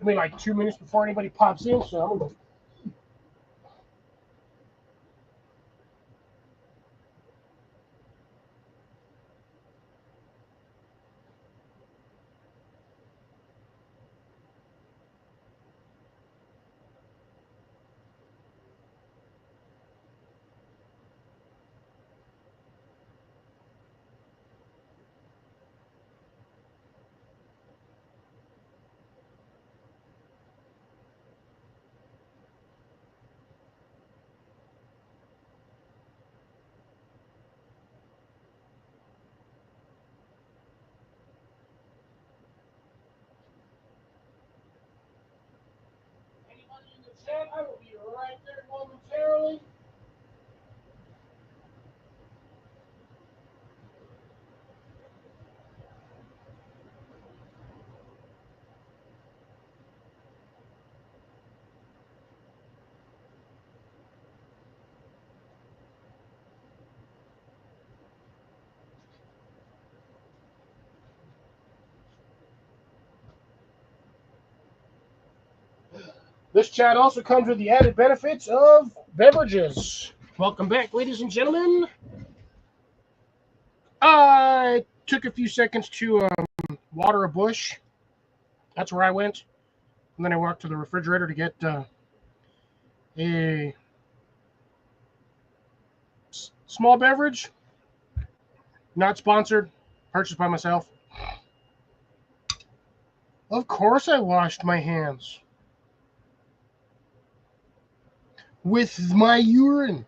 Only like 2 minutes before anybody pops in, so I'm gonna. Anybody in the chat? I will be right there momentarily. This chat also comes with the added benefits of beverages. Welcome back, ladies and gentlemen. I took a few seconds to water a bush. That's where I went. And then I walked to the refrigerator to get a small beverage. Not sponsored. Purchased by myself. Of course I washed my hands. With my urine.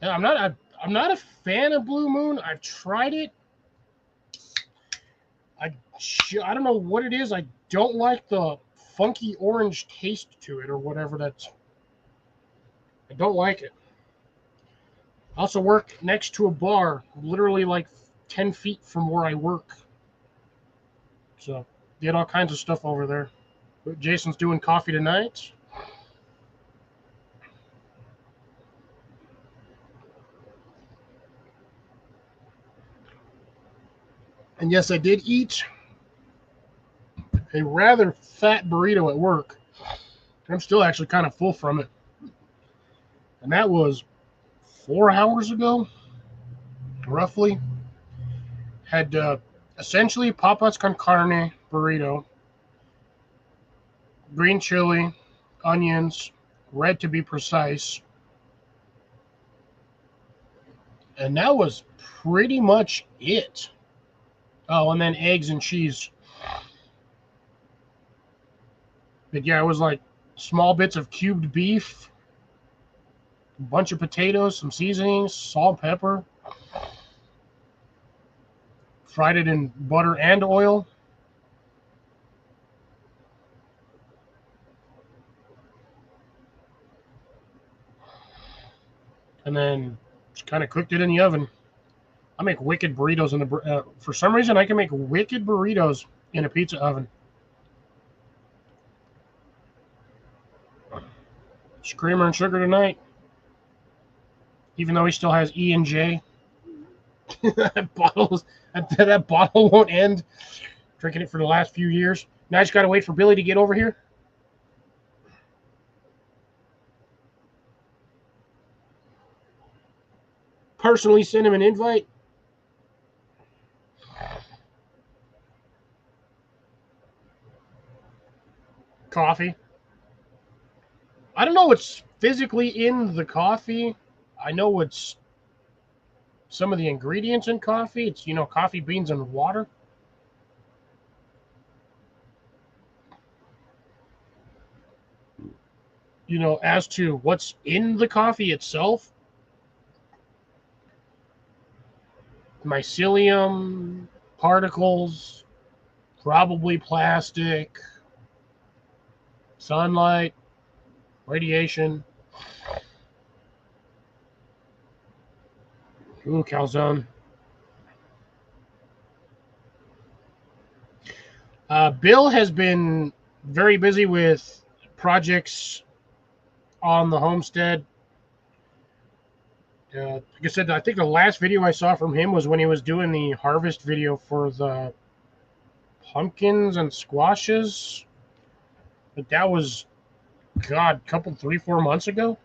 Yeah, I'm not a fan of Blue Moon. I've tried it. I don't know what it is. I don't like the funky orange taste to it or whatever that's. I don't like it. I also work next to a bar, literally like 10 feet from where I work. So, get all kinds of stuff over there. Jason's doing coffee tonight. And yes, I did eat a rather fat burrito at work. I'm still actually kind of full from it. And that was 4 hours ago, roughly. Had essentially papas con carne burrito, green chili, onions, red to be precise. And that was pretty much it. Oh, and then eggs and cheese. But yeah, it was like small bits of cubed beef, a bunch of potatoes, some seasonings, salt, pepper. Fried it in butter and oil. And then just kind of cooked it in the oven. I make wicked burritos in the. For some reason, I can make wicked burritos in a pizza oven. Screamer and sugar tonight. Even though he still has E and J. that bottle won't end. Drinking it for the last few years. Now I just gotta wait for Billy to get over here. Personally send him an invite. Coffee. I don't know what's physically in the coffee. I know what's some of the ingredients in coffee. It's, coffee beans and water. As to what's in the coffee itself, mycelium, particles, probably plastic, sunlight, radiation. Ooh, calzone. Bill has been very busy with projects on the homestead. Like I said, I think the last video I saw from him was when he was doing the harvest video for the pumpkins and squashes. But that was, God, a couple, 3-4 months ago?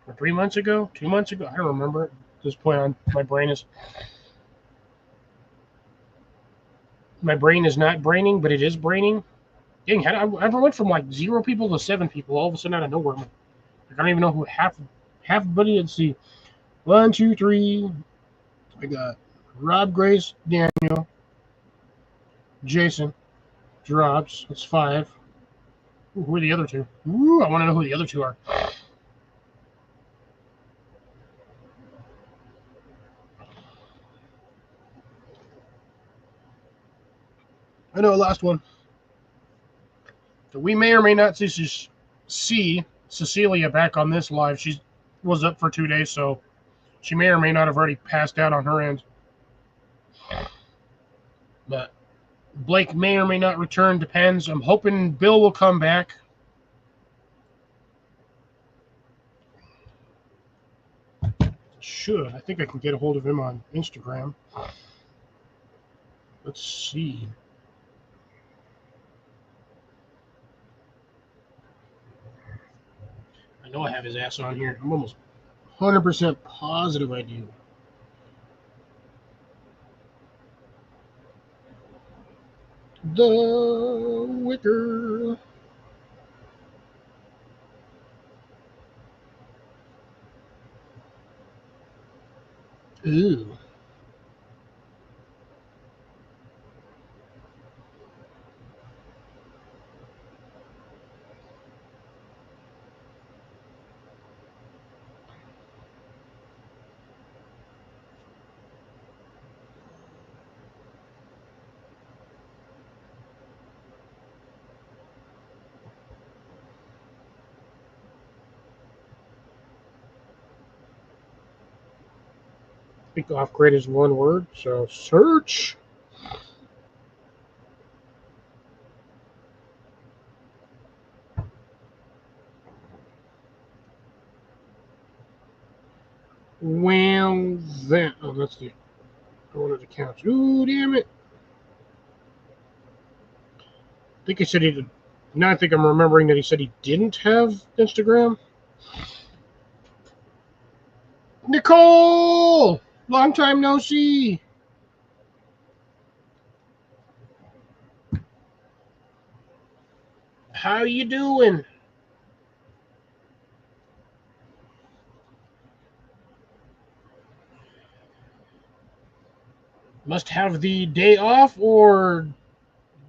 Or 3 months ago? 2 months ago? I don't remember. At this point on, my brain is not braining, but it is braining. Dang, I went from like 0 people to 7 people all of a sudden out of nowhere. Like, I don't even know who half everybody. Let's see. 1, 2, 3. I got Rob, Grace, Daniel, Jason, Drops. That's 5. Ooh, who are the other 2? Ooh, I want to know who the other 2 are. I know, last one. So we may or may not see Cecilia back on this live. She was up for 2 days, so she may or may not have already passed out on her end. But Blake may or may not return. Depends. I'm hoping Bill will come back. Should. I think I can get a hold of him on Instagram. Let's see. I know I have his ass on here. I'm almost 100% positive I do. The Wicker. Ooh. Speak off grid is one word, so search. Well, then. Oh, that's the one of the counts. Ooh, damn it. I think he said he did. Now I think I'm remembering that he said he didn't have Instagram. Nicole! Long time no see. How you doing? Must have the day off or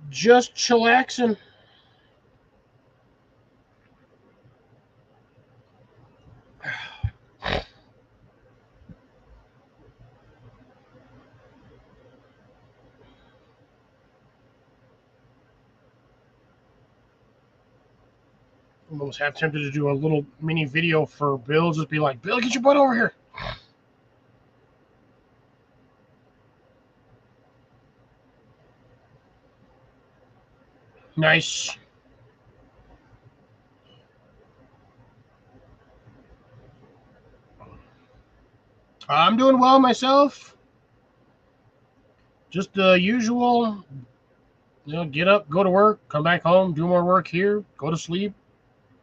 just chillaxing? I'm almost half tempted to do a little mini video for Bill. Just be like, Bill, get your butt over here. Nice. I'm doing well myself. Just the usual. Get up, go to work, come back home, do more work here, go to sleep,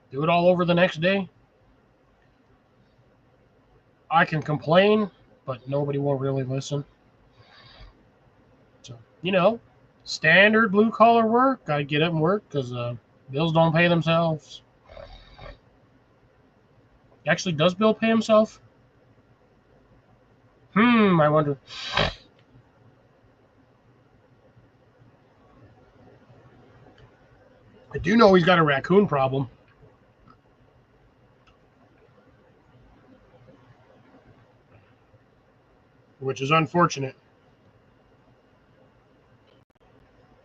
do it all over the next day. I can complain, but nobody will really listen. So, standard blue collar work. Gotta get up and work because bills don't pay themselves. Actually, does Bill pay himself? I wonder. I do know he's got a raccoon problem. Which is unfortunate.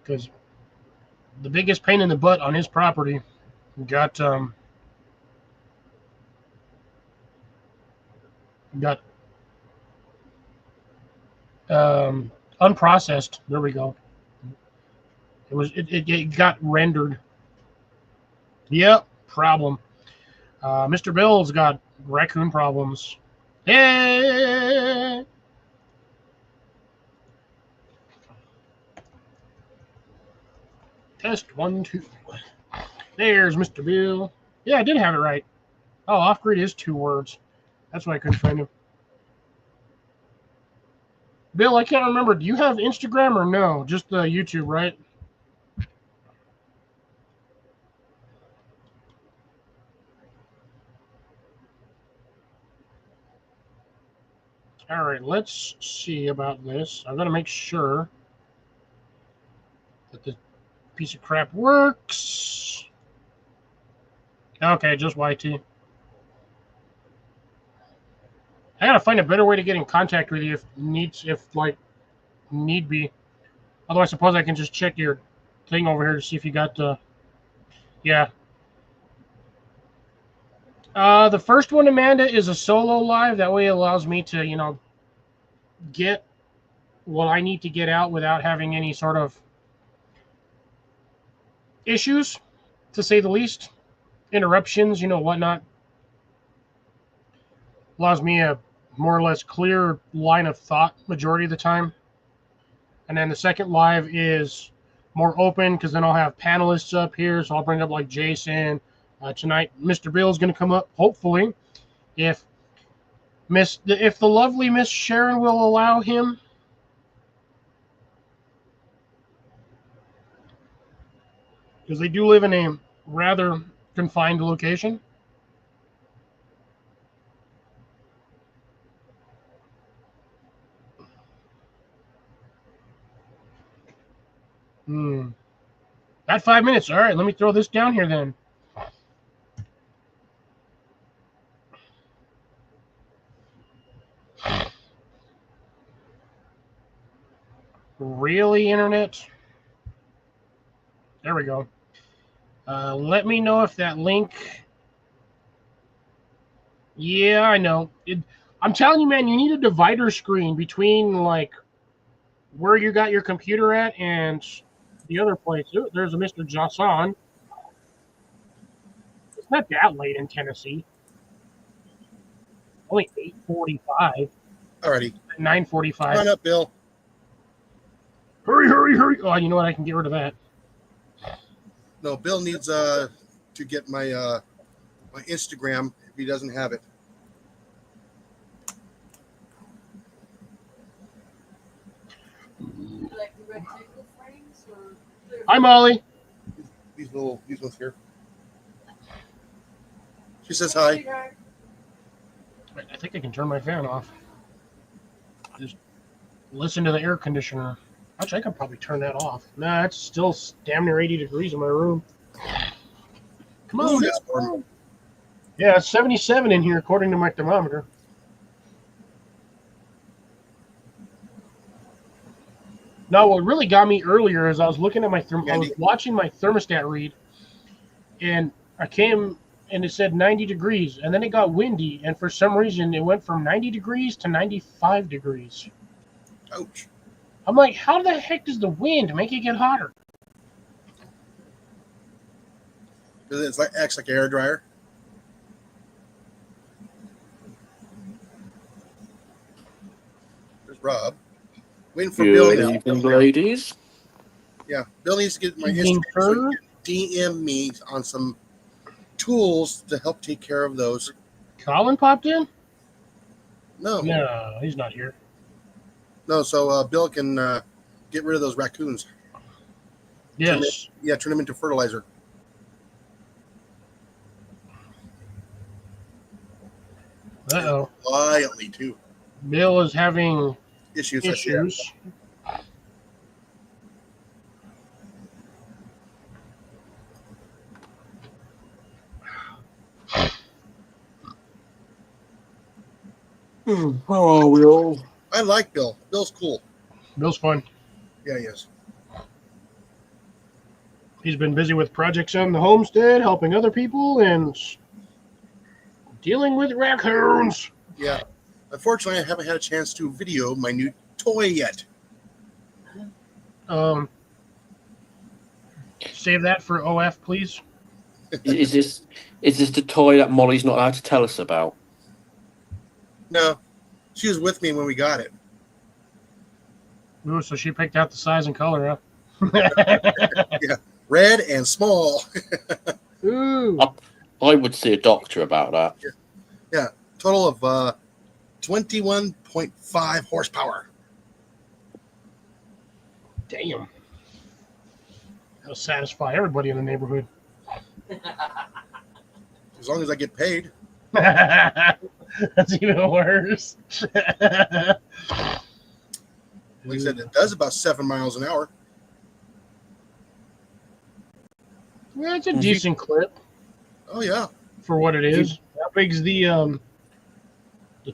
Because the biggest pain in the butt on his property got unprocessed. There we go. It got rendered. Yep, problem. Mr. Bill's got raccoon problems. Hey! Test 1, 2. There's Mr. Bill. Yeah, I did have it right. Oh, off-grid is 2 words. That's why I couldn't find him. Bill, I can't remember. Do you have Instagram or no? Just YouTube, right? All right, let's see about this. I'm going to make sure that this piece of crap works. Okay, just YT. I gotta find a better way to get in contact with you if need be. Although I suppose I can just check your thing over here to see if you got yeah. The first one, Amanda, is a solo live. That way it allows me to, get what I need to get out without having any sort of issues, to say the least. Interruptions, whatnot. Allows me a more or less clear line of thought majority of the time. And then the second live is more open because then I'll have panelists up here. So I'll bring up like Jason. Tonight, Mr. Bill is going to come up, hopefully, if the lovely Miss Sharon will allow him. Because they do live in a rather confined location. Got 5 minutes. All right, let me throw this down here then. Really, internet? There we go. Let me know if that link... Yeah, I know. I'm telling you, man, you need a divider screen between, like, where you got your computer at and the other place. Ooh, there's a Mr. Jason. It's not that late in Tennessee. Only 8:45. Alrighty. 9:45. Come on up, Bill. Hurry, hurry, hurry. Oh, you know what? I can get rid of that. No, Bill needs to get my my Instagram if he doesn't have it. Like the rectangle frames or Hi, Molly. These ones here. She says hi. I think I can turn my fan off. Just listen to the air conditioner. Actually, I could probably turn that off. Nah, it's still damn near 80 degrees in my room. Come on. Ooh, that's warm. Yeah, it's 77 in here according to my thermometer. No, what really got me earlier is I was looking at I was watching my thermostat read, and I came and it said 90 degrees, and then it got windy, and for some reason it went from 90 degrees to 95 degrees. Ouch. I'm like, how the heck does the wind make it get hotter? Because it acts like an air dryer. There's Rob. Waiting for Bill now. Good evening, ladies. Yeah, Bill needs to get my Evening, Instagram so he can DM me on some tools to help take care of those. Colin popped in? No, No, he's not here. no. So Bill can get rid of those raccoons. Yes. Turn them into fertilizer. Uh-oh. Quietly too. Bill is having Issues. issues. How are we all? I like Bill. Bill's cool. Bill's fun. Yeah, he is. He's been busy with projects on the homestead, helping other people, and dealing with raccoons. Yeah. Unfortunately, I haven't had a chance to video my new toy yet. Save that for OF, please. Is this the toy that Molly's not allowed to tell us about? No, she was with me when we got it. Ooh, so she picked out the size and color, huh? red and small. Ooh. I would see a doctor about that. Total of 21.5 horsepower. Damn. That'll satisfy everybody in the neighborhood. As long as I get paid. That's even worse. Like I said, it does about 7 miles an hour. Yeah, it's a decent clip Oh yeah. for what it is. How big's the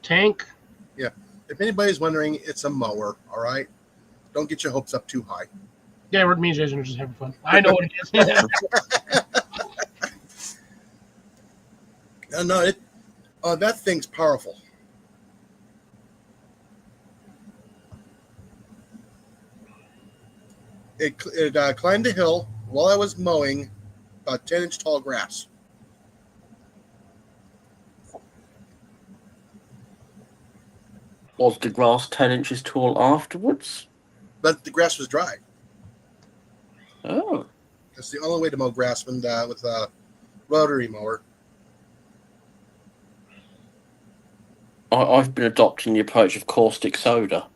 tank? If anybody's wondering, it's a mower. All right. Don't get your hopes up too high. Yeah, we're me and Jason are just having fun. I know what it is. No, that thing's powerful. It climbed a hill while I was mowing about 10-inch tall grass. Was the grass 10 inches tall afterwards? But the grass was dry. Oh. That's the only way to mow grass with a rotary mower. I've been adopting the approach of caustic soda.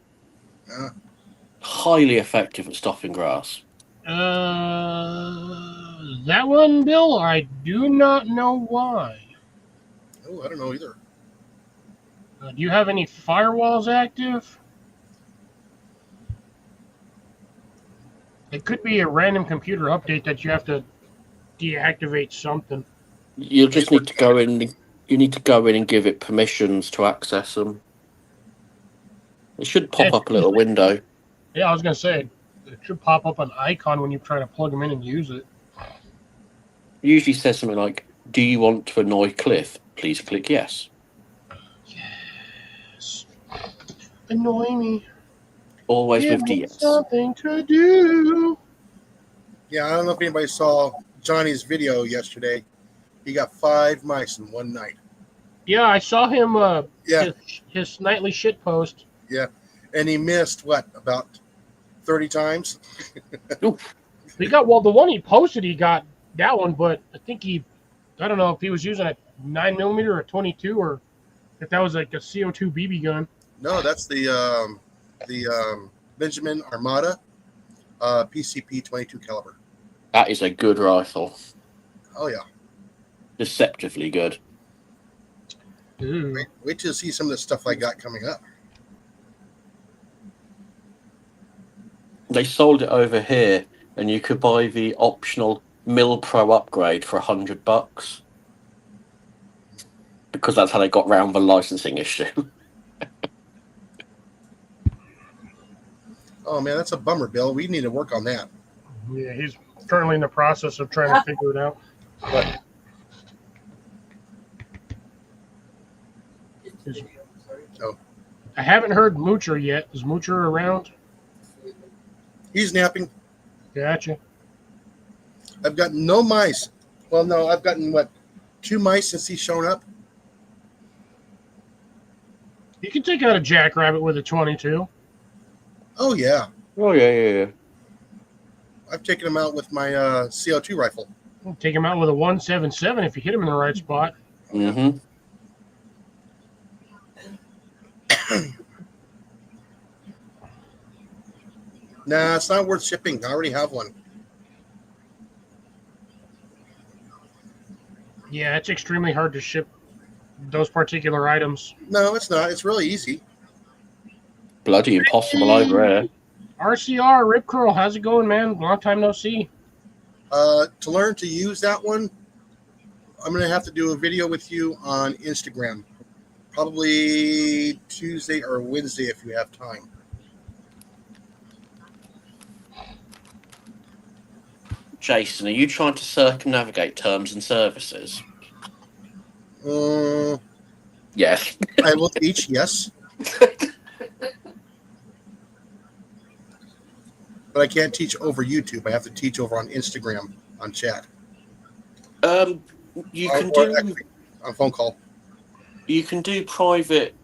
Highly effective at stopping grass. That one, Bill, I do not know why. Oh, I don't know either. Do you have any firewalls active? It could be a random computer update that you have to deactivate something. You'll just need to go in. You need to go in and give it permissions to access them. It should pop up a little window. Yeah, I was going to say, it should pop up an icon when you try to plug them in and use it. It usually says something like, "Do you want to annoy Cliff? Please click yes." Yes. Annoy me. Always Give with me DS. something to do. Yeah, I don't know if anybody saw Johnny's video yesterday. He got 5 mice in one night. Yeah, I saw him. Yeah, His nightly shit post. and he missed about 30 times. He got the one he posted. He got that one, but I think I don't know if he was using a 9mm or a 22, or if that was like a CO2 BB gun. No, that's the Benjamin Armada PCP 22 caliber. That is a good rifle. Oh yeah. Deceptively good. Ooh. Wait till you see some of the stuff I got coming up. They sold it over here, and you could buy the optional Mill Pro upgrade for $100 because that's how they got round the licensing issue. Oh man, that's a bummer, Bill. We need to work on that. Yeah, he's currently in the process of trying to figure it out. But I haven't heard Moocher yet. Is Moocher around? he's napping. Gotcha. I've gotten no mice. Well, no, I've gotten 2 mice since he's shown up. You can take out a jackrabbit with a 22. Oh yeah, Oh, yeah. I've taken him out with my CO2 rifle. Take him out with a 177 if you hit him in the right spot. Mm-hmm. Nah, it's not worth shipping. I already have one. Yeah, it's extremely hard to ship those particular items. No, it's not. It's really easy. Bloody impossible over here. RCR, Rip Curl, how's it going, man? Long time no see. To learn to use that one, I'm going to have to do a video with you on Instagram. Probably Tuesday or Wednesday if you have time. Jason, are you trying to circumnavigate terms and services? Yes. I will teach, yes. But I can't teach over YouTube. I have to teach over on Instagram on chat. You Or can do actually on phone call. you can do private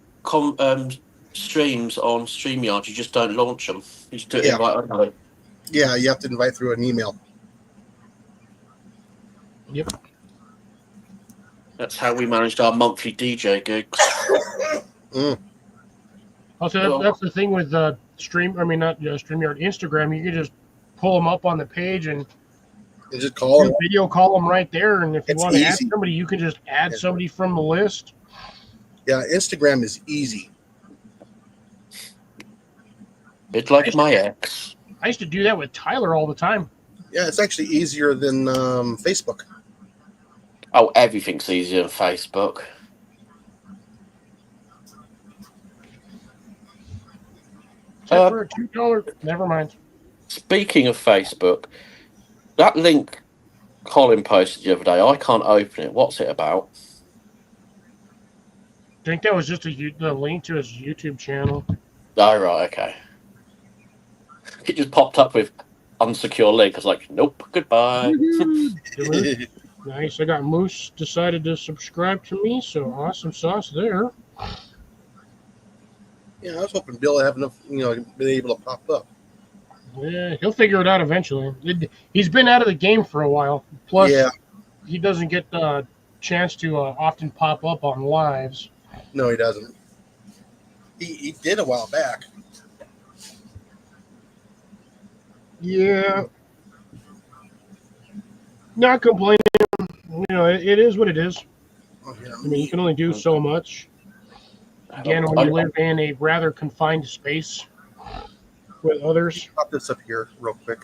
streams on StreamYard. You just don't launch them. You just do it Yeah. invite only. Yeah, you have to invite through an email. Yep. That's how we managed our monthly DJ gigs. Also, that's the thing with StreamYard, Instagram. You can just pull them up on the page and just call them. Video call them right there. And if you It's want to add easy. somebody, you can just add somebody from the list. Yeah, Instagram is easy. It's like my ex. I used to do that with Tyler all the time. Yeah, it's actually easier than Facebook. Oh, everything's easier than Facebook. Except for a $2. Never mind. Speaking of Facebook, that link Colin posted the other day, I can't open it. What's it about? I think that was just the link to his YouTube channel. Oh, right, okay. It just popped up with unsecure link. I was like, nope, goodbye. Nice. I got Moose decided to subscribe to me, so awesome sauce there. Yeah, I was hoping Bill would have enough, been able to pop up. Yeah, he'll figure it out eventually. He's been out of the game for a while. Plus, Yeah. he doesn't get the chance to often pop up on lives. No, he doesn't. He did a while back. Yeah. Not complaining. It is what it is. Oh, yeah. I mean, you can only do so much. Again, when you live in a rather confined space with others. Pop this up here real quick.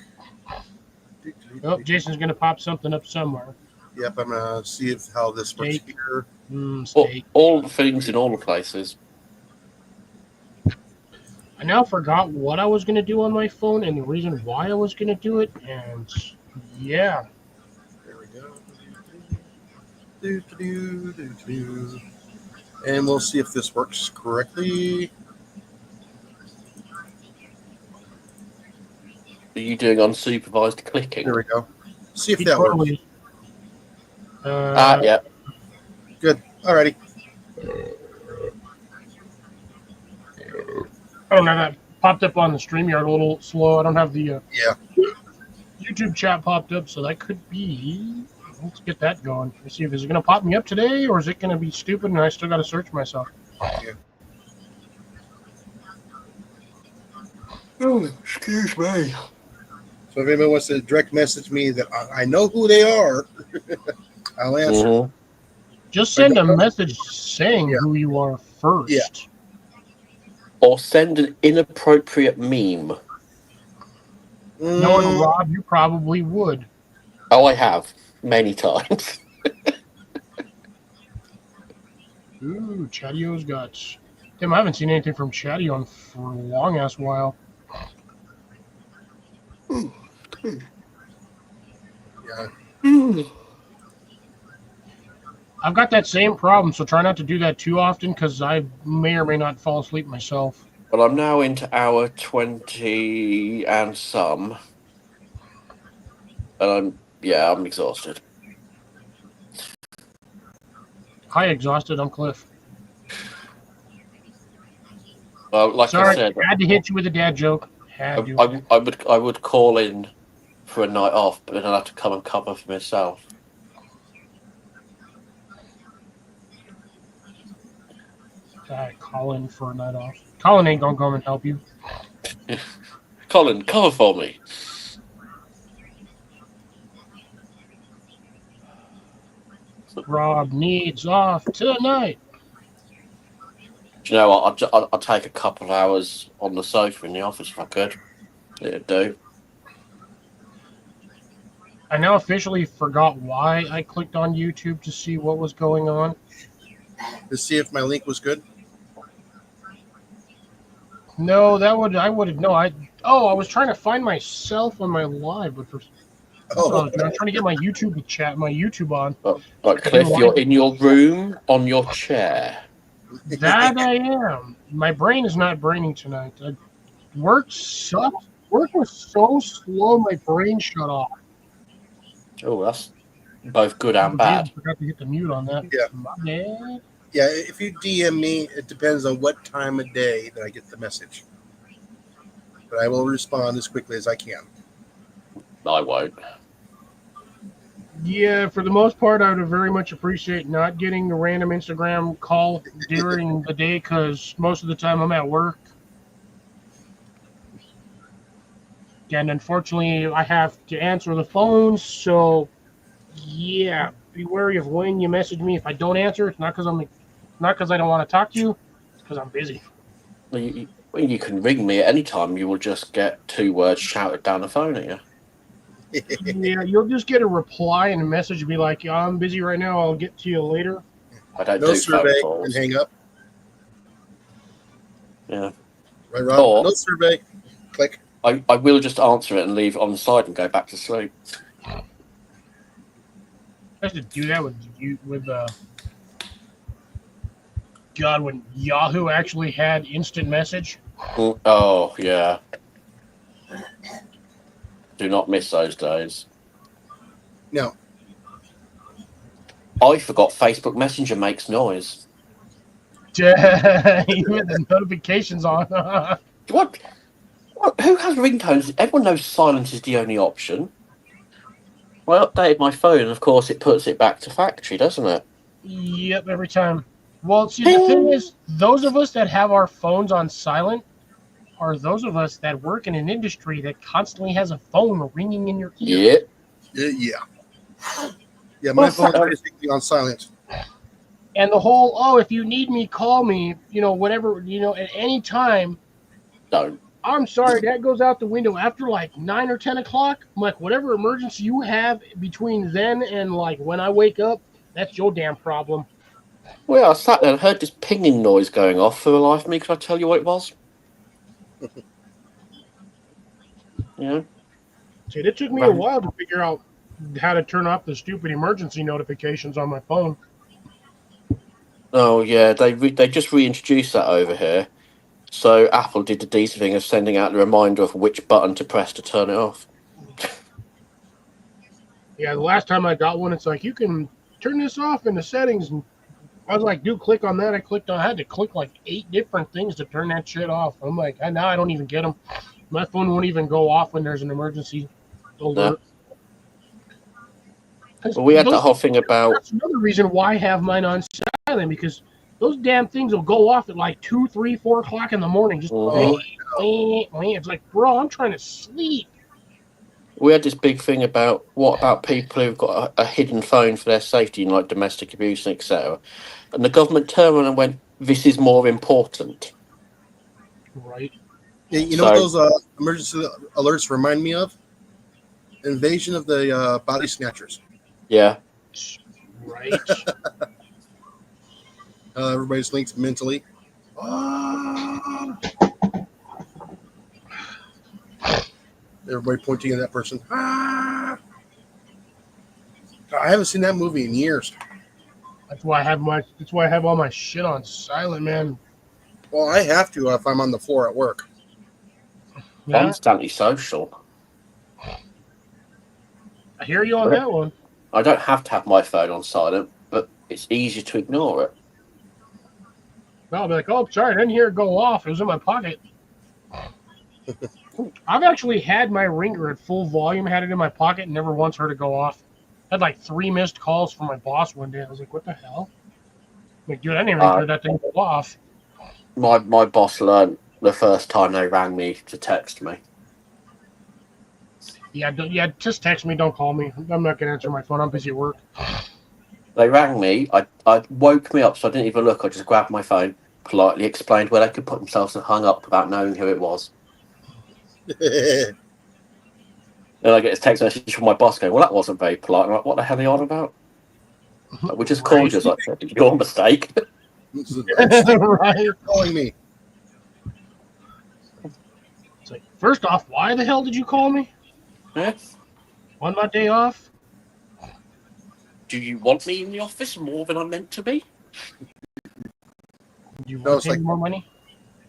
Oh, Jason's going to pop something up somewhere. Yep, I'm going to see how this works Steak. here. Steak. All the things in all the places. I now forgot what I was going to do on my phone and the reason why I was going to do it. And yeah. There we go. And we'll see if this works correctly. Are you doing unsupervised clicking? There we go. See if that works. Yeah. Good. Alrighty. I don't have that popped up on the StreamYard a little slow. I don't have the Yeah. YouTube chat popped up, so that could be. Let's get that going. Let's see if it's going to pop me up today, or is it going to be stupid and I still got to search myself. Yeah. Oh, excuse me. So if anyone wants to direct message me that I know who they are, I'll answer. Mhm. Just send a message saying who you are first. Yeah. Or send an inappropriate meme. Knowing Rob, you probably would. Oh, I have. Many times. Ooh, Chatio's got. Tim, I haven't seen anything from Chatio for a long ass while. Yeah. I've got that same problem, so try not to do that too often because I may or may not fall asleep myself. Well, I'm now into hour 20 and some. And I'm exhausted. Hi, exhausted. I'm Cliff. Well, like Sorry, I said, had to hit you with a dad joke. Had to. I would call in for a night off, but then I'd have to come and cover for myself. Colin for a night off. Colin ain't gonna come and help you. Colin, cover for me. Rob needs off tonight. Do you know what? I'd take a couple of hours on the sofa in the office if I could. It'd do. I now officially forgot why I clicked on YouTube to see what was going on. To see if my link was good. No, I was trying to find myself on my live, but I'm trying to get my YouTube on. Like Cliff, you're in your room on your chair. That I am. My brain is not braining tonight. Work sucked. Work was so slow, my brain shut off. Oh, that's both good and bad. I forgot to hit the mute on that. Yeah. My bad. Yeah, if you DM me, it depends on what time of day that I get the message. But I will respond as quickly as I can. I won't. Yeah, for the most part, I would very much appreciate not getting the random Instagram call during the day because most of the time I'm at work. And unfortunately, I have to answer the phone. So, yeah, be wary of when you message me. If I don't answer, it's not because I don't want to talk to you. It's because I'm busy. You can ring me at any time. You will just get 2 words shouted down the phone at you. Yeah, you'll just get a reply and a message be like, yeah, I'm busy right now. I'll get to you later. I don't No do survey phone calls. and hang up. Yeah. Right, Rob? Or- No survey. Click. I will just answer it and leave it on the side and go back to sleep. I used to do that with God, when Yahoo actually had instant message. Oh, yeah. Do not miss those days. No. I forgot Facebook Messenger makes noise. Even the notifications on. What? Who has ringtones? Everyone knows silence is the only option. I updated my phone, and of course, it puts it back to factory, doesn't it? Yep, every time. Well, see, the thing is, those of us that have our phones on silent are those of us that work in an industry that constantly has a phone ringing in your ear. Yeah. Yeah, my phone is basically on silent. And the whole, if you need me, call me, whatever, at any time. Don't. I'm sorry, that goes out the window after like 9 or 10 o'clock. I'm like, whatever emergency you have between then and like when I wake up, that's your damn problem. Well, I sat there and heard this pinging noise going off for the life of me. Can I tell you what it was? Yeah. See, it took me a while to figure out how to turn off the stupid emergency notifications on my phone. Oh, yeah. They just reintroduced that over here. So Apple did the decent thing of sending out the reminder of which button to press to turn it off. Yeah, the last time I got one, it's like, you can turn this off in the settings. And I was like, dude, click on that. I had to click like 8 different things to turn that shit off. I'm like, now I don't even get them. My phone won't even go off when there's an emergency alert. Well, we had that whole thing about... That's another reason why I have mine on silent, because those damn things will go off at like 2, 3, 4 o'clock in the morning. Just it's like, bro, I'm trying to sleep. We had this big thing about what about people who've got a hidden phone for their safety, like domestic abuse and etc. And the government turned around and went, "This is more important." Right. Yeah, you know what those emergency alerts remind me of? Invasion of the Body Snatchers. Yeah. Right. Everybody's linked mentally. Everybody pointing at that person. I haven't seen that movie in years. That's why I have all my shit on silent, man. Well, I have to if I'm on the floor at work. Yeah. Mine's antisocial. I hear you on that one. I don't have to have my phone on silent, but it's easy to ignore it. I'll be like, oh, sorry, I didn't hear it go off. It was in my pocket. I've actually had my ringer at full volume, had it in my pocket, and never once heard it go off. I had like 3 missed calls from my boss one day. I was like, what the hell? I'm like, dude, I didn't even hear that thing go off. My boss learned the first time they rang me to text me. Yeah, just text me, don't call me. I'm not going to answer my phone. I'm busy at work. They rang me. I woke me up, so I didn't even look. I just grabbed my phone, politely explained where they could put themselves, and hung up without knowing who it was. Then I get this text message from my boss going, "Well, that wasn't very polite." I'm like, "What the hell are you on about?" Like, we just called you. It's like, your mistake. Right. Calling me. It's like, first off, why the hell did you call me? Yeah. On my day off? Do you want me in the office more than I'm meant to be? Do you want to pay more money?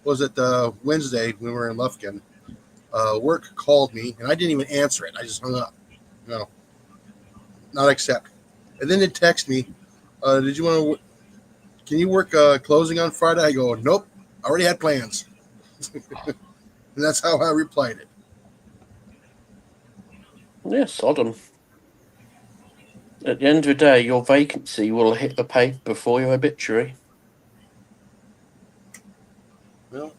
Was it Wednesday when we were in Lufkin? Work called me, and I didn't even answer it. I just hung up. No. Not accept. And then they text me, did you want to... Can you work closing on Friday? I go, nope. I already had plans. And that's how I replied it. Yeah, Sodom. At the end of the day, your vacancy will hit the paper before your obituary. Well,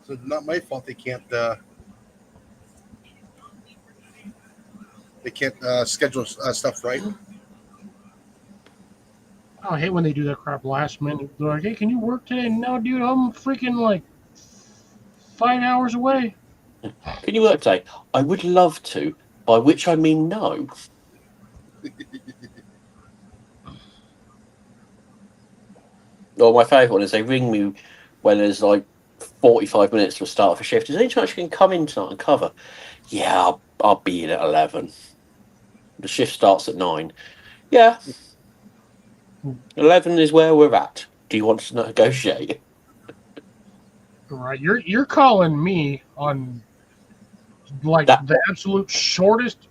so not my fault. They can't schedule stuff right. I hate when they do that crap last minute. They're like, "Hey, can you work today?" No, dude, I'm freaking like 5 hours away. Can you work today? I would love to, by which I mean no. Or my favourite one is they ring me when there's like 45 minutes to start of a shift. Is there any chance you can come in tonight and cover? Yeah, I'll be in at 11. The shift starts at 9. Yeah. 11 is where we're at. Do you want to negotiate? Right, you're calling me on like the absolute shortest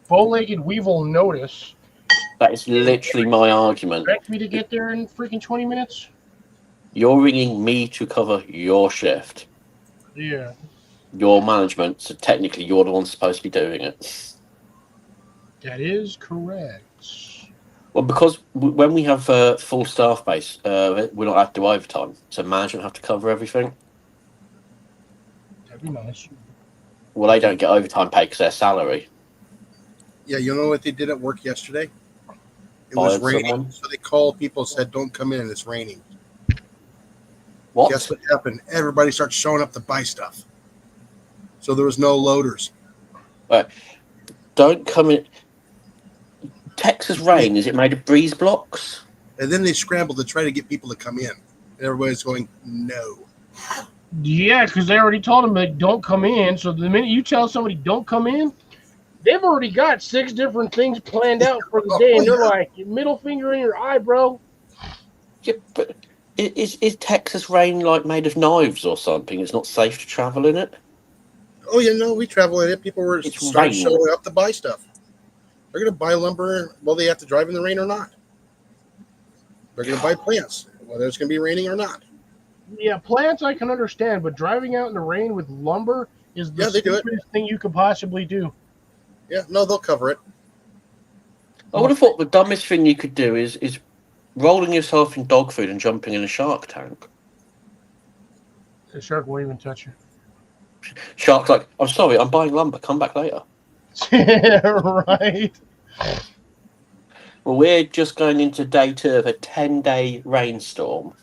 bow-legged weevil notice. That is literally my argument. Expect me to get there in freaking 20 minutes? You're ringing me to cover your shift. Yeah. Your management, so technically you're the one supposed to be doing it. That is correct. Well, because when we have a full staff base, we're not allowed to do overtime, so management have to cover everything. That'd be nice. Well, they don't get overtime pay because their salary. Yeah, you know what they did at work yesterday? It was Fired raining, someone? so they called people and said, "Don't come in. It's raining." What? Guess what happened? Everybody started showing up to buy stuff. So there was no loaders. Don't come in. Texas rain, is it made of breeze blocks? And then they scrambled to try to get people to come in. And everybody's going, "No." Yeah, because they already told them that don't come in. So the minute you tell somebody don't come in, they've already got 6 different things planned out for the day. And they're like, middle finger in your eye, bro. Yeah, but is Texas rain like made of knives or something? It's not safe to travel in it? Oh, yeah, no, we travel in it. People were It's starting raining. showing up to buy stuff. They're going to buy lumber whether they have to drive in the rain or not. They're going to buy plants whether it's going to be raining or not. Yeah, plants I can understand, but driving out in the rain with lumber is the Yeah, they do it. stupidest thing you could possibly do. Yeah, no, they'll cover it. I would have thought the dumbest thing you could do is rolling yourself in dog food and jumping in a shark tank. The shark won't even touch you. Shark's like, I'm sorry, I'm buying lumber, come back later. Right. Well, we're just going into day 2 of a 10-day rainstorm.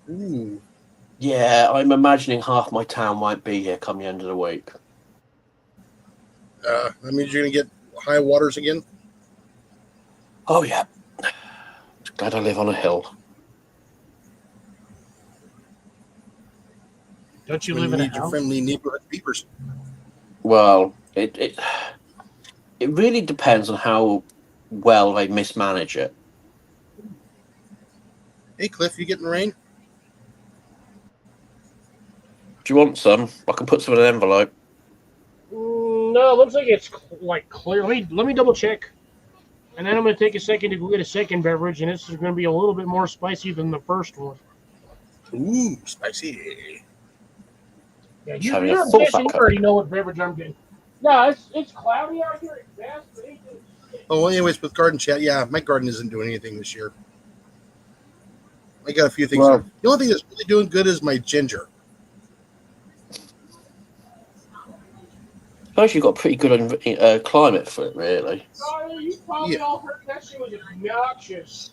Ooh. Yeah, I'm imagining half my town won't be here come the end of the week. That means you're going to get high waters again? Oh, yeah. Glad I live on a hill. Don't you When live you in a need your house? friendly neighborhood beepers. Well, it really depends on how well they mismanage it. Hey, Cliff, you getting rain? Do you want some? I can put some in an envelope. No, it looks like it's like clear. Let me double check. And then I'm going to take a second to go get a second beverage, and this is going to be a little bit more spicy than the first one. Ooh, spicy. Yeah, Just having a I'm full guessing fat you cup. already know what beverage I'm getting. No, it's cloudy out here at best, but anything. Oh, well, anyways, with garden chat, yeah, my garden isn't doing anything this year. I got a few things. Well- The only thing that's really doing good is my ginger. I suppose you've got a pretty good climate for it, really. Oh, you probably all heard that shit was obnoxious.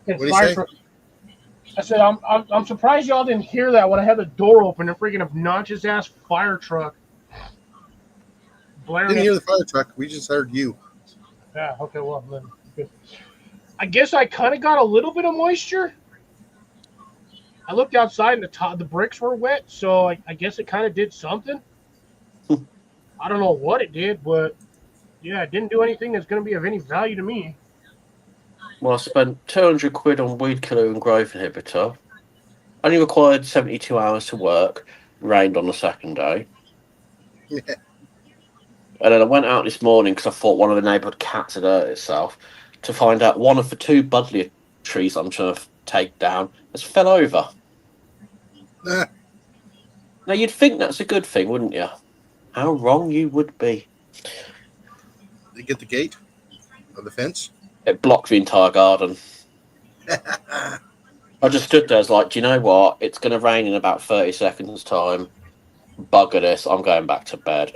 What do you say? I said I'm surprised y'all didn't hear that when I had the door open. A freaking obnoxious ass fire truck. Blaring. Didn't hear the fire truck. We just heard you. Yeah. Okay. Well, then. Good. I guess I kind of got a little bit of moisture. I looked outside and the bricks were wet, so I guess it kind of did something. I don't know what it did, but yeah, it didn't do anything that's going to be of any value to me. Well, I spent 200 quid on weed killer and growth inhibitor. Only required 72 hours to work. Rained on the second day. Yeah. And then I went out this morning because I thought one of the neighbourhood cats had hurt itself to find out one of the 2 buddleia trees I'm trying to take down has fell over. Ah, Now, you'd think that's a good thing, wouldn't you? How wrong you would be. They get the gate or the fence. It blocked the entire garden. I just stood there, I was like, do you know what? It's going to rain in about 30 seconds' time. Bugger this, I'm going back to bed.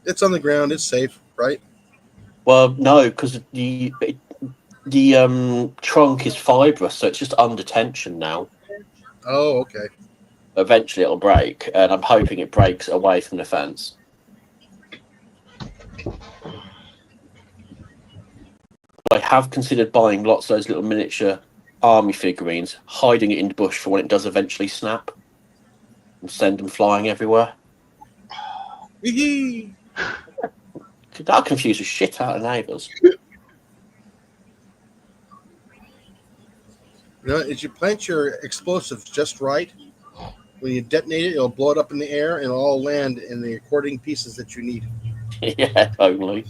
It's on the ground. It's safe, right? Well, no, because the trunk is fibrous, so it's just under tension now. Oh, okay. Eventually it'll break, and I'm hoping it breaks away from the fence. I have considered buying lots of those little miniature army figurines, hiding it in the bush for when it does eventually snap, and send them flying everywhere. Wee-hee. That'll confuse the shit out of neighbours. You know, as you plant your explosives just right, when you detonate it, it'll blow it up in the air and it'll all land in the according pieces that you need. Yeah, totally.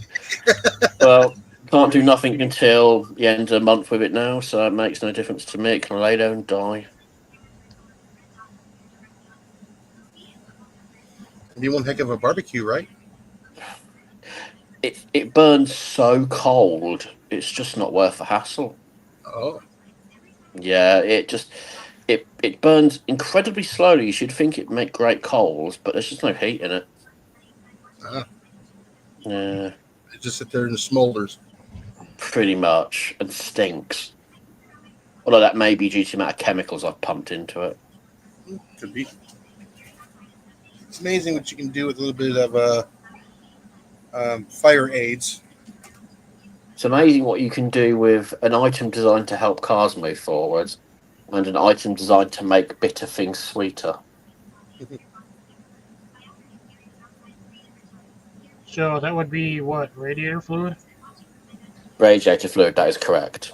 Well, can't do nothing until the end of the month with it now, so it makes no difference to me. It can lay down and die. It'd be one heck of a barbecue, right? It burns so cold, it's just not worth the hassle. Oh, Yeah, it burns incredibly slowly. You should think it'd make great coals, but there's just no heat in it. Yeah, it just sit there and smolders. pretty much, and stinks. Although that may be due to the amount of chemicals I've pumped into it. Could be. It's amazing what you can do with a little bit of fire aids. It's amazing what you can do with an item designed to help cars move forwards and an item designed to make bitter things sweeter. So that would be what, radiator fluid? Radiator fluid, that is correct.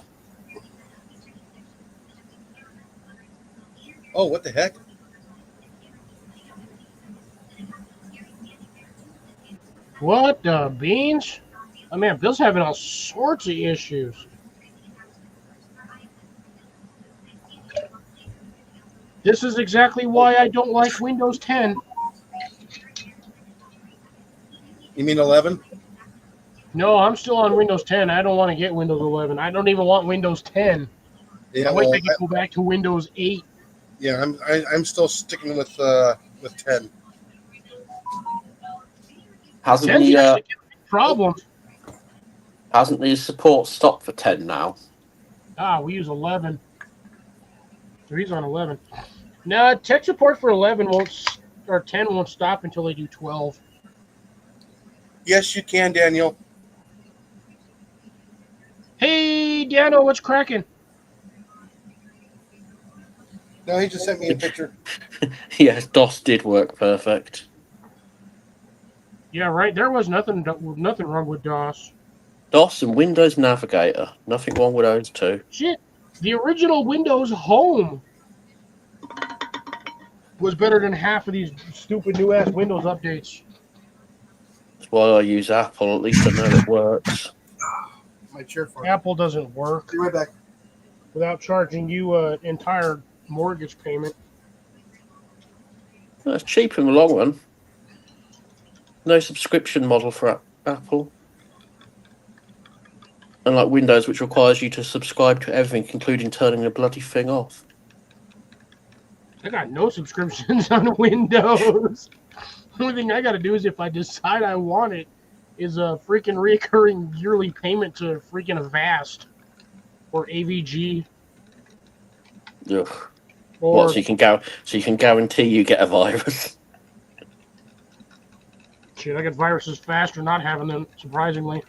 Oh, what the heck? What the beans? Oh man, Bill's having all sorts of issues. This is exactly why I don't like Windows 10. You mean 11? No, I'm still on Windows 10. I don't want to get Windows 11. I don't even want Windows 10. Yeah, I wish well, I could go back to Windows 8. yeah, I'm still sticking with 10. Hasn't 10's the actually giving me problems. hasn't the support stopped for 10 now? We use 11. So he's on 11. No, tech support for 11 or 10 won't stop until they do 12. Yes, you can, Daniel. Hey, Dano, what's cracking? No, he just sent me a picture. Yes, DOS did work perfect. Yeah, right. There was nothing wrong with DOS. DOS and Windows Navigator. Nothing wrong with those two. Shit, the original Windows Home was better than half of these stupid new-ass Windows updates. That's why I use Apple. At least I know it works. My chair for Apple doesn't work Be right back. without charging you an entire mortgage payment. Well, it's cheap in the long run. No subscription model for Apple. Unlike Windows, which requires you to subscribe to everything, including turning the bloody thing off. I got no subscriptions on Windows. The only thing I got to do is if I decide I want it, is a freaking recurring yearly payment to freaking Avast or AVG. Ugh. Or What? So you can guarantee you get a virus. shit, I get viruses faster not having them, surprisingly.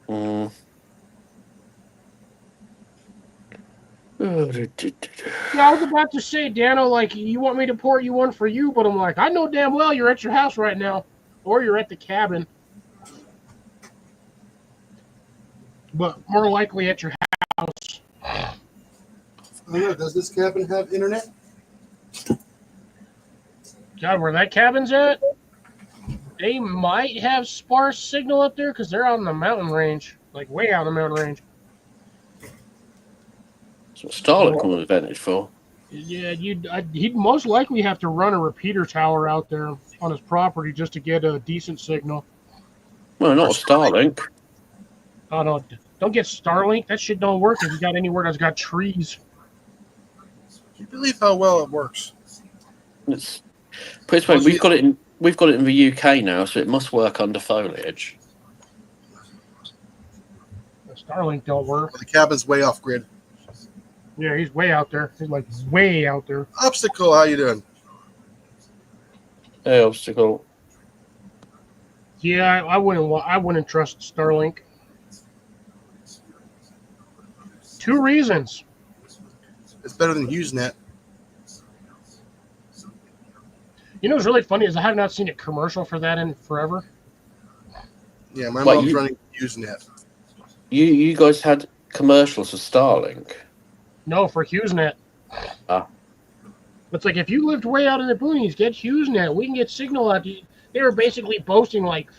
Mm. Yeah, I was about to say, Dano, like, you want me to port you one for you, but I'm like, I know damn well you're at your house right now, or you're at the cabin. But more likely at your house. Does this cabin have internet? God, where that cabin's at, they might have sparse signal up there because they're out in the mountain range, like way out in the mountain range. That's what Starlink was invented for. Yeah, he'd most likely have to run a repeater tower out there. on his property just to get a decent signal. Well, not a Starlink. Oh no, don't get Starlink. That shit don't work if you got anywhere that's got trees. Do you believe how well it works? It's put it this way, we've got it in the UK now, so it must work under foliage. Starlink don't work. Well, the cabin's way off grid. Yeah, he's way out there. He's like way out there. Obstacle, how you doing? Hey, obstacle. Yeah, I wouldn't trust Starlink. 2 reasons. It's better than HughesNet. You know what's really funny is I have not seen a commercial for that in forever. Yeah, my What, mom's you- running HughesNet. You guys had commercials for Starlink. No, for HughesNet. Ah. It's like if you lived way out in the boonies, get HughesNet. We can get signal out. They were basically boasting like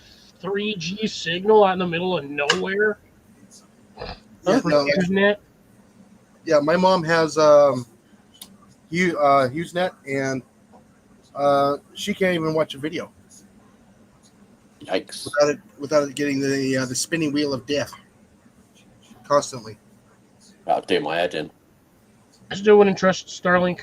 3G signal out in the middle of nowhere Yeah, for no, HughesNet. yeah, my mom has HughesNet, and she can't even watch a video Yikes. without it getting the spinning wheel of death constantly. That'll do my head in. I still wouldn't trust Starlink.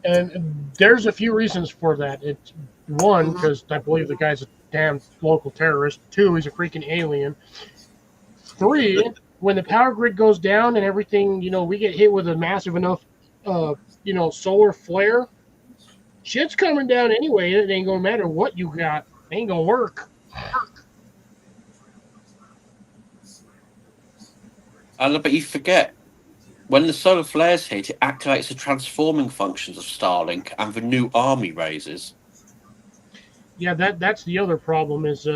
And there's a few reasons for that. It's one, because I believe the guy's a damn local terrorist. 2, he's a freaking alien. 3, when the power grid goes down and everything, we get hit with a massive enough, solar flare, shit's coming down anyway. It ain't gonna matter what you got. It ain't gonna work. But you forget, when the solar flares hit, it activates the transforming functions of Starlink and the new army raises. Yeah, that's the other problem is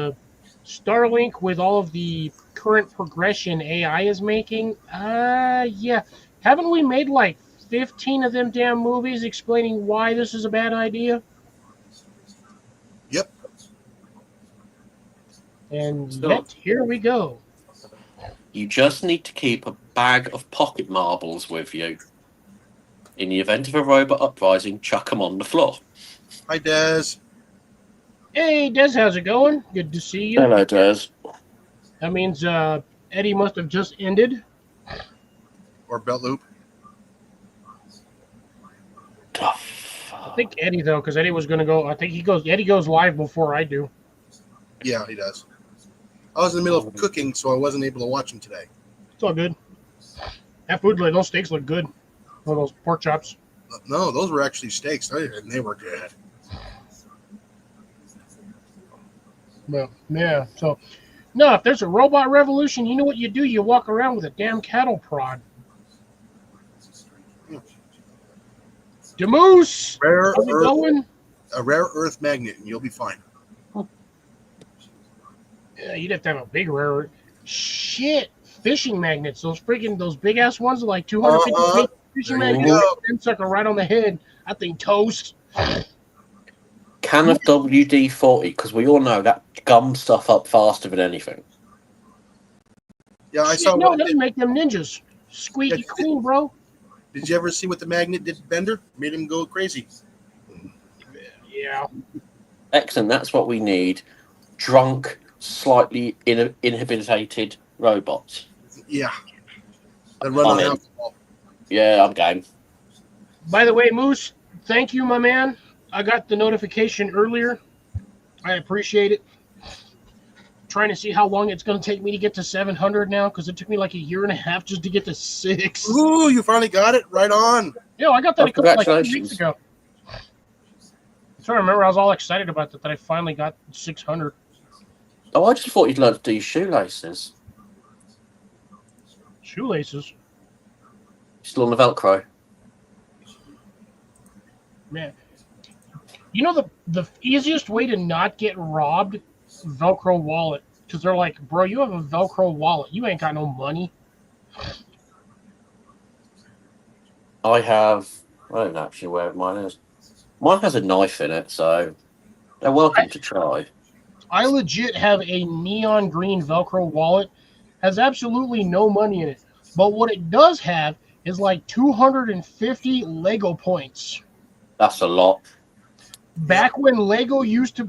Starlink with all of the current progression AI is making. Yeah, haven't we made like 15 of them damn movies explaining why this is a bad idea? Yep. And Still. yet here we go. You just need to keep a bag of pocket marbles with you. In the event of a robot uprising, chuck them on the floor. Hi, Des. Hey, Des, how's it going? Good to see you. Hello, Des. That means Eddie must have just ended. Or Belt Loop. I think Eddie though, because Eddie was gonna go. I think Eddie goes live before I do. Yeah, he does. I was in the middle of cooking, so I wasn't able to watch him today. It's all good. That food, those steaks look good. Oh, those pork chops. No, those were actually steaks, and they were good. Well, yeah. So, no, if there's a robot revolution, you know what you do? You walk around with a damn cattle prod. Demoose, Rare how's it earth, going? a rare earth magnet, and you'll be fine. Yeah, you'd have to have a big rare. Shit, fishing magnets. Those big ass ones are like 250 Uh-huh. fishing There you magnets. go. Them sucker right on the head. I think toast. Can of WD-40, because we all know that gums stuff up faster than anything. Yeah, I Shit, saw no, one. it doesn't make them ninjas. Squeaky Yeah. clean, bro. Did you ever see what the magnet did to Bender? Made him go crazy. Yeah. Excellent, that's what we need. Drunk, slightly inhibited robots. Yeah. That run on I'm in. alcohol. Yeah, I'm game. By the way, Moose, thank you, my man. I got the notification earlier. I appreciate it. Trying to see how long it's going to take me to get to 700 now, because it took me like a year and a half just to get to 6. Ooh, you finally got it. Right on. Yo, I got that Oh, a couple like 2 congratulations. weeks ago. I'm trying to remember, I was all excited about that I finally got 600. Oh, I just thought you'd learn to do your shoelaces. Shoelaces. Still on the Velcro. Man. You know the easiest way to not get robbed? Velcro wallet. Because they're like, bro, you have a Velcro wallet. You ain't got no money. I don't know actually where mine is. Mine has a knife in it, so they're welcome to try. I legit have a neon green Velcro wallet. Has absolutely no money in it. But what it does have is like 250 Lego points. That's a lot. Back when Lego used to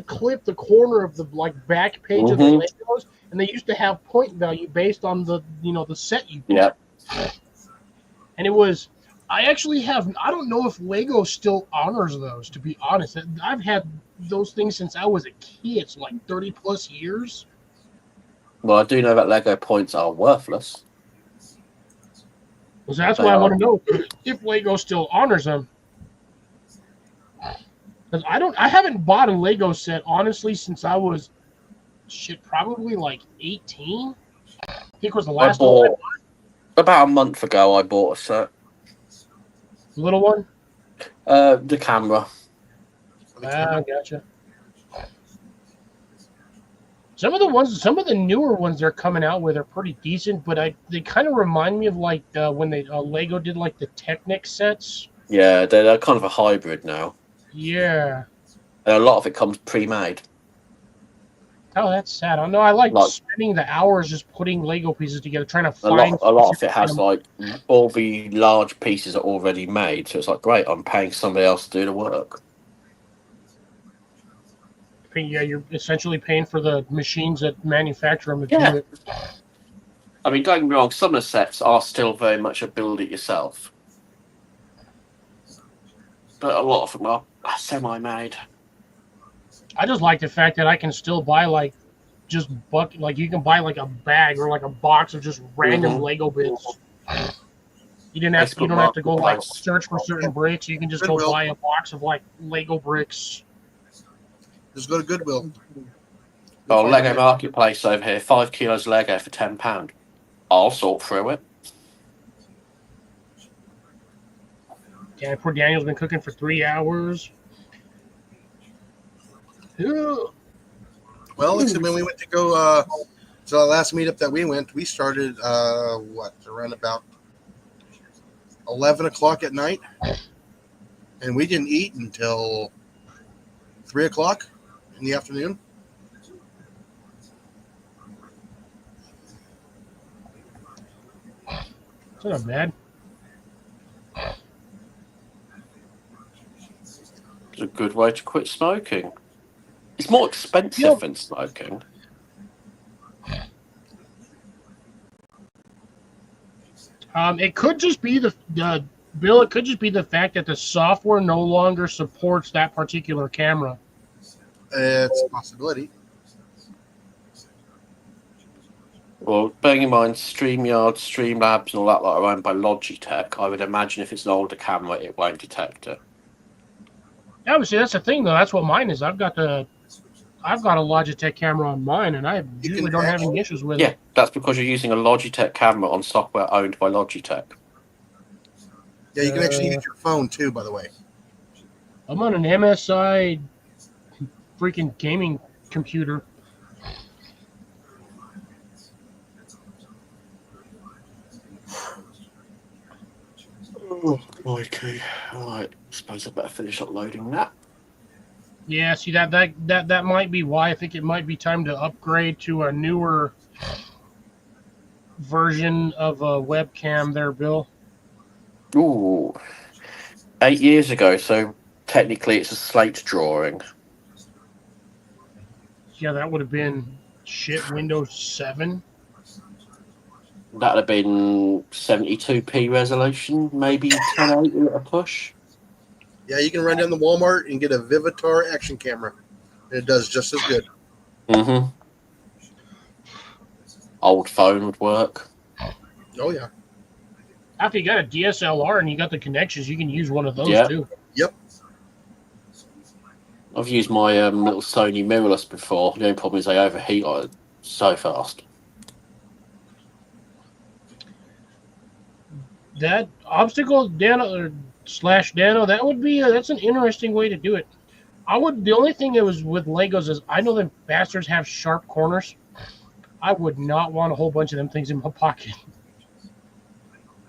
clip the corner of the back page of the Mhm. Legos, and they used to have point value based on the set you bought. Yeah. And it was, I don't know if Lego still honors those, to be honest. I've had those things since I was a kid, so like 30 plus years. Well, I do know that Lego points are worthless. So that's They why I are. want to know if Lego still honors them. Because I haven't bought a Lego set, honestly, since I was, probably like 18. I think was the last one. About a month ago, I bought a set. Little one? The camera. Ah, gotcha. Some of the newer ones they're coming out with are pretty decent, but they kind of remind me of when they Lego did like the Technic sets. Yeah, they're kind of a hybrid now. Yeah. And a lot of it comes pre-made. Oh, that's sad. I know. I like spending the hours just putting Lego pieces together, trying to find. A lot of it has all the large pieces are already made, so it's like great. I'm paying somebody else to do the work. Yeah, you're essentially paying for the machines that manufacture them to do it. I mean, don't get me wrong. Some of the sets are still very much a build it yourself, but a lot of them are semi-made. I just like the fact that I can still buy you can buy like a bag or like a box of just random Lego bits. You don't have to go search for certain bricks. You can just go buy a box of Lego bricks. Just go to Goodwill. Oh, Lego Marketplace over here. 5 kilos Lego for £10. I'll sort through it. Yeah, poor Daniel's been cooking for 3 hours. Well, except when we went to go to the last meetup that we went, we started around about 11 o'clock at night, and we didn't eat until 3 o'clock in the afternoon. It's not bad. It's a good way to quit smoking. It's more expensive than smoking. It could just be Bill. It could just be the fact that the software no longer supports that particular camera. It's a possibility. Well, bearing in mind StreamYard, Streamlabs, and all that are owned by Logitech, I would imagine if it's an older camera, it won't detect it. Yeah, but see, that's the thing, though. That's what mine is. I've got a Logitech camera on mine, and I usually don't have any issues with it. Yeah, that's because you're using a Logitech camera on software owned by Logitech. Yeah, you can actually use your phone, too, by the way. I'm on an MSI freaking gaming computer. Oh, okay. All right. Suppose I better finish uploading that. Yeah, see that might be why I think it might be time to upgrade to a newer version of a webcam there, Bill. Ooh. 8 years ago, so technically it's a slate drawing. Yeah, that would have been Windows 7. That'd have been 72p resolution, maybe 1080 at a push. Yeah, you can run down to Walmart and get a Vivitar action camera. And it does just as good. Mm-hmm. Old phone would work. Oh, yeah. After you got a DSLR and you got the connections, you can use one of those too. Yep. I've used my little Sony mirrorless before. The only problem is they overheat so fast. That obstacle Dano that's an interesting way to do it. The only thing that was with Legos is I know them bastards have sharp corners. I would not want a whole bunch of them things in my pocket.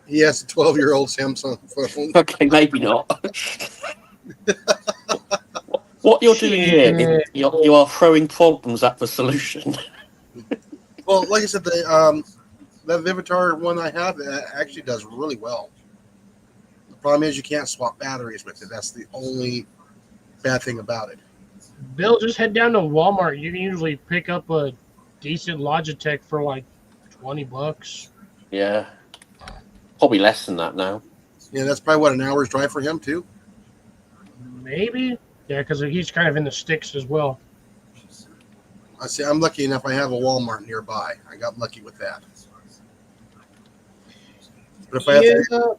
He has a 12-year-old Samsung phone. Okay, maybe not. What you're doing here is you are throwing problems at the solution. Well, like I said, that Vivitar one I have actually does really well. Problem is, you can't swap batteries with it. That's the only bad thing about it. Bill, just head down to Walmart. You can usually pick up a decent Logitech for like $20. Yeah. Probably less than that now. Yeah, that's probably what, an hour's drive for him too. Maybe. Yeah, because he's kind of in the sticks as well. I see. I'm lucky enough. I have a Walmart nearby. I got lucky with that. But if I have to,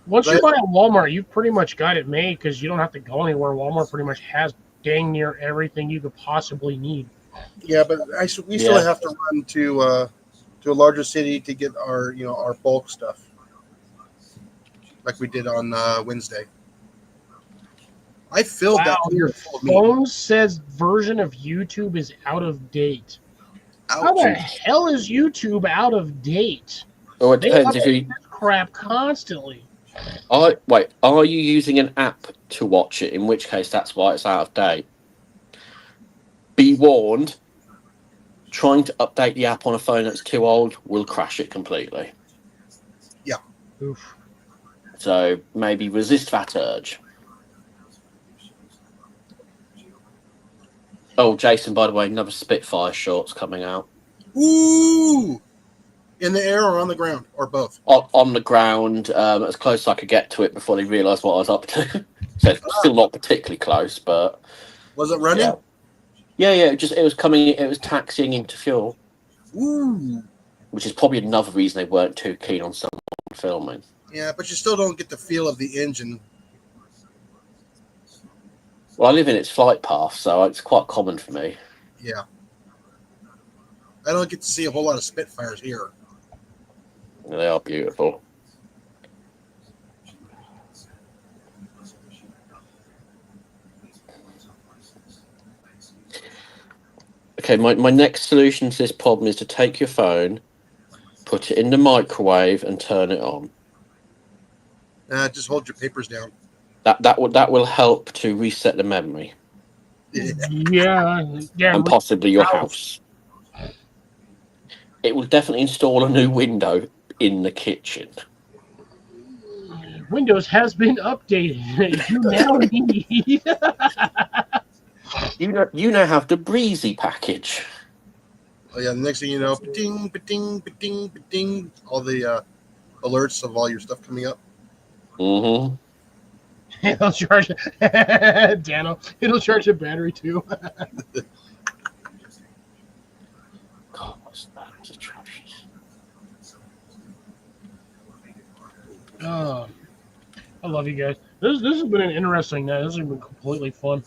Once you buy a Walmart, you've pretty much got it made because you don't have to go anywhere. Walmart pretty much has dang near everything you could possibly need. yeah, but we still have to run to a larger city to get our our bulk stuff, like we did on Wednesday. I filled that Your cooler full of meat. phone says version of YouTube is out of date. How the hell is YouTube out of date? Well, it They depends if update you. this crap constantly. Are you using an app to watch it? In which case, that's why it's out of date. Be warned, trying to update the app on a phone that's too old will crash it completely. Yeah. Oof. So maybe resist that urge. Oh, Jason, by the way, another Spitfire shorts coming out. Ooh! In the air or on the ground or both? On the ground, as close as I could get to it before they realised what I was up to. So it's still not particularly close, but Was it running? yeah. It was coming. It was taxiing into fuel, Ooh! which is probably another reason they weren't too keen on someone filming. Yeah, but you still don't get the feel of the engine. Well, I live in its flight path, so it's quite common for me. Yeah. I don't get to see a whole lot of Spitfires here. They are beautiful. Okay, my next solution to this problem is to take your phone, put it in the microwave, and turn it on. Just hold your papers down. That will help to reset the memory Yeah. and possibly your house. It will definitely install a new window in the kitchen. Windows has been updated. You now need. You now have the Breezy package. Oh yeah, the next thing you know, ding, ding, ding, ding, all the alerts of all your stuff coming up. Mm-hmm. It'll charge Dano. It'll charge a battery too. God, what's that? It's atrocious. I love you guys. This has been an interesting night. This has been completely fun.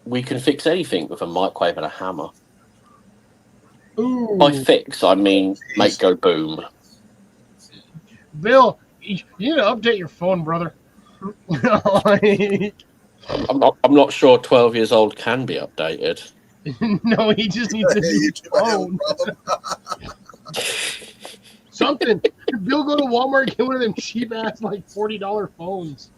We can fix anything with a microwave and a hammer. Ooh, By fix, I mean make go boom. Bill, you need to update your phone, brother. I'm not sure 12 years old can be updated. No, he just needs a new phone. Something. Bill, go to Walmart and get one of them cheap ass like $40 phones.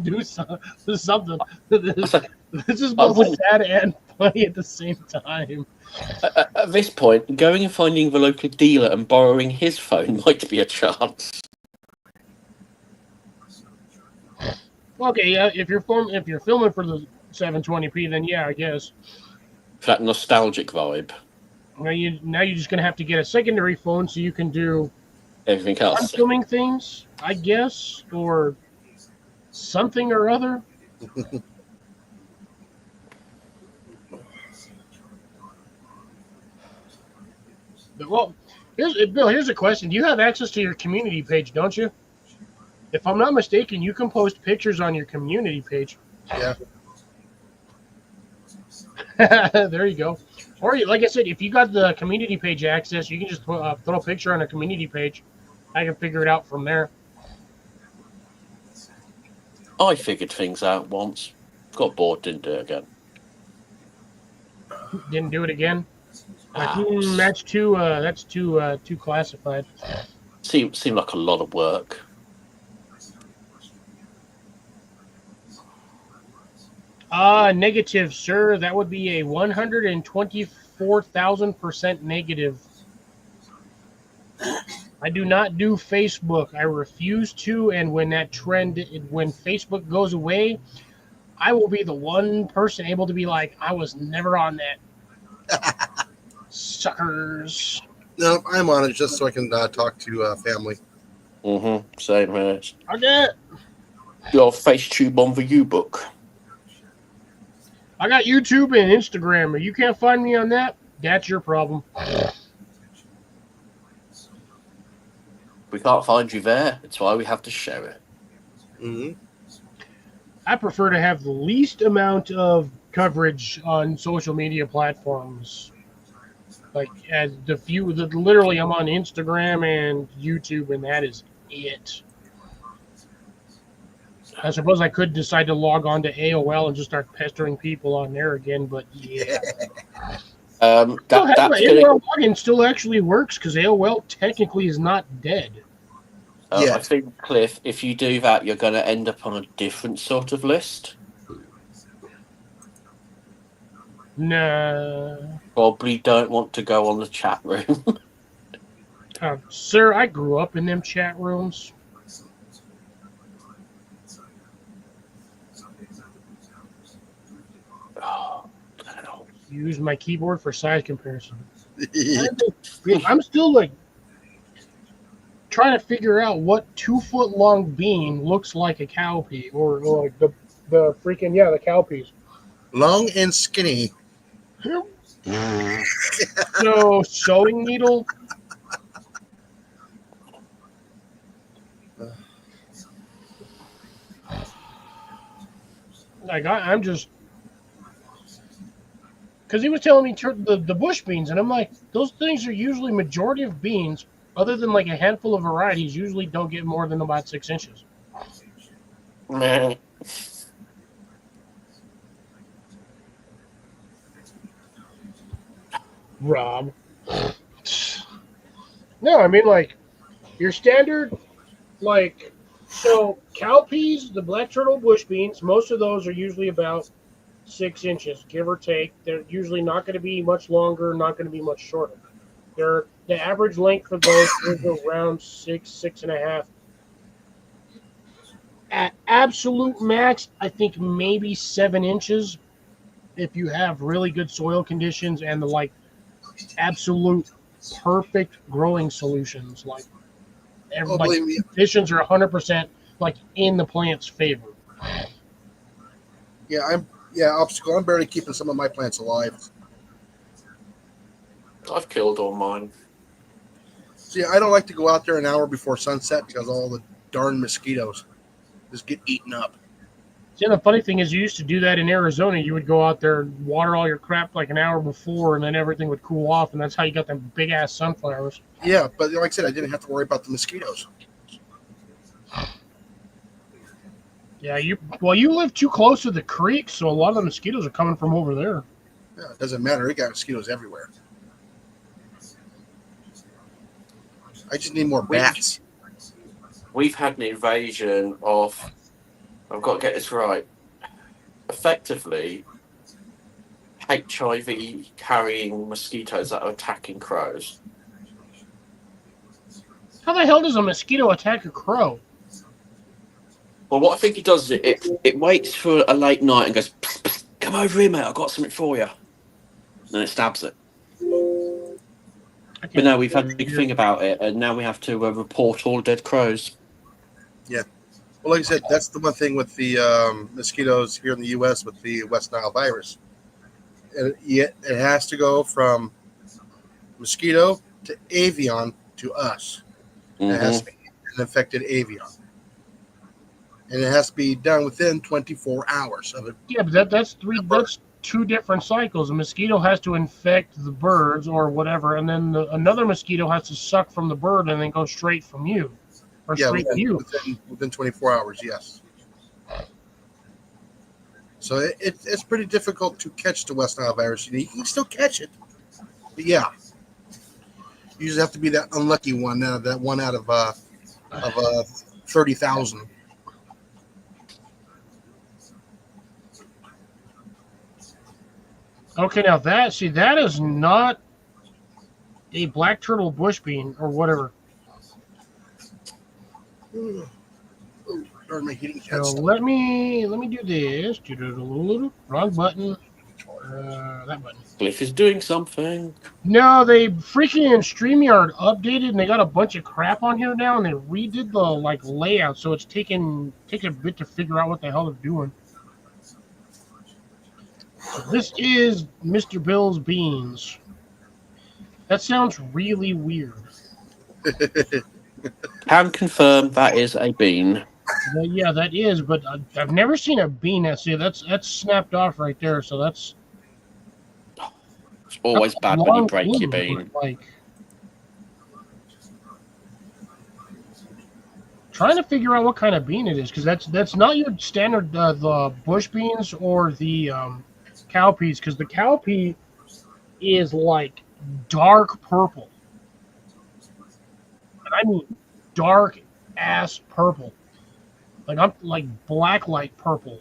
Do something. This is both sad and funny at the same time. At this point, going and finding the local dealer and borrowing his phone might be a chance. Okay, yeah. If you're filming for the 720p, then yeah, I guess. For that nostalgic vibe. Now you're just gonna have to get a secondary phone so you can do Everything else. filming things, I guess, or something or other. Well, here's a question. You have access to your community page, don't you? If I'm not mistaken, you can post pictures on your community page. Yeah. There you go. Or, like I said, if you got the community page access, you can just throw a picture on a community page. I can figure it out from there. I figured things out once. Got bored, didn't do it again. Didn't do it again. That's too classified. Seemed like a lot of work. Negative, sir. That would be a 124,000% negative. I do not do Facebook. I refuse to. And when that trend, when Facebook goes away, I will be the one person able to be like, I was never on that. Suckers. No, I'm on it just so I can talk to family. Same here. Okay. Your FaceTube on the U-book. I got YouTube and Instagram. If you can't find me on that, that's your problem. We can't find you there. That's why we have to share it. Mm-hmm. I prefer to have the least amount of coverage on social media platforms. Like, as the few that literally I'm on Instagram and YouTube, and that is it. I suppose I could decide to log on to AOL and just start pestering people on there again, but yeah. That's gonna, AOL login still actually works because AOL technically is not dead. Yeah. I think, Cliff, if you do that, you're going to end up on a different sort of list. Nah. Probably don't want to go on the chat room. Sir, I grew up in them chat rooms. Oh, no. Use my keyboard for size comparison. I'm still like trying to figure out what 2-foot long bean looks like a cowpea, or like the freaking the cowpeas. Long and skinny. No sewing needle. Like I'm just because he was telling me the bush beans, and I'm like, those things are usually majority of beans, other than like a handful of varieties, usually don't get more than about 6 inches. Meh. Rob. No, I mean like your standard, like, so cowpeas, the black turtle bush beans, most of those are usually about 6 inches, give or take. They're usually not going to be much longer, not going to be much shorter. The average length of those is around 6.5. At absolute max, I think maybe 7 inches if you have really good soil conditions and the like absolute perfect growing solutions. Like everybody, conditions are 100% like in the plant's favor. Obstacle. I'm barely keeping some of my plants alive. I've killed all mine. See, I don't like to go out there an hour before sunset because all the darn mosquitoes just get eaten up. See, the funny thing is, you used to do that in Arizona. You would go out there and water all your crap like an hour before, and then everything would cool off, and that's how you got them big-ass sunflowers. Yeah, but like I said, I didn't have to worry about the mosquitoes. Yeah, you live too close to the creek, so a lot of the mosquitoes are coming from over there. Yeah, it doesn't matter. We got mosquitoes everywhere. I just need more bats. We've had an invasion of, I've got to get this right, effectively HIV carrying mosquitoes that are attacking crows. How the hell does a mosquito attack a crow? Well, what I think it does is it waits for a late night and goes, psst, psst, come over here, mate, I've got something for you. And then it stabs it. But no, we've had a big thing about it, and now we have to report all dead crows. Yeah. Well, like I said, that's the one thing with the mosquitoes here in the U.S. with the West Nile virus. And yet it has to go from mosquito to avian to us. Mm-hmm. It has to be an infected avian. And it has to be done within 24 hours of it. Yeah, but that's 2 different cycles. A mosquito has to infect the birds or whatever, and then another mosquito has to suck from the bird and then go straight from you. Or straight to you. Within 24 hours, yes. So it's pretty difficult to catch the West Nile virus. You can still catch it. But yeah. You just have to be that unlucky one, that one out of 30,000. Okay, now that is not a black turtle bush bean or whatever. Oh, darn my heating So cats. let me do this. Wrong button. That button. Glyph is doing something. No, they freaking StreamYard updated and they got a bunch of crap on here now and they redid the like layout, so it's taking a bit to figure out what the hell they're doing. So this is Mr. Bill's Beans. That sounds really weird. Can confirm that is a bean. Yeah, that is, but I've never seen a bean. That's snapped off right there. So that's It's always bad when you long break your bean, bean. but, like, trying to figure out what kind of bean it is, because that's not your standard the bush beans or the cowpeas, because the cowpea is like dark purple, and I mean dark ass purple, like I'm like black light purple.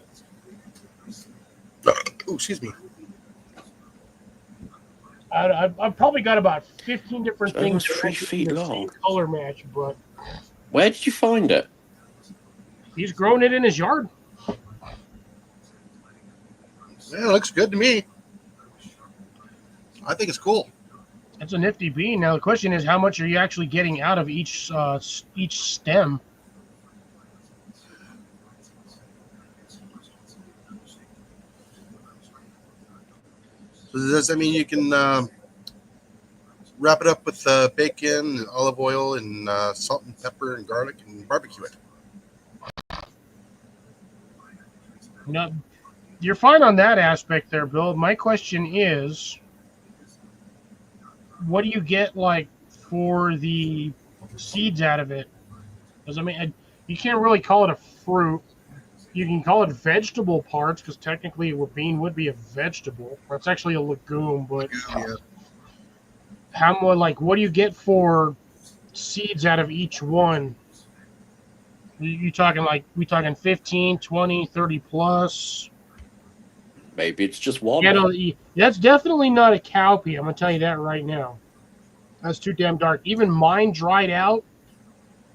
Oh, excuse me. I've probably got about 15 different It's things almost 3 feet the long. same color match, but Where did you find it? he's growing it in his yard. Yeah, it looks good to me. I think it's cool. It's a nifty bean. Now the question is, how much are you actually getting out of each stem? So does that mean you can wrap it up with bacon, and olive oil, and salt and pepper and garlic and barbecue it? No, you're fine on that aspect there, Bill. My question is, what do you get like for the seeds out of it? Because I mean, you can't really call it a fruit. You can call it vegetable parts because technically a bean would be a vegetable. Or it's actually a legume, but Yeah. how much? Like, what do you get for seeds out of each one? You talking like we talking 15, 20, 30 plus? Maybe it's just one. Yeah, no, that's definitely not a cowpea. I'm gonna tell you that right now. That's too damn dark. Even mine dried out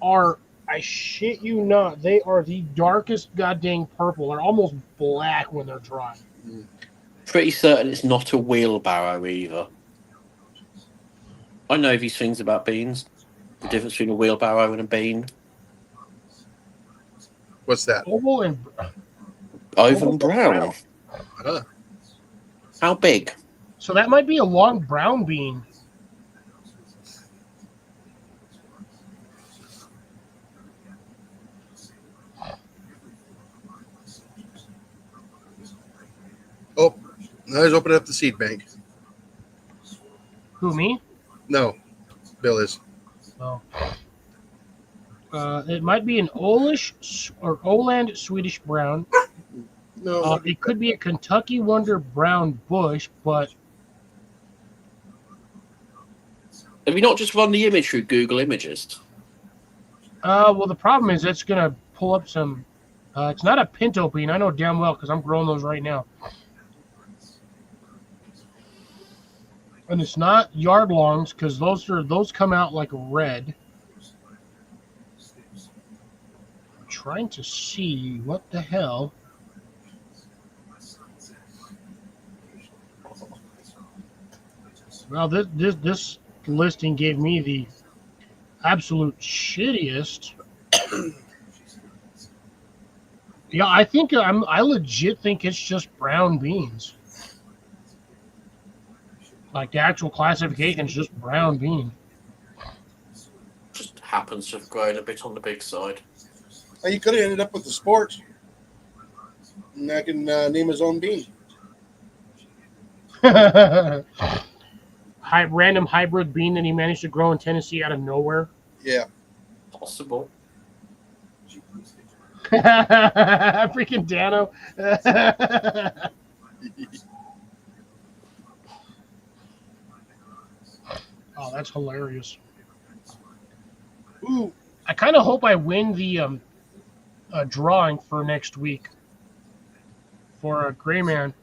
are, I shit you not, they are the darkest goddamn purple. They're almost black when they're dry. Pretty certain it's not a wheelbarrow either. I know these things about beans. The difference between a wheelbarrow and a bean. What's that? Oval and Oval and brown. Huh. How big? so that might be a long brown bean. Oh, now he's opening up the seed bank. Who, me? No, Bill is. Oh. It might be an Olish or Oland Swedish brown. No, It could be a Kentucky Wonder brown bush, but Have you not just run the image through Google Images? well, the problem is it's gonna pull up some. It's not a pinto bean. I know damn well because I'm growing those right now. And it's not yard longs because those come out like red. I'm trying to see what the hell. Well, this listing gave me the absolute shittiest. Yeah, I think I legit think it's just brown beans. Like the actual classification is just brown bean. Just happens to have grown a bit on the big side. Well, he could have ended up with the sport. And I can name his own bean. Random hybrid bean that he managed to grow in Tennessee out of nowhere. Yeah. Possible. Freaking Dano. Oh, that's hilarious. Ooh, I kind of hope I win the drawing for next week for a Gray Man.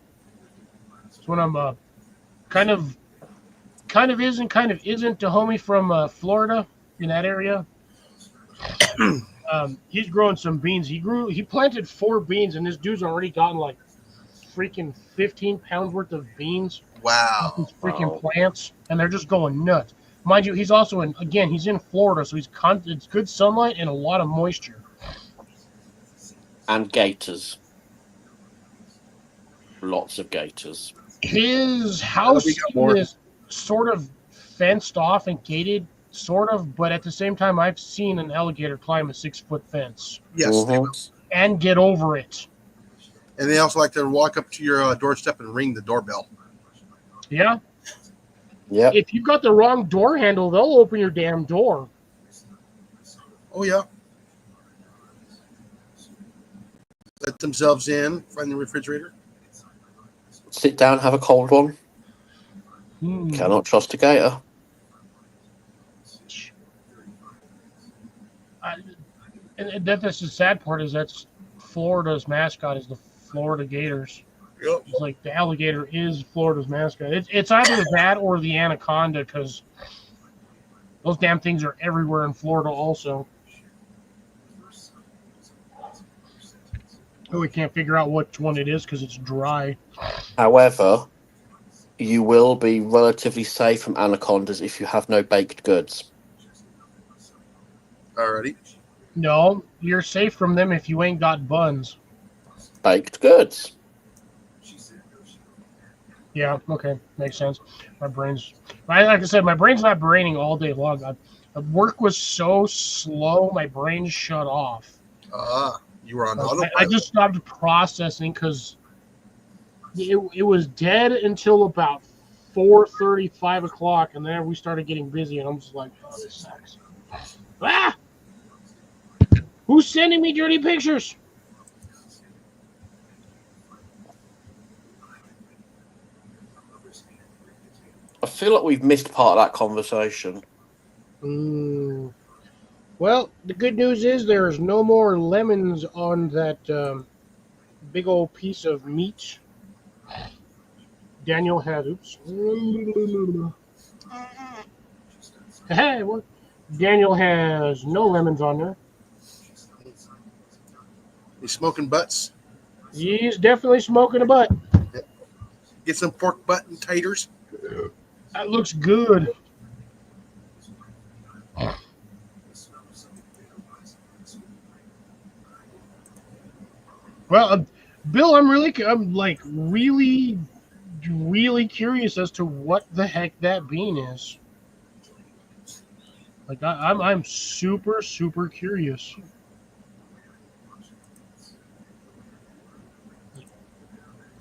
It's when I'm kind of isn't to homie from Florida in that area. He's growing some beans. He planted 4 beans, and this dude's already gotten like freaking 15 pounds worth of beans. Wow. These freaking Wow. plants, and they're just going nuts. Mind you, he's also he's in Florida, so it's good sunlight and a lot of moisture. And gators. Lots of gators. His house we got more. is sort of fenced off and gated, sort of, but at the same time, I've seen an alligator climb a 6-foot fence Yes. Mhm. and get over it. And they also like to walk up to your doorstep and ring the doorbell. Yeah. Yep. If you've got the wrong door handle, they'll open your damn door. Oh, yeah. Let themselves in, find the refrigerator. Sit down, have a cold one. Hmm. Cannot trust a gator. And that's the sad part is that's Florida's mascot is the Florida Gators. Yep. It's like the alligator is Florida's mascot. It's either that or the anaconda because those damn things are everywhere in Florida also. But we can't figure out which one it is because it's dry. However, you will be relatively safe from anacondas if you have no baked goods. Alrighty. No, you're safe from them if you ain't got buns. Baked goods. Yeah, okay, makes sense. Like I said, my brain's not braining all day long. Work was so slow, my brain shut off. You were on I autopilot. just stopped processing because it was dead until about 4:30, 5 o'clock, and then we started getting busy, and I'm just like, oh, this sucks. Ah! Who's sending me dirty pictures? I feel like we've missed part of that conversation. Well, the good news is there's no more lemons on that big old piece of meat. Daniel had, oops. Hey, what? Daniel has no lemons on there. He's smoking butts. He's definitely smoking a butt. Get some pork butt and taters. That looks good. Well, Bill, I'm really curious as to what the heck that bean is. Like I'm super curious.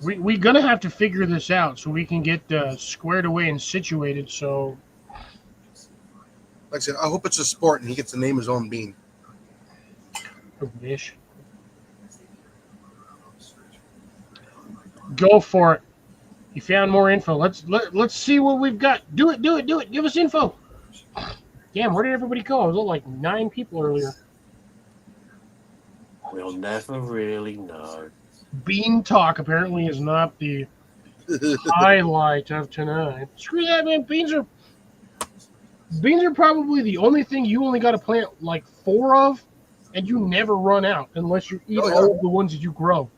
We gonna have to figure this out so we can get squared away and situated. So, Like I said, I hope it's a sport and he gets to name his own bean. ish. Go for it. You found more info. Let's see what we've got. Do it. Give us info. Damn, where did everybody go? I was at like 9 people earlier. We'll never really know. Bean talk apparently is not the highlight of tonight. Screw that, man. Beans are probably the only thing you only got to plant like 4 of, and you never run out unless you eat all of the ones that you grow.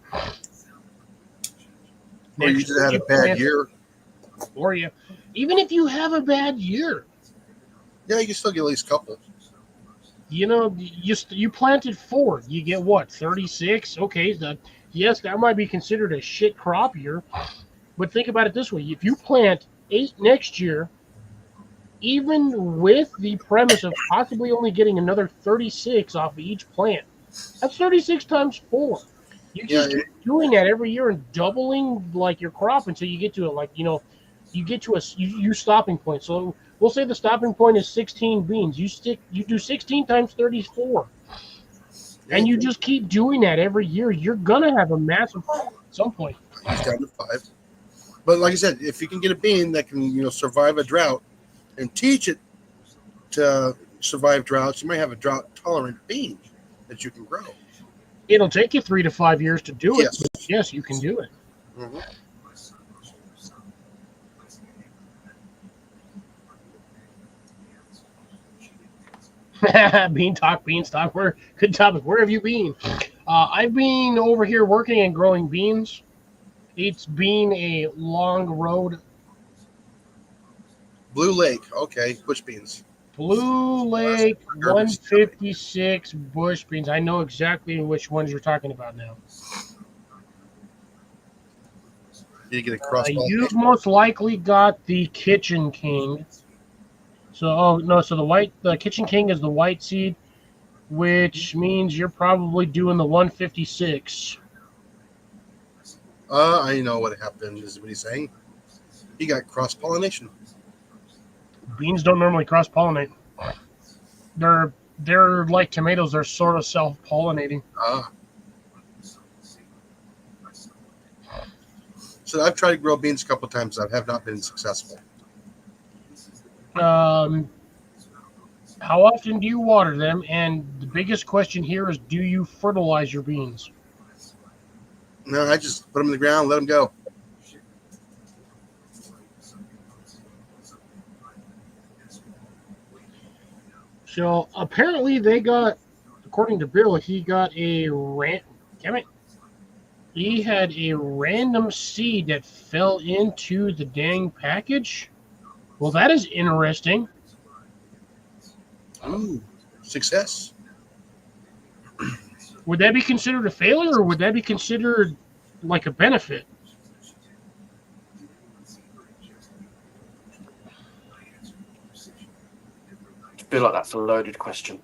Or you just had a bad year. Or you, even if you have a bad year, Yeah, you can still get at least a couple. you know, you planted 4, you get what, 36? Okay, yes, that might be considered a shit crop year, but think about it this way: if you plant 8 next year, even with the premise of possibly only getting another 36 off of each plant, that's 36 times 4. You just keep doing that every year and doubling like your crop until you get to it. Like, you get to you stopping point. So we'll say the stopping point is 16 beans. You do 16 times 34, and you just keep doing that every year. You're gonna have a massive at some point. He's down to 5. But like I said, if you can get a bean that can survive a drought and teach it to survive droughts, you might have a drought tolerant bean that you can grow. It'll take you 3 to 5 years to do it. Yes. But yes, you can do it. Mm-hmm. Bean talk, beanstalk. Where good topic. Where have you been? I've been over here working and growing beans. It's been a long road. Blue Lake. Okay, bush beans. Blue Lake 156 bush beans. I know exactly which ones you're talking about now. Did you get a cross ball? You've most likely got the Kitchen King. So, oh no, so the Kitchen King is the white seed, which means you're probably doing the 156. I know what happened. Is what he's saying. He got cross pollination. Beans don't normally cross pollinate. They're like tomatoes. They're sort of self pollinating. So I've tried to grow beans a couple times. I have not been successful. How often do you water them? And the biggest question here is, do you fertilize your beans? No, I just put them in the ground, let them go. So apparently they got, according to Bill, he had a random seed that fell into the dang package. Well, that is interesting. Ooh, success. Would that be considered a failure, or would that be considered like a benefit? I feel like that's a loaded question.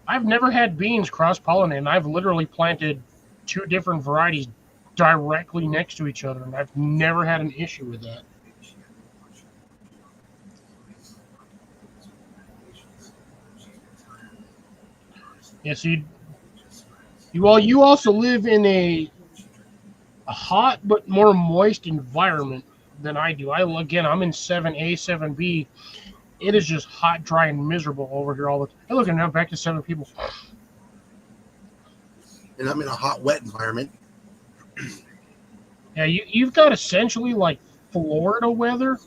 I've never had beans cross-pollinated. I've literally planted 2 different varieties directly next to each other, and I've never had an issue with that. Yeah, so you also live in a hot but more moist environment than I do. I'm in 7A, 7B. It is just hot, dry, and miserable over here all the time. Hey, look, now back to 7 people. And I'm in a hot, wet environment. Yeah, you've got essentially like Florida weather.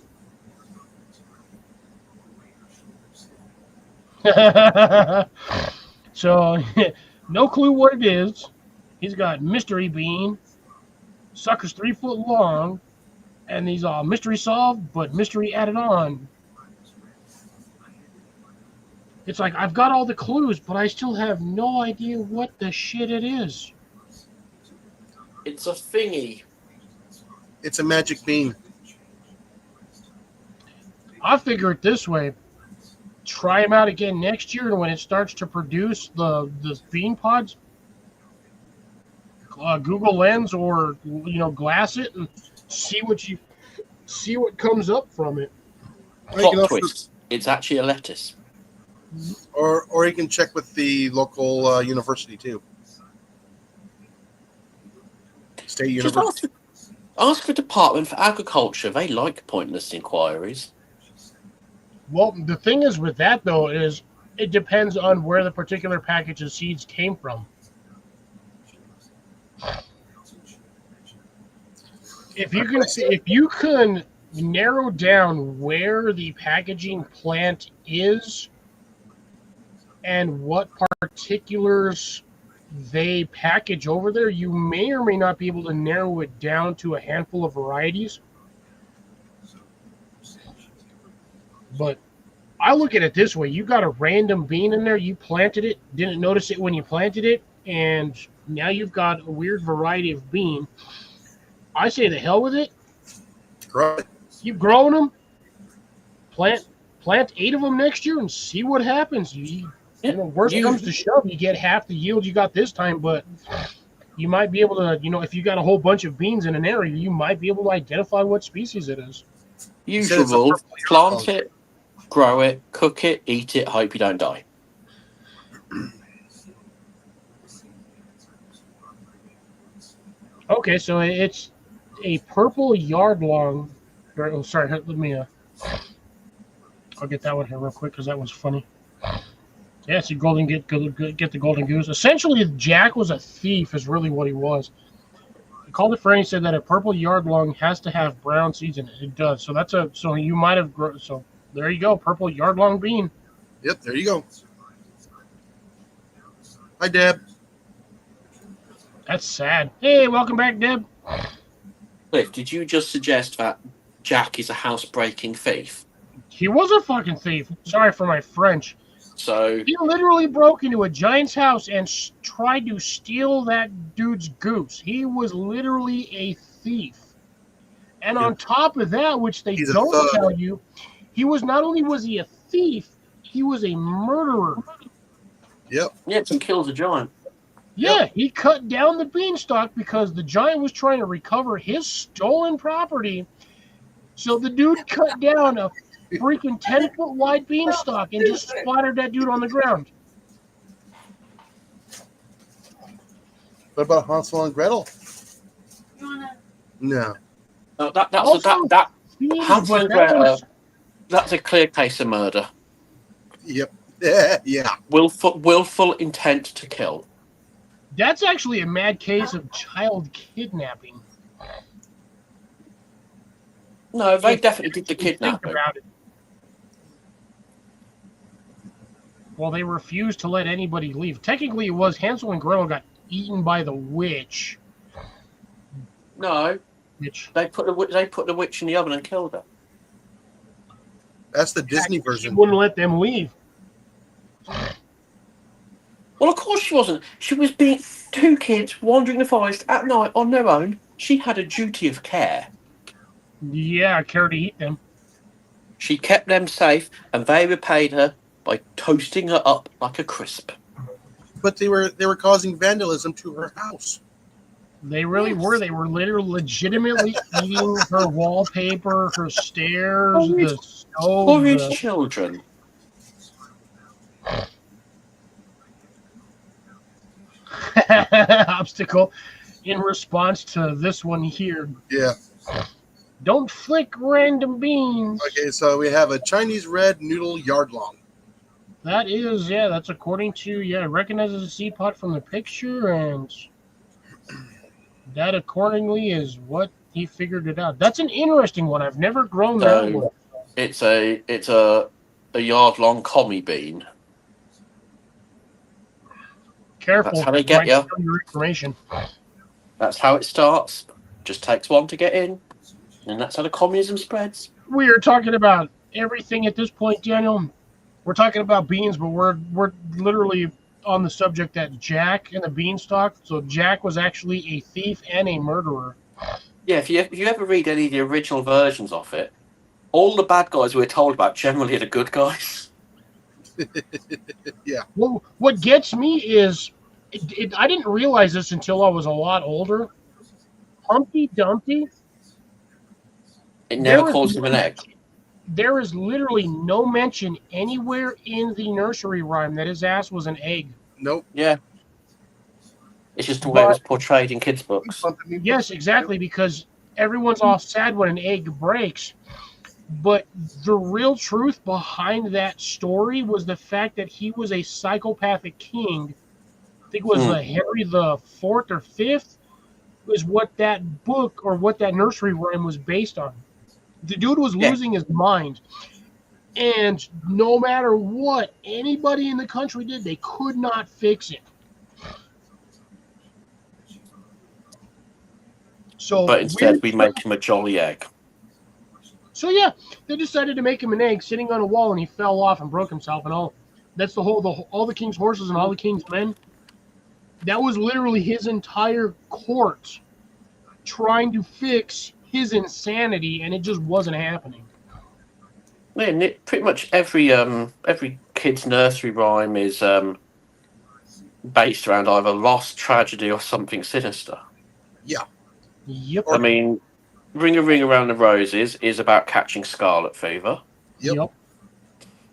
So, no clue what it is. He's got mystery bean. Sucker's 3 foot long. And these all mystery solved, but mystery added on. It's like, I've got all the clues, but I still have no idea what the shit it is. It's a thingy. It's a magic bean. I figure it this way. Try them out again next year, and when it starts to produce the bean pods, Google Lens or glass it and see what comes up from it. Plot twist. It's actually a lettuce. Or you can check with the local university too. State University. Ask the Department for Agriculture. They like pointless inquiries. Well, the thing is with that, though, is it depends on where the particular package of seeds came from. If you can narrow down where the packaging plant is and what particulars they package over there, you may or may not be able to narrow it down to a handful of varieties. But I look at it this way. You got a random bean in there. You planted it, didn't notice it when you planted it, and now you've got a weird variety of bean. I say the hell with it. Right. Keep growing them. Plant 8 of them next year and see what happens. Worst comes to shove, you get half the yield you got this time, but you might be able to, if you got a whole bunch of beans in an area, you might be able to identify what species it is. Usual, plant it, grow it, cook it, eat it, hope you don't die. Okay, so it's a purple yard long. Oh, sorry, let me. I'll get that one here real quick because that was funny. Yeah, it's a golden get the golden goose. Essentially, Jack was a thief, is really what he was. called a friend. He said that a purple yard long has to have brown seeds in it. It does. So you might have so there you go, purple yard long bean. Yep, there you go. Hi, Deb. That's sad. Hey, welcome back, Deb. Cliff, did you just suggest that Jack is a house-breaking thief? He was a fucking thief. Sorry for my French. So He literally broke into a giant's house and tried to steal that dude's goose. He was literally a thief. And on top of that, which they He's a don't thug. tell you, he was not only was he a thief, he was a murderer. Yep. yeah, and kills a giant. Yeah, he cut down the beanstalk because the giant was trying to recover his stolen property. So the dude cut down a freaking 10-foot wide beanstalk and just splattered that dude on the ground. What about Hansel and Gretel? You wanna? No. No, that's Also, that Fiend, Hansel but and that Gretel. was- That's a clear case of murder. Yep. Yeah. Willful intent to kill. That's actually a mad case of child kidnapping. No, they definitely did the If you think kidnapping. about it. Well, they refused to let anybody leave. Technically, it was Hansel and Gretel got eaten by the witch. No, Which they put the witch in the oven and killed her. That's the Disney she version. wouldn't let them leave. Well, of course she wasn't. She was being two kids wandering the forest at night on their own. She had a duty of care. Yeah, care to eat them. She kept them safe, and they repaid her by toasting her up like a crisp. But they were causing vandalism to her house. They really were. They were literally legitimately eating her wallpaper, her stairs, the stove. Horrid the- children. obstacle in response to this one here. Yeah. Don't flick random beans. Okay, so we have a Chinese red noodle yard long. That is, yeah, that's according to, yeah, recognizes a seed pot from the picture, and that accordingly is what he figured it out. That's an interesting one. I've never grown that one. It's a yard long commie bean. Careful. That's how they get might ya. steal your information. That's how it starts. Just takes one to get in, and that's how the communism spreads. We are talking about everything at this point, Daniel. We're talking about beans, but we're literally on the subject that Jack and the beanstalk. So Jack was actually a thief and a murderer. Yeah, if you ever read any of the original versions of it, all the bad guys we're told about generally are the good guys. Well, what gets me is, I didn't realize this until I was a lot older. Humpty Dumpty, It never There calls is- him an egg. there is literally no mention anywhere in the nursery rhyme that his ass was an egg. Nope. Yeah. It's just the way it was portrayed in kids' books. Yes, exactly, because everyone's all sad when an egg breaks. But the real truth behind that story was the fact that he was a psychopathic king. I think it was Henry the Fourth or Fifth, was what that book or what that nursery rhyme was based on. The dude was losing his mind. And no matter what anybody in the country did, they could not fix it. So But instead, we make him a jolly egg. So yeah, they decided to make him an egg sitting on a wall, and he fell off and broke himself and all. That's all the king's horses and all the king's men. That was literally his entire court trying to fix his insanity, and it just wasn't happening. Man, pretty much every kid's nursery rhyme is based around either loss, tragedy, or something sinister. Yep. I mean, Ring a Ring Around the Roses is about catching scarlet fever. Yep.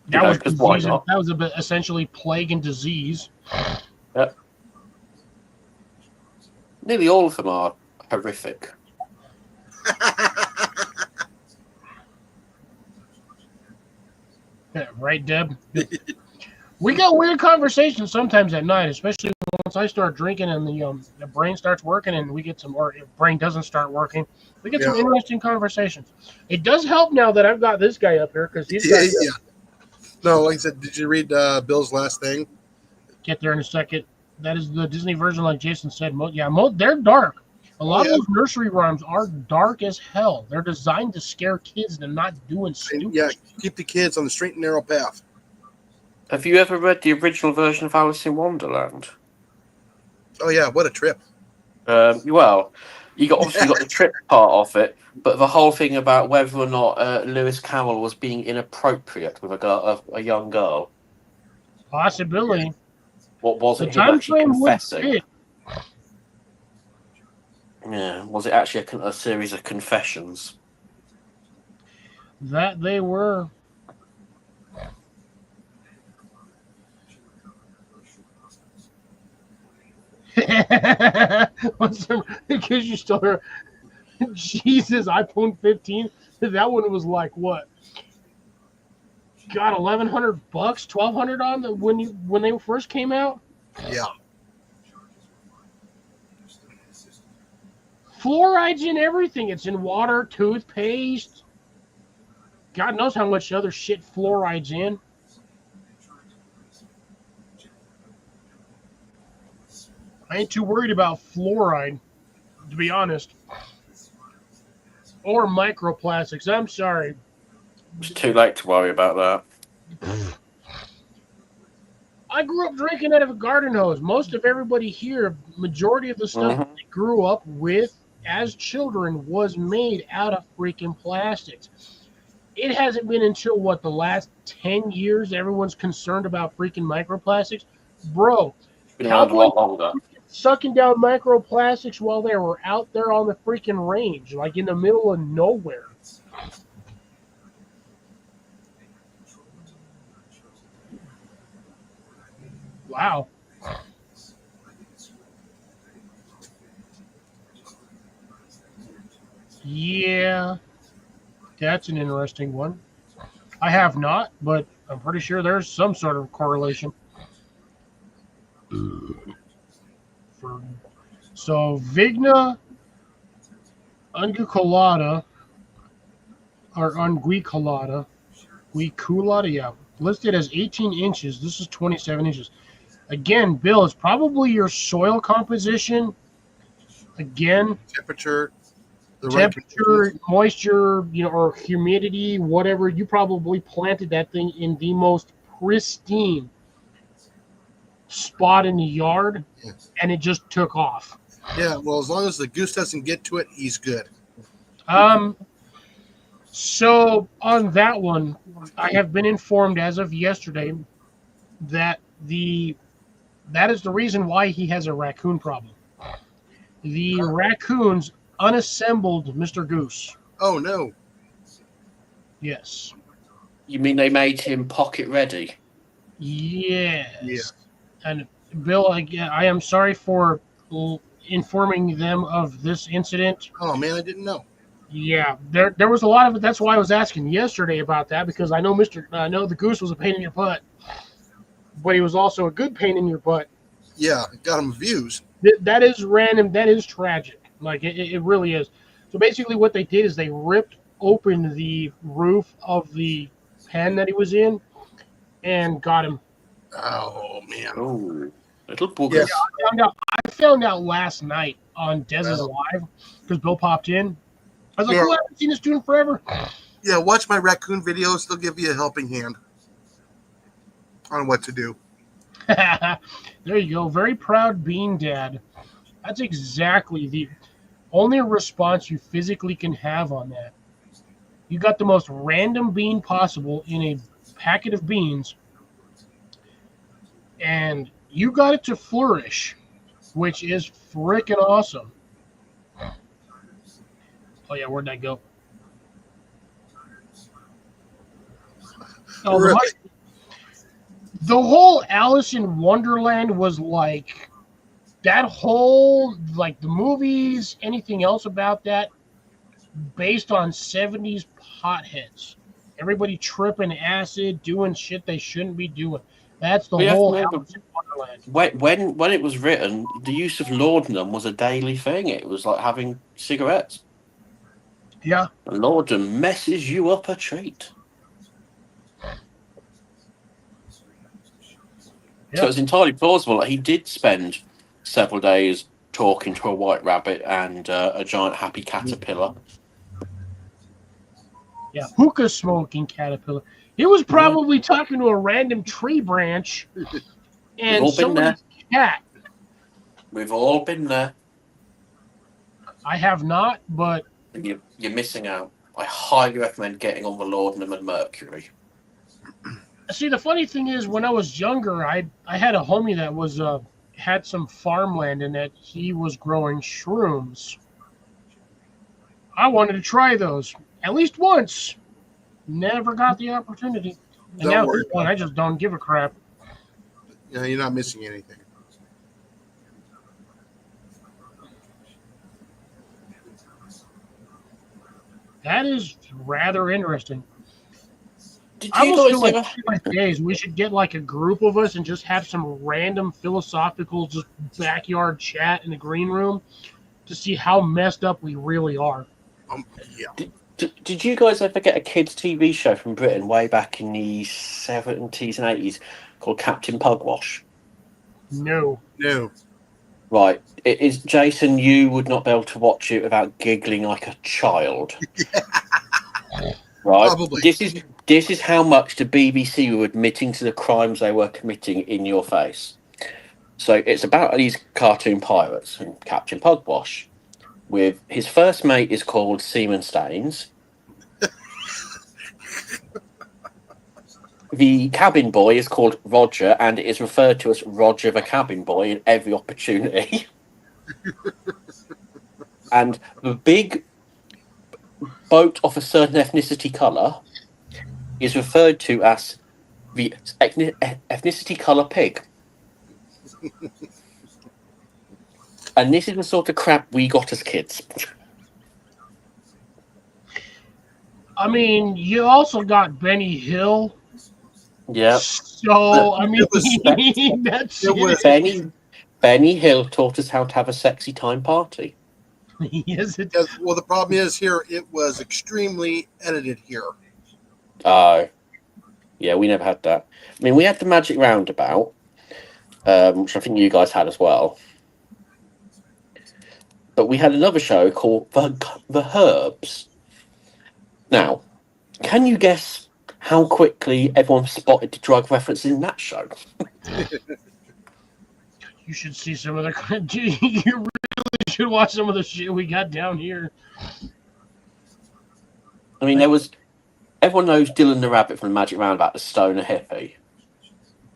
That know, was 'cause why not? That was a bit essentially plague and disease. Nearly all of them are horrific. Yeah, right, Deb? We got weird conversations sometimes at night, especially once once I start drinking and the brain starts working and we get some, or if brain doesn't start working, we get some interesting conversations. It does help now that I've got this guy up here because he's got. Yeah. No, like I said, did you read Bill's last thing? Get there in a second. That is the Disney version, like Jason said. They're dark. A lot of those nursery rhymes are dark as hell. They're designed to scare kids and not doing stupid. Yeah, keep the kids on the straight and narrow path. Have you ever read the original version of Alice in Wonderland? Oh yeah, what a trip! Well, you got the trip part of it, but the whole thing about whether or not Lewis Carroll was being inappropriate with a young girl. Possibility. What was The it? time Actually frame would confessing. fit. Yeah, was it actually a series of confessions? That they were. Because you still heard, Jesus, iPhone 15. That one was like what? Got $1,100, $1,200 on the when they first came out. Yeah. Fluoride's in everything. It's in water, toothpaste. God knows how much other shit fluoride's in. I ain't too worried about fluoride, to be honest. Or microplastics. I'm sorry. It's too late to worry about that. I grew up drinking out of a garden hose. Most of everybody here, majority of the stuff they grew up with as children was made out of freaking plastics. It hasn't been until, the last 10 years everyone's concerned about freaking microplastics? Bro, It's been around a lot longer. Sucking down microplastics while they were out there on the freaking range, like in the middle of nowhere. Wow. Yeah, that's an interesting one. I have not, but I'm pretty sure there's some sort of correlation. So Vigna unguiculata or unguiculata, yeah, listed as 18 inches. This is 27 inches. Again, Bill, it's probably your soil composition. Again, Temperature, moisture, or humidity, whatever. You probably planted that thing in the most pristine spot in the yard, and it just took off. Yeah, well, as long as the goose doesn't get to it, he's good. So on that one, I have been informed as of yesterday that that is the reason why he has a raccoon problem. The raccoons unassembled Mr. Goose. Oh no. Yes. You mean they made him pocket ready? Yes. Yeah. And Bill, I am sorry for informing them of this incident. Oh man, I didn't know. Yeah, there was a lot of it. That's why I was asking yesterday about that, because I know the goose was a pain in your butt, but he was also a good pain in your butt. Yeah, got him views. That is random. That is tragic. Like it really is. So basically, what they did is they ripped open the roof of the pen that he was in, and got him. Oh man. Oh, little boogers. Yeah, I found out last night on Dez's Live because Bill popped in. I was like, I haven't seen this dude in forever. Yeah, watch my raccoon videos. They'll give you a helping hand on what to do. There you go. Very proud bean dad. That's exactly the only response you physically can have on that. You got the most random bean possible in a packet of beans, and you got it to flourish, which is freaking awesome. Oh, yeah, where'd that go? Oh, Really? The whole Alice in Wonderland was like that whole, like the movies, anything else about that, based on 70s potheads. Everybody tripping acid, doing shit they shouldn't be doing. That's the We have to whole remember- Alice in Wonderland. When it was written, the use of laudanum was a daily thing. It was like having cigarettes. Yeah. Laudanum messes you up a treat. So Yep. it's entirely plausible that he did spend several days talking to a white rabbit and a giant happy caterpillar. Yeah, hookah smoking caterpillar. He was probably talking to a random tree branch and all been there. somebody's cat. We've all been there. I have not, but And you're missing out. I highly recommend getting on the laudanum and mercury. see, the funny thing is, when I was younger, I had a homie that was had some farmland and that he was growing shrooms. I wanted to try those at least once. Never got the opportunity. And Don't now worry at this point, I just don't give a crap. You're not missing anything. That is rather interesting. Did I you almost feel guys like ever? like days we should get like a group of us and just have some random philosophical just backyard chat in the green room to see how messed up we really are. Yeah. Did you guys ever get a kids' TV show from Britain way back in the 70s and 80s called Captain Pugwash? No. No. Right. It is, Jason, you would not be able to watch it without giggling like a child. Right? Probably. This is how much the BBC were admitting to the crimes they were committing in your face. So it's about these cartoon pirates and Captain Pugwash. With his first mate is called Seaman Staines. The cabin boy is called Roger, and it is referred to as Roger the cabin boy in every opportunity. And the big boat of a certain ethnicity colour is referred to as the ethnicity colour pig. And this is the sort of crap we got as kids. I mean, you also got Benny Hill. Yeah. So, I mean, It that's it was- Benny Hill taught us how to have a sexy time party. yes, it, Yes, well, the problem is here, it was extremely edited here. Oh. Yeah, we never had that. I mean, we had the Magic Roundabout, which I think you guys had as well. But we had another show called The Herbs. Now, can you guess how quickly everyone spotted the drug references in that show? you should see some of the. You really should watch some of the shit we got down here. I mean, there was... Everyone knows Dylan the Rabbit from the Magic Roundabout, the stoner hippie.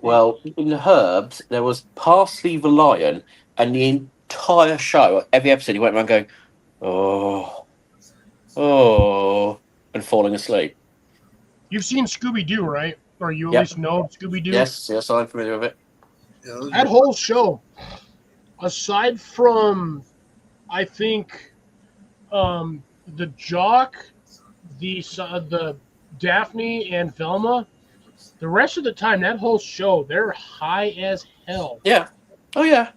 Well, in The Herbs, there was Parsley the Lion, and the entire show, every episode, he went around going, oh, and falling asleep. You've seen Scooby Doo, right? Or you at Yep. least know Scooby Doo? Yes, I'm familiar with it. That whole show, aside from, I think, the Jock, the Daphne and Velma, the rest of the time, that whole show, they're high as hell. Yeah. Oh, yeah.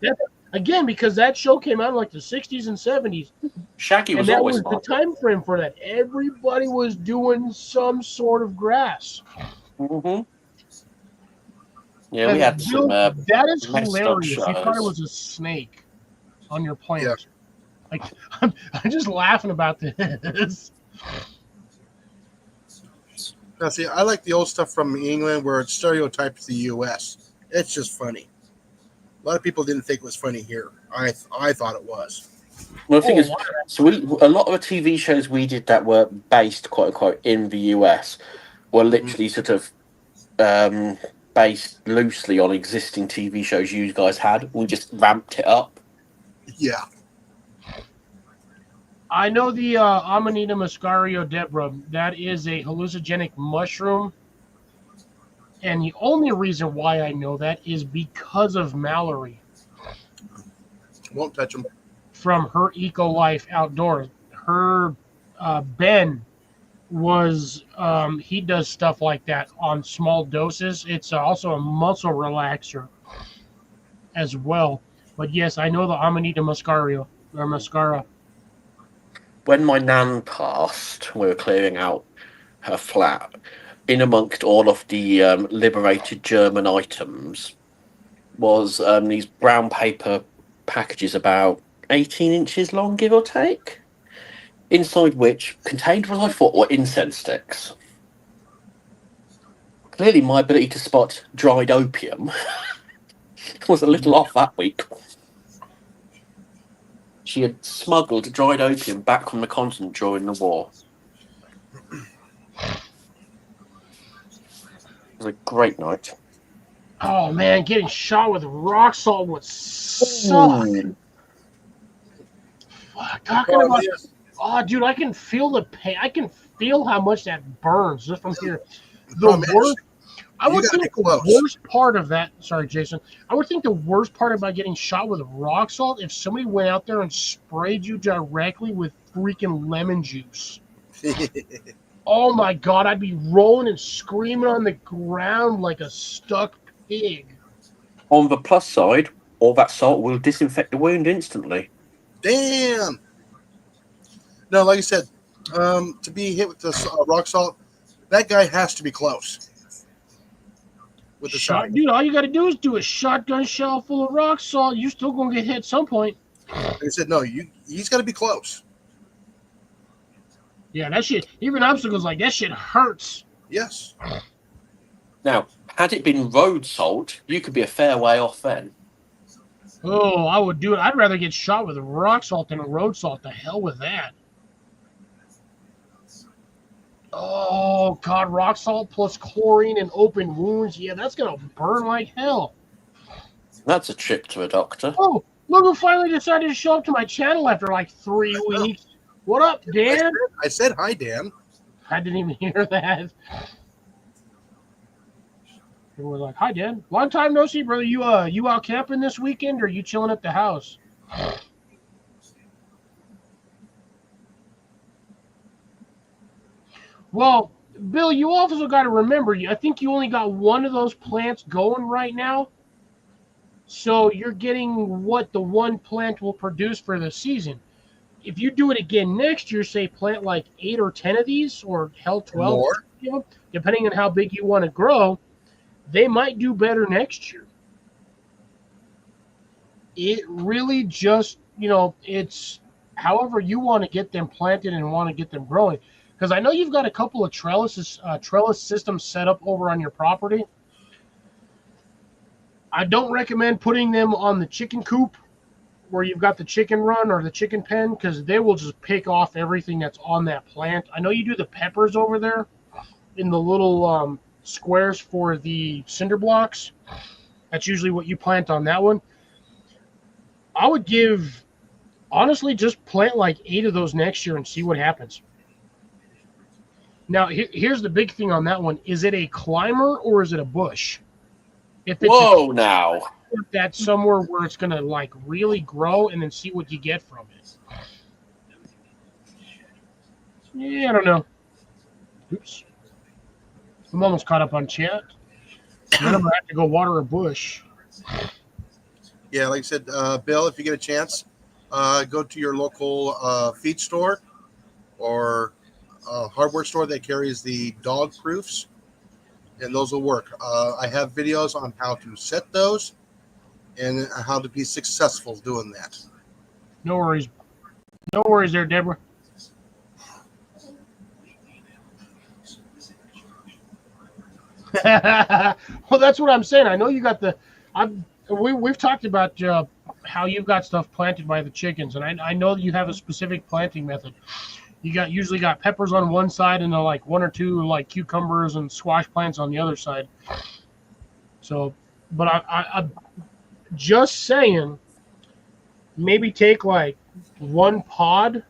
Again, because that show came out in like the 60s and 70s. Shaggy And was that always was the smart. time frame for that. Everybody was doing some sort of grass. Mm-hmm. Yeah, we And had some... that is messed up hilarious. You thought it shows. was a snake on your plant. Like I'm just laughing about this. Now, see, I like the old stuff from England where it stereotypes the U.S. It's just funny. A lot of people didn't think it was funny here. I thought it was. Well, the thing Oh, is, so a lot of the TV shows we did that were based, quote unquote, in the US were literally sort of based loosely on existing TV shows you guys had. We just ramped it up. Yeah. I know the Amanita muscario debra. That is a hallucinogenic mushroom. And the only reason why I know that is because of Mallory Won't touch them. from her Eco Life Outdoors. Her Ben was he does stuff like that on small doses. It's also a muscle relaxer as well. But yes, I know the Amanita muscaria or mascara. When my nan passed, we were clearing out her flat. In amongst all of the liberated German items was these brown paper packages about 18 inches long, give or take, inside which contained what I thought were incense sticks. Clearly, my ability to spot dried opium was a little off that week. She had smuggled dried opium back from the continent during the war. It was a great night. Oh man, getting shot with rock salt would suck. Fuck, talking about, oh dude, I can feel the pain. I can feel how much that burns just from here. The worst. I would think the worst part of that. Sorry, Jason. I would think the worst part about getting shot with rock salt if somebody went out there and sprayed you directly with freaking lemon juice. Oh my god, I'd be rolling and screaming on the ground like a stuck pig. On the plus side, all that salt will disinfect the wound instantly. Damn. No, like I said, to be hit with this rock salt, that guy has to be close. With the shot, dude, all you got to do is do a shotgun shell full of rock salt. You're still gonna get hit at some point. Like I said, no, he's got to be close. Yeah, that shit. Even obstacles like that shit hurts. Yes. Now, had it been road salt, you could be a fair way off then. Oh, I would do it. I'd rather get shot with rock salt than road salt. The hell with that. Oh, God, rock salt plus chlorine and open wounds. Yeah, that's going to burn like hell. That's a trip to a doctor. Oh, look who finally decided to show up to my channel after like 3 weeks. What up, Dan? I said hi, Dan. I didn't even hear that. People were like, hi, Dan. Long time no see, brother. You out camping this weekend or you chilling at the house? Well, Bill, you also got to remember, I think you only got one of those plants going right now. So you're getting what the one plant will produce for the season. If you do it again next year, say plant like 8 or 10 of these, or hell 12, More. Depending on how big you want to grow, they might do better next year. It really just, it's however you want to get them planted and want to get them growing. Because I know you've got a couple of trellis systems set up over on your property. I don't recommend putting them on the chicken coop where you've got the chicken run or the chicken pen, because they will just pick off everything that's on that plant. I know you do the peppers over there in the little squares for the cinder blocks. That's usually what you plant on that one. I would honestly, just plant like 8 of those next year and see what happens. Now, here's the big thing on that one. Is it a climber or is it a bush? If it's now. That's somewhere where it's going to like really grow and then see what you get from it. Yeah, I don't know. Oops. I'm almost caught up on chat. Then I'm going to have to go water a bush. Yeah, like I said, Bill, if you get a chance, go to your local feed store or hardware store that carries the dog proofs, and those will work. I have videos on how to set those and how to be successful doing that. No worries. No worries there, Deborah. Well, that's what I'm saying. I know you got we've talked about how you've got stuff planted by the chickens, and I know that you have a specific planting method. You usually got peppers on one side and then like 1 or 2 like cucumbers and squash plants on the other side. So, but I just saying, maybe take like 1 pod,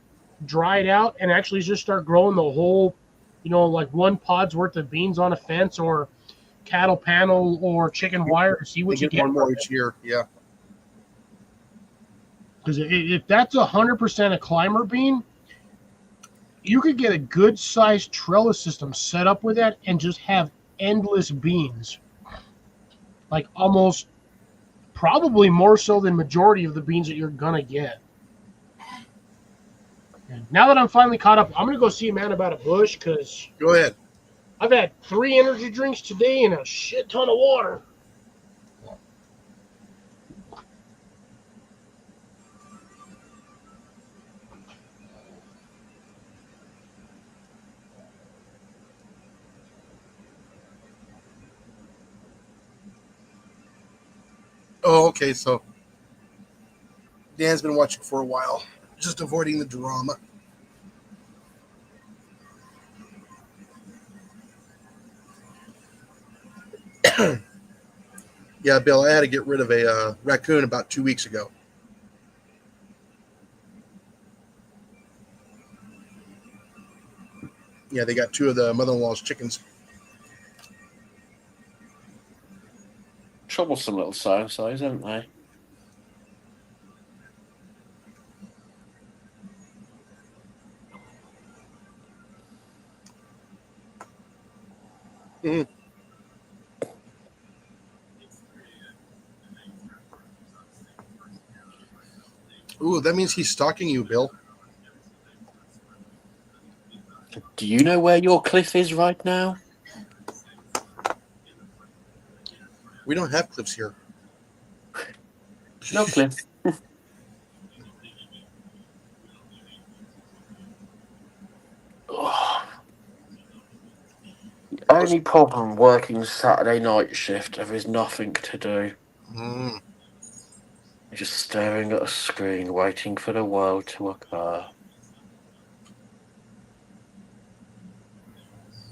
dry it out, and actually just start growing the whole, like 1 pod's worth of beans on a fence or cattle panel or chicken wire to see what you get. 1 more each year, yeah. Because if that's 100% a climber bean, you could get a good sized trellis system set up with that and just have endless beans. Like almost probably more so than majority of the beans that you're gonna get. And now that I'm finally caught up, I'm gonna go see a man about a bush because Go ahead. I've had 3 energy drinks today and a shit ton of water. Oh, okay. So Dan's been watching for a while, just avoiding the drama. Yeah, Bill, I had to get rid of a raccoon about 2 weeks ago. Yeah, they got 2 of the mother-in-law's chickens. Troublesome little size, aren't they? Mm-hmm. Ooh, that means he's stalking you, Bill. Do you know where your cliff is right now? We don't have cliffs here. No cliff. Only problem working Saturday night shift, there is nothing to do. Mm. Just staring at a screen, waiting for the world to occur.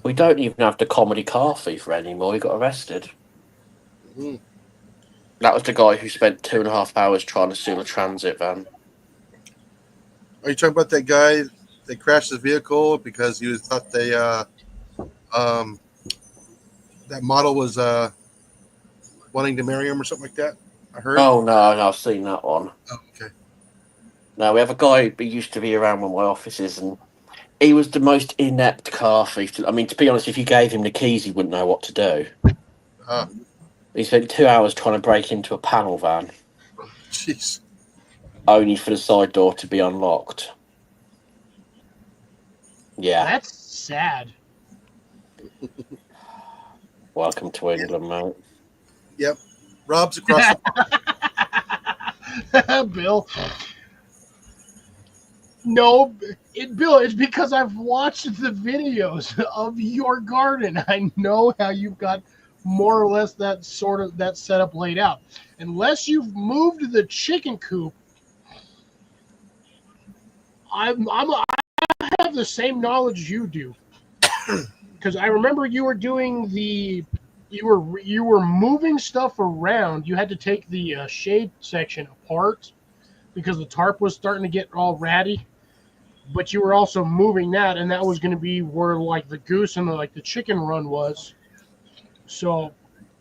We don't even have the comedy car thief anymore. He got arrested. Mm. That was the guy who spent 2.5 hours trying to steal a transit van. Are you talking about that guy that crashed his vehicle because he thought that model was wanting to marry him or something like that? I heard. Oh, no, I've seen that one. Oh, okay. No, we have a guy who used to be around one of my offices, and he was the most inept car thief. I mean, to be honest, if you gave him the keys, he wouldn't know what to do. He spent 2 hours trying to break into a panel van. Jeez. Only for the side door to be unlocked. Yeah. That's sad. Welcome to England, mate. Yep. Rob's across the Bill. No, Bill, it's because I've watched the videos of your garden. I know how you've got more or less that setup laid out. Unless you've moved the chicken coop, I have the same knowledge you do. Because I remember you were doing you were moving stuff around. You had to take the shade section apart because the tarp was starting to get all ratty. But you were also moving that, and that was going to be where like the goose and the chicken run was. So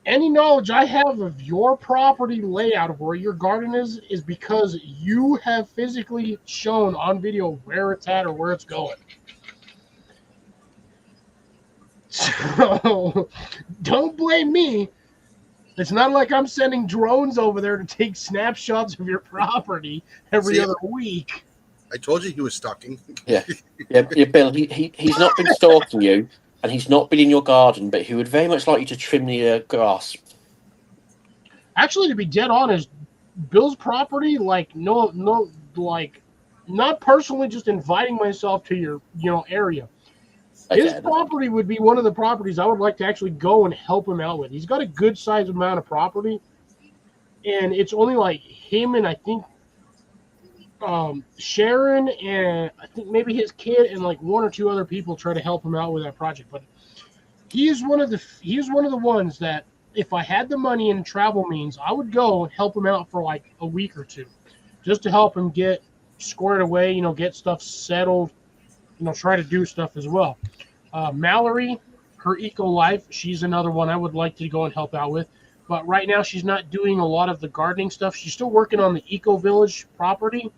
any knowledge I have of your property layout of where your garden is because you have physically shown on video where it's at or where it's going. So don't blame me. It's not like I'm sending drones over there to take snapshots of your property every other week. I told you he was stalking. Yeah, Bill. He's not been stalking you, and he's not been in your garden, but he would very much like you to trim the grass. Actually, to be dead honest, Bill's property, not personally, just inviting myself to your area. His property would be one of the properties I would like to actually go and help him out with. He's got a good sized amount of property, and it's only like him and I think Sharon and I think maybe his kid and like 1 or 2 other people try to help him out with that project. But he is one of the ones that if I had the money and travel means, I would go and help him out for like a week or 2, just to help him get squared away, get stuff settled, try to do stuff as well. Mallory, her Eco Life, she's another one I would like to go and help out with. But right now she's not doing a lot of the gardening stuff. She's still working on the Eco Village property.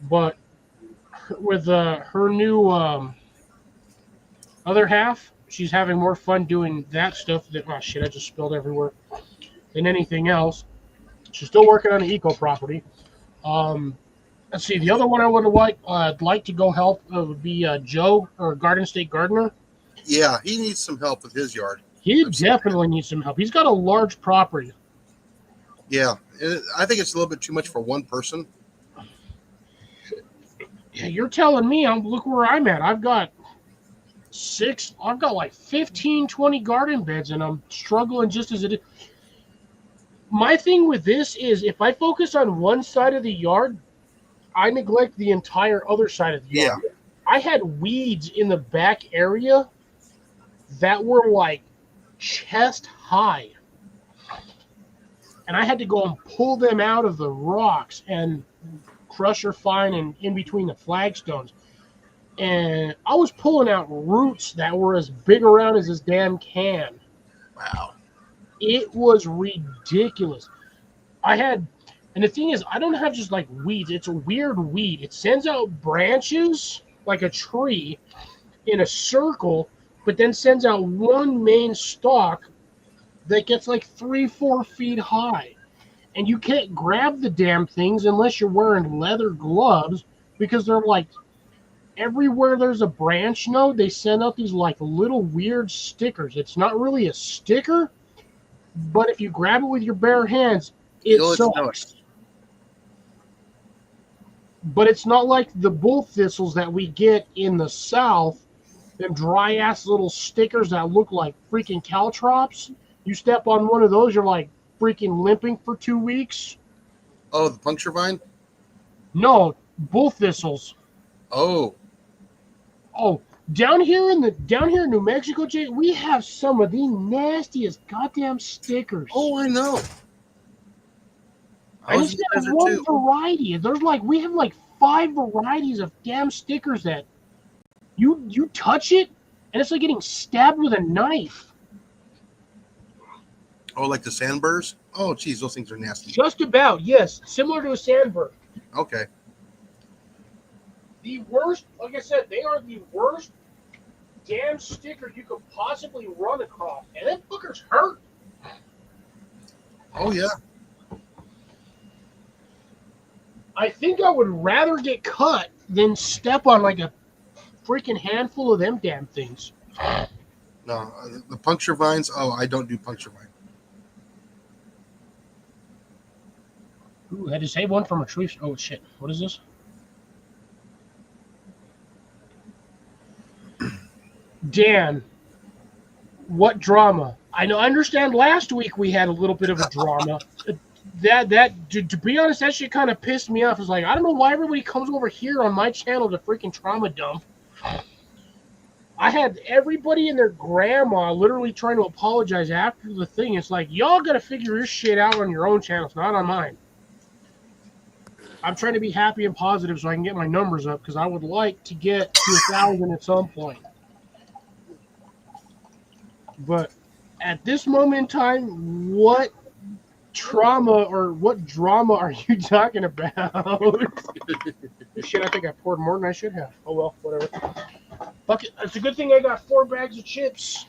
But with her new other half. She's having more fun doing that stuff. Oh shit! I just spilled everywhere. Than anything else. She's still working on the eco property. Let's see. The other one I would I'd like to go help would be Joe, or Garden State Gardener. Yeah, he needs some help with his yard. He definitely needs some help. He's got a large property. Yeah, I think it's a little bit too much for one person. Yeah, you're telling me. Look where I'm at. I've got like 15, 20 garden beds, and I'm struggling just as it is. My thing with this is if I focus on one side of the yard, I neglect the entire other side of the yard. Yeah. I had weeds in the back area that were like chest high. And I had to go and pull them out of the rocks and crusher fine and in between the flagstones. And I was pulling out roots that were as big around as this damn can. Wow. It was ridiculous. And the thing is, I don't have just like weeds. It's a weird weed. It sends out branches like a tree in a circle, but then sends out one main stalk that gets like 3-4 feet high. And you can't grab the damn things unless you're wearing leather gloves, because they're like, everywhere there's a branch node, they send out these like little weird stickers. It's not really a sticker, but if you grab it with your bare hands, it sucks. But it's not like the bull thistles that we get in the south, them dry ass little stickers that look like freaking caltrops. You step on one of those, you're like freaking limping for 2 weeks. Oh, the puncture vine? No, bull thistles. Oh, down here in New Mexico, Jay, we have some of the nastiest goddamn stickers. Oh, I know. And it's not one variety. We have like 5 varieties of damn stickers that you touch it and it's like getting stabbed with a knife. Oh, like the sandburrs? Oh, geez, those things are nasty. Just about, yes. Similar to a sandburr. Okay. The worst, like I said, they are the worst damn sticker you could possibly run across. And them fuckers hurt. Oh, yeah. I think I would rather get cut than step on like a freaking handful of them damn things. No, the puncture vines, I don't do puncture vine. Ooh, I had to save one from a tree. Oh, shit. What is this? Dan, what drama? I understand last week we had a little bit of a drama. To be honest, that shit kind of pissed me off. It's like, I don't know why everybody comes over here on my channel to freaking trauma dump. I had everybody and their grandma literally trying to apologize after the thing. It's like, y'all got to figure your shit out on your own channels, not on mine. I'm trying to be happy and positive so I can get my numbers up, because I would like to get to 1,000 at some point. But at this moment in time, what trauma or what drama are you talking about? Shit, I think I poured more than I should have. Oh well, whatever. Fuck it. It's a good thing I got 4 bags of chips.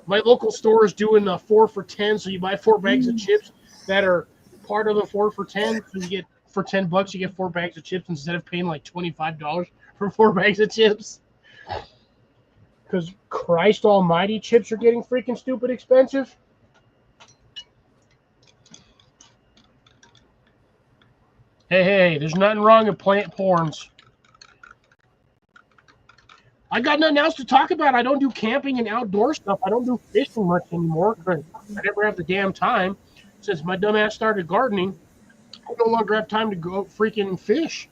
My local store is doing 4 for $10, so you buy 4 bags of chips that are part of the 4 for $10. So you get for $10, you get 4 bags of chips instead of paying like $25 for 4 bags of chips. Because Christ almighty, chips are getting freaking stupid expensive. Hey, there's nothing wrong with plant porns. I got nothing else to talk about. I don't do camping and outdoor stuff. I don't do fishing much anymore because I never have the damn time. Since my dumb ass started gardening, I no longer have time to go freaking fish.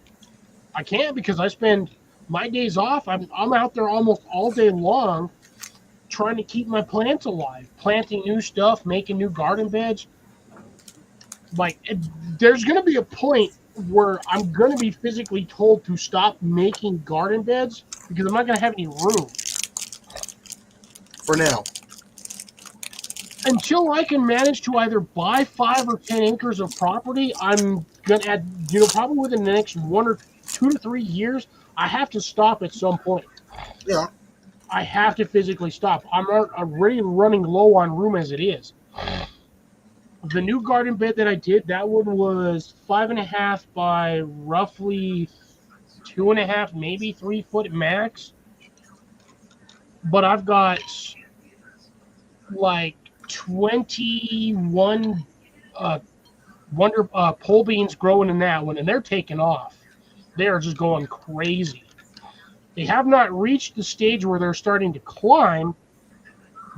I can't because I spend my days off. I'm out there almost all day long trying to keep my plants alive, planting new stuff, making new garden beds. Like, there's going to be a point where I'm going to be physically told to stop making garden beds because I'm not going to have any room. For now. until I can manage to either buy 5 or 10 acres of property, I'm gonna add, probably within the next 1 or 2 to 3 years, I have to stop at some point. Yeah. I have to physically stop. I'm already running low on room as it is. The new garden bed that I did, that one was 5.5 by roughly 2.5, maybe 3 foot max. But I've got like 21 wonder pole beans growing in that one, and they're taking off. They are just going crazy. They have not reached the stage where they're starting to climb,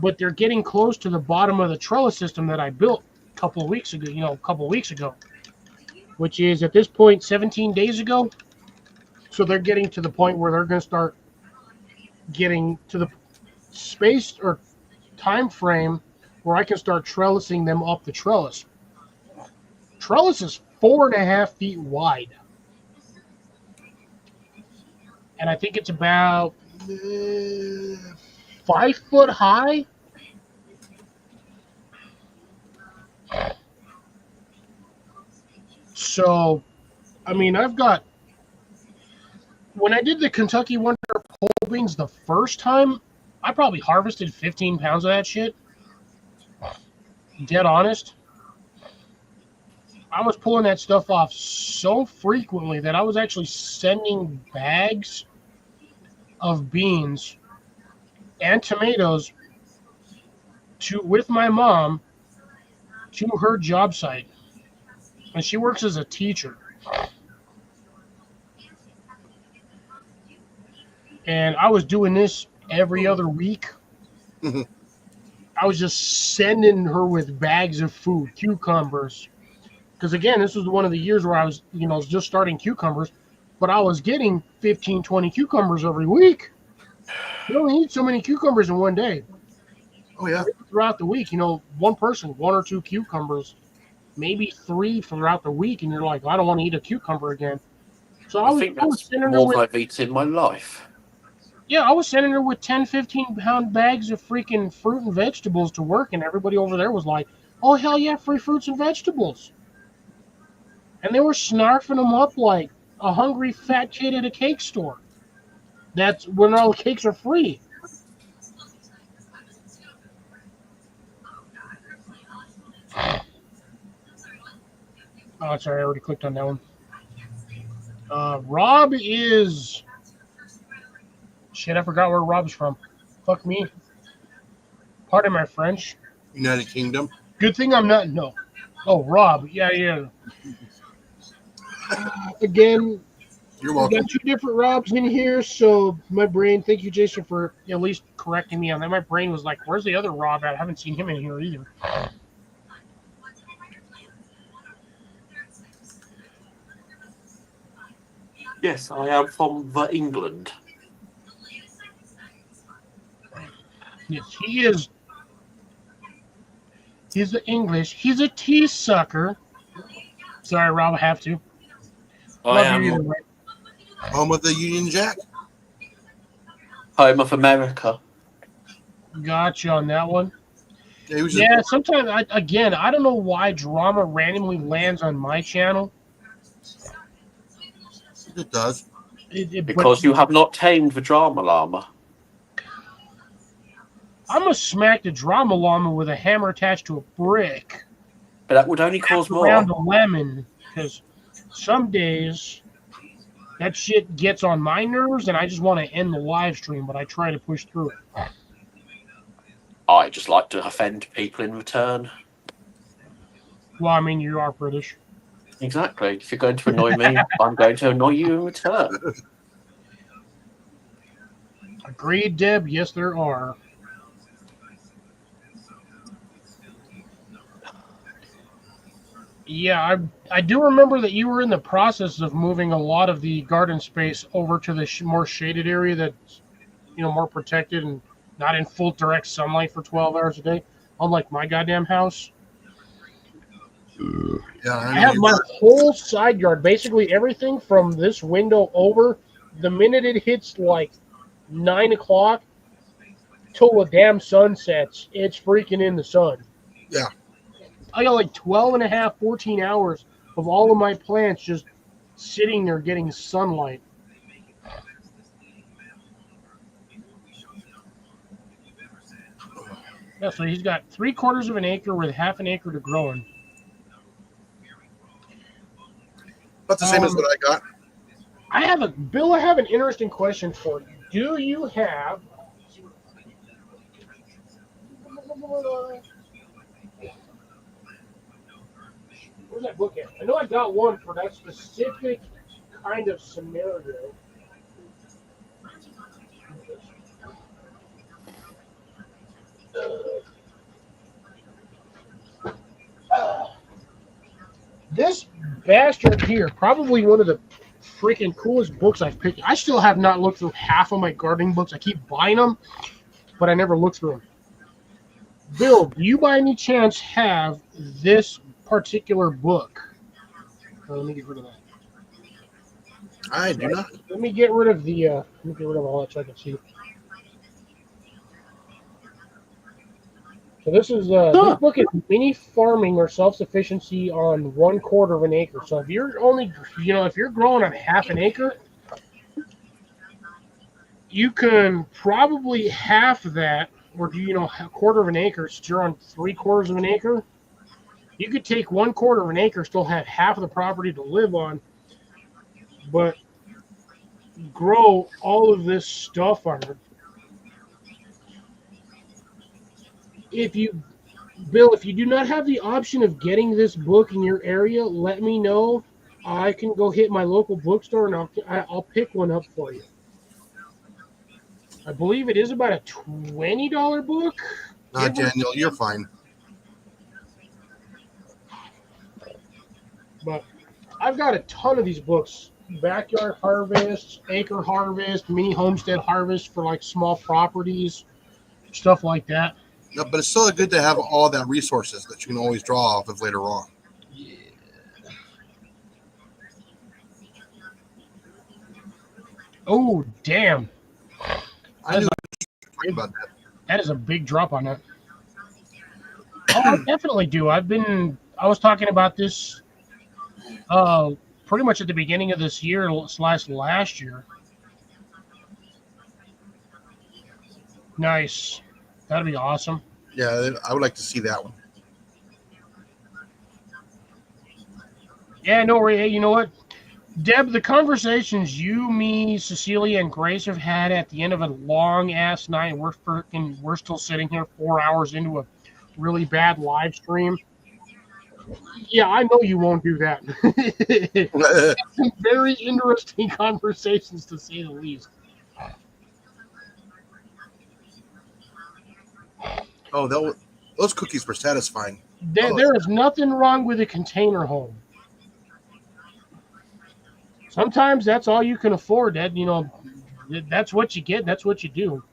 but they're getting close to the bottom of the trellis system that I built a couple of weeks ago, which is at this point 17 days ago. So they're getting to the point where they're going to start getting to the space or time frame where I can start trellising them up the trellis. Trellis is 4.5 feet wide. And I think it's about 5 foot high. So, I mean, when I did the Kentucky Wonder pole beans the first time, I probably harvested 15 pounds of that shit. Dead honest. I was pulling that stuff off so frequently that I was actually sending bags of beans and tomatoes with my mom to her job site. And she works as a teacher. And I was doing this every other week. I was just sending her with bags of food, cucumbers. Because again, this was one of the years where I was, just starting cucumbers, but I was getting 15, 20 cucumbers every week. You only need so many cucumbers in one day. Oh, yeah. Throughout the week, one person, 1 or 2 cucumbers, maybe 3 throughout the week, and you're like, I don't want to eat a cucumber again. So I think that's more than I've eaten in my life. Yeah, I was sending her with 10, 15-pound bags of freaking fruit and vegetables to work, and everybody over there was like, oh, hell yeah, free fruits and vegetables. And they were snarfing them up like a hungry fat kid at a cake store. That's when all the cakes are free. Oh, sorry, I already clicked on that one. Rob is... Shit, I forgot where Rob's from. Fuck me. Pardon my French. United Kingdom. Good thing I'm not... No. Oh, Rob. Yeah. Again, You're welcome. we got 2 different Robs in here, so my brain... Thank you, Jason, for at least correcting me on that. My brain was like, where's the other Rob at? I haven't seen him in here either. Yes, I am from England. Yes, he is. He's the English. He's a tea sucker. Sorry, Rob, I have to. I am Home of the Union Jack. home of America. Gotcha on that one. Yeah, sometimes, I don't know why drama randomly lands on my channel. It does. Because you have not tamed the drama llama. I'm going to smack the drama llama with a hammer attached to a brick. But that would only cause more. Around a lemon, because some days that shit gets on my nerves and I just want to end the live stream, but I try to push through it. I just like to offend people in return. Well, I mean, you are British. Exactly. If you're going to annoy me, I'm going to annoy you in return. Agreed, Deb. Yes, there are. Yeah, I do remember that you were in the process of moving a lot of the garden space over to the more shaded area that's, more protected and not in full direct sunlight for 12 hours a day, unlike my goddamn house. Yeah, I have my whole side yard, basically everything from this window over. The minute it hits like 9 o'clock till the damn sun sets, it's freaking in the sun. Yeah. I got like 12 and a half, 14 hours of all of my plants just sitting there getting sunlight. Yeah, so he's got 3/4 of an acre with half an acre to grow in. About the same as what I got. Bill, I have an interesting question for you. Do you have where's that book at? I know I got one for that specific kind of scenario. This bastard here, probably one of the freaking coolest books I've picked. I still have not looked through half of my gardening books. I keep buying them, but I never look through them. Bill, do you by any chance have this particular book? Let me get rid of that. I do not. Let me get rid of the. Let me get rid of all that so I can see. So this is this book is mini farming or self-sufficiency on 1/4 of an acre. So if you're only, if you're growing on half an acre, you can probably half that, or a 1/4 of an acre. So you're on 3/4 of an acre. You could take 1/4 of an acre, still have half of the property to live on, but grow all of this stuff on it. Bill, if you do not have the option of getting this book in your area, let me know. I can go hit my local bookstore and I'll pick one up for you. I believe it is about a $20 book. Daniel, you're fine. But I've got a ton of these books. Backyard Harvest, Acre Harvest, Mini Homestead Harvest for like small properties, stuff like that. No, but it's still good to have all that resources that you can always draw off of later on. Yeah. Oh, damn. I knew you were talking about that. That is a big drop on that. Oh, I definitely do. I was talking about this pretty much at the beginning of this year / last year. Nice. That'd be awesome. Yeah, I would like to see that one. Yeah, no, Ray, hey, you know what? Deb, the conversations you, me, Cecilia, and Grace have had at the end of a long-ass night, we're still sitting here 4 hours into a really bad live stream. Yeah, I know you won't do that. Some very interesting conversations, to say the least. Oh, those cookies were satisfying. There is nothing wrong with a container home. Sometimes that's all you can afford. That's what you get. That's what you do.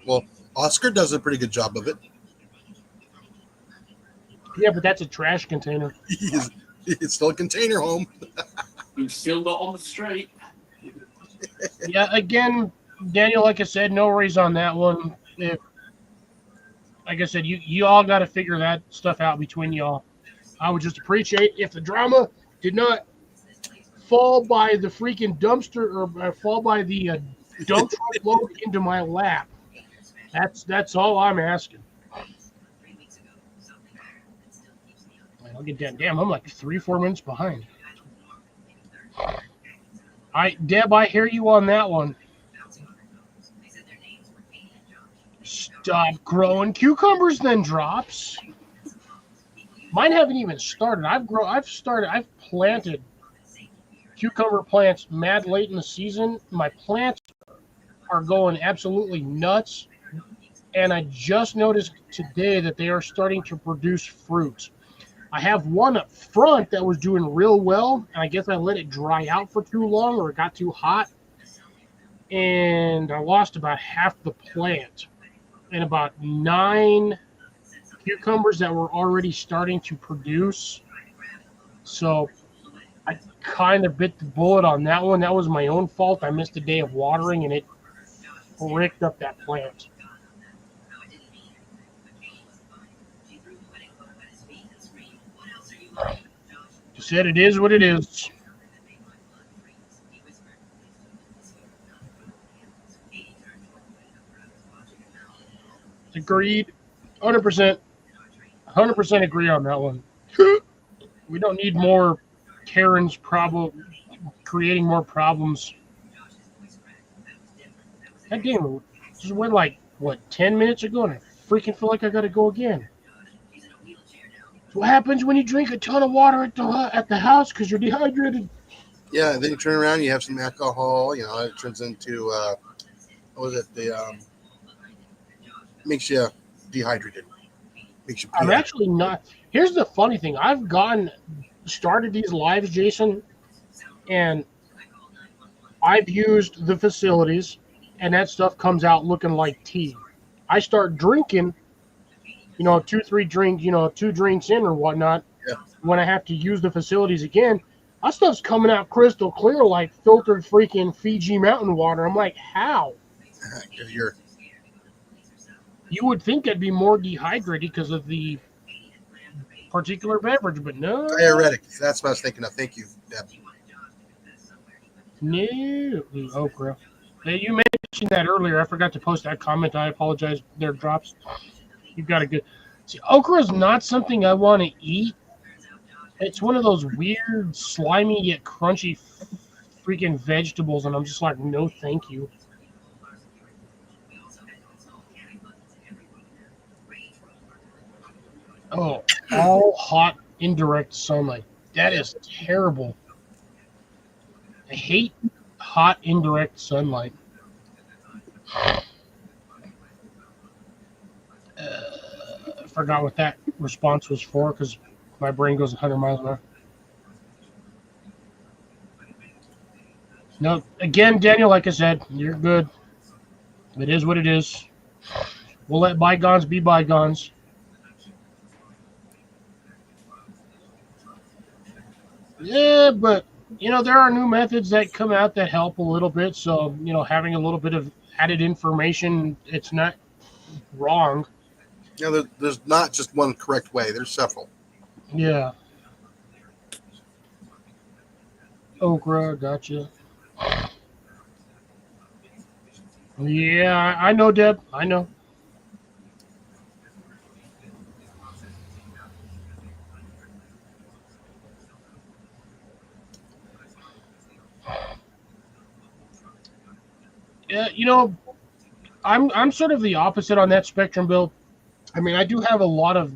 Well, Oscar does a pretty good job of it. Yeah, but that's a trash container. It's still a container home. You're still not on the street. Yeah, again, Daniel, like I said, no worries on that one. Like I said, you all got to figure that stuff out between y'all. I would just appreciate if the drama did not fall by the freaking dumpster or fall by the dump truck load into my lap. That's all I'm asking. I'll get that. Damn, I'm like 3-4 minutes behind. All right, Deb, I hear you on that one. Stop growing cucumbers, then drops. Mine haven't even started. I've planted cucumber plants mad late in the season. My plants are going absolutely nuts. And I just noticed today that they are starting to produce fruit. I have one up front that was doing real well, and I guess I let it dry out for too long or it got too hot. And I lost about half the plant and about 9 cucumbers that were already starting to produce. So I kind of bit the bullet on that one. That was my own fault. I missed a day of watering, and it bricked up that plant. Said it is what it is. Agreed. 100%. 100% agree on that one. We don't need more Karen's creating more problems. God damn it. Just went like, what, 10 minutes ago, and I freaking feel like I gotta go again. What happens when you drink a ton of water at the house because you're dehydrated? Yeah, and then you turn around, you have some alcohol. It turns into what was it? Makes you dehydrated. Makes you. I'm actually not. Here's the funny thing. I've started these lives, Jason, and I've used the facilities, and that stuff comes out looking like tea. I start drinking, 2 drinks in or whatnot. Yeah. When I have to use the facilities again, that stuff's coming out crystal clear like filtered freaking Fiji mountain water. I'm like, how? You would think I'd be more dehydrated because of the particular beverage, but no. Diuretic. That's what I was thinking of. Thank you, Deb. No. Okra. Hey, you mentioned that earlier. I forgot to post that comment. I apologize. There drops. You've got a good. See, okra is not something I want to eat. It's one of those weird, slimy yet crunchy freaking vegetables, and I'm just like, no, thank you. Oh, all hot, indirect sunlight. That is terrible. I hate hot, indirect sunlight. I forgot what that response was for because my brain goes 100 miles an hour. No, again, Daniel, like I said, you're good. It is what it is. We'll let bygones be bygones. Yeah, but, there are new methods that come out that help a little bit. So, having a little bit of added information, it's not wrong. There's not just one correct way. There's several. Yeah. Okra, gotcha. Yeah, I know, Deb. I know. Yeah, I'm sort of the opposite on that spectrum, Bill. I mean, I do have a lot of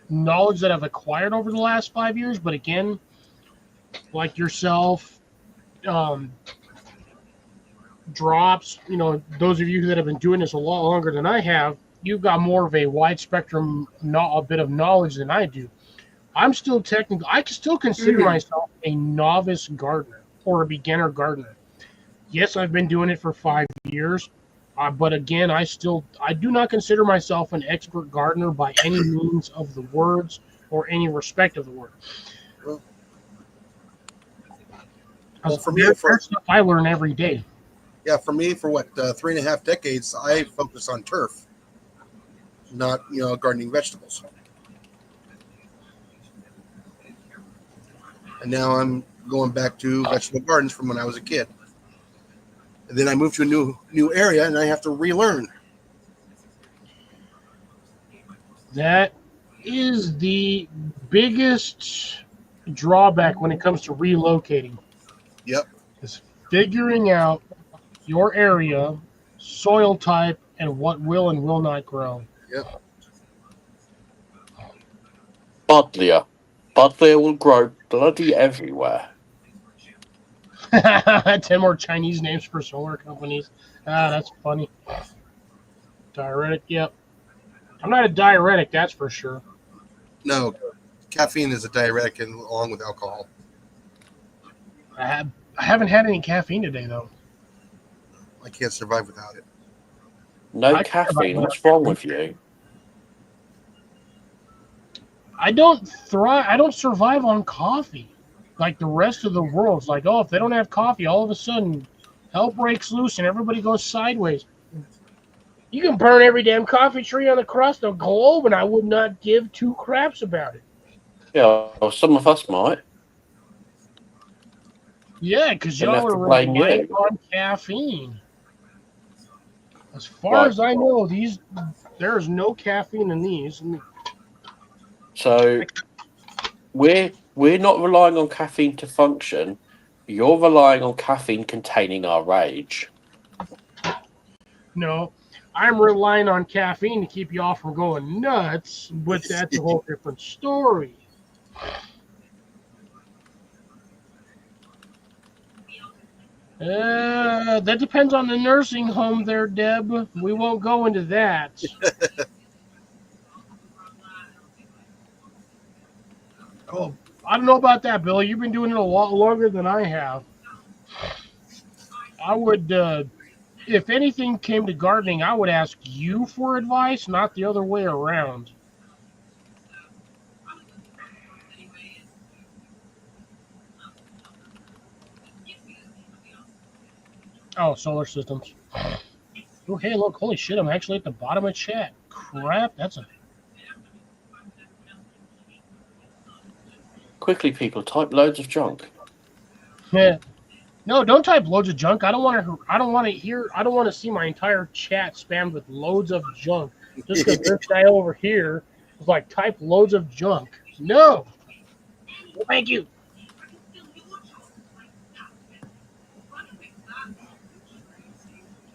knowledge that I've acquired over the last 5 years, but again, like yourself, drops, those of you that have been doing this a lot longer than I have, you've got more of a wide spectrum, a bit of knowledge than I do. I'm still technical. I can still consider myself a novice gardener or a beginner gardener. Yes, I've been doing it for 5 years, but again, I do not consider myself an expert gardener by any means of the words or any respect of the word. Well, for me, stuff I learn every day. Yeah, for me, for 3.5 decades, I focused on turf, not gardening vegetables. And now I'm going back to vegetable gardens from when I was a kid. And then I moved to a new area, and I have to relearn. That is the biggest drawback when it comes to relocating. Yep. Is figuring out your area, soil type, and what will and will not grow. Yep. Buddleia. Buddleia will grow bloody everywhere. 10 more Chinese names for solar companies. That's funny. Diuretic, yep. I'm not a diuretic, that's for sure. No, caffeine is a diuretic along with alcohol. I haven't had any caffeine today, though. I can't survive without it. No caffeine? What's wrong with you? I don't survive on coffee. Like the rest of the world. It's like, if they don't have coffee, all of a sudden, hell breaks loose and everybody goes sideways. You can burn every damn coffee tree on the crust of the globe, and I would not give two craps about it. Yeah, well, some of us might. Yeah, because Then we y'all have are to blame relying you. on caffeine. As far Right. as I know, there is no caffeine in these. So we're not relying on caffeine to function. You're relying on caffeine containing our rage. No, I'm relying on caffeine to keep y'all from going nuts, but that's a whole different story. That depends on the nursing home there, Deb. We won't go into that. Oh, I don't know about that, Bill. You've been doing it a lot longer than I have. I would, if anything came to gardening, I would ask you for advice, not the other way around. Oh, solar systems. Oh, hey, look, holy shit, I'm actually at the bottom of chat. Crap, that's a... Quickly, people, type loads of junk. Yeah. No, don't type loads of junk. I don't want to. I don't want to hear. I don't want to see my entire chat spammed with loads of junk. Just because this guy over here was like, type loads of junk. No. Well, thank you.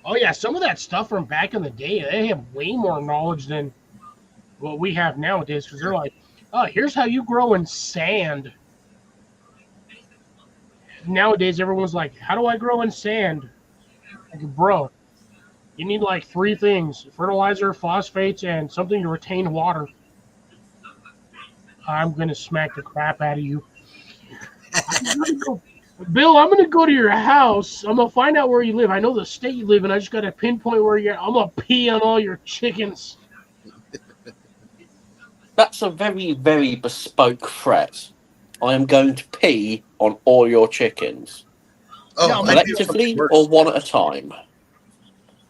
Oh yeah, some of that stuff from back in the day, they have way more knowledge than what we have nowadays. Because they're like, oh, here's how you grow in sand. Nowadays, everyone's like, how do I grow in sand? Like, bro, you need like three things: fertilizer, phosphates, and something to retain water. I'm gonna smack the crap out of you. Bill, I'm gonna go to your house. I'm gonna find out where you live. I know the state you live in. I just gotta pinpoint where you're at. I'm gonna pee on all your chickens. That's a very, very bespoke threat. I am going to pee on all your chickens. Oh, No, I do something Collectively worse. or one at a time?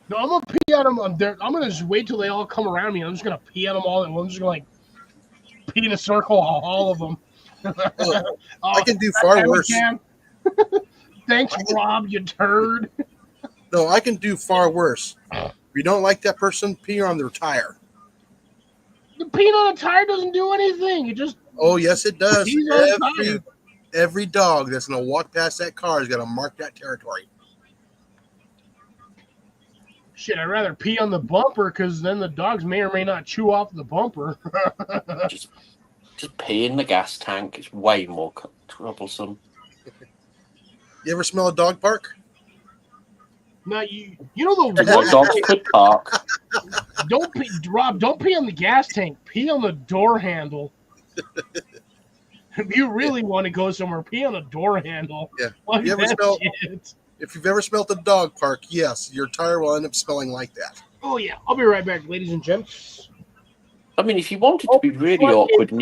No, I'm gonna pee on them. I'm gonna just wait till they all come around me. I'm just gonna pee on them all. I'm just gonna like pee in a circle on all of them. Oh, I can do far worse. Thanks, Rob, you turd. No, I can do far worse. If you don't like that person, pee on their tire. The peeing on a tire doesn't do anything. It just Oh, yes, it does. pees on a tire. Every dog that's going to walk past that car is going to mark that territory. Shit, I'd rather pee on the bumper because then the dogs may or may not chew off the bumper. Just pee in the gas tank. It's way more troublesome. You ever smell a dog park? Now you know the What one dogs could park. don't pee, Rob. Don't pee on the gas tank. Pee on the door handle. If you really want to go somewhere, pee on the door handle. Yeah. Fuck You ever that smell- shit. If you've ever smelled a dog park, yes, your tire will end up smelling like that. Oh yeah, I'll be right back, ladies and gents. I mean, if you wanted to be really awkward and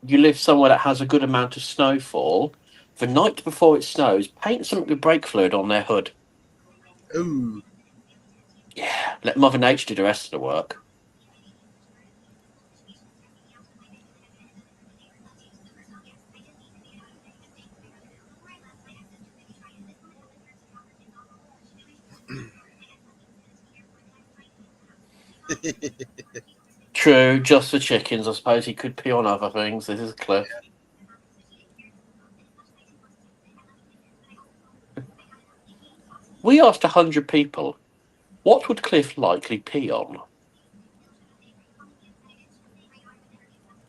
you live somewhere that has a good amount of snowfall, the night before it snows, paint something with brake fluid on their hood. Ooh. Yeah, let Mother Nature do the rest of the work. True, just for chickens. I suppose he could pee on other things. This is Cliff. We asked 100 people, what would Cliff likely pee on?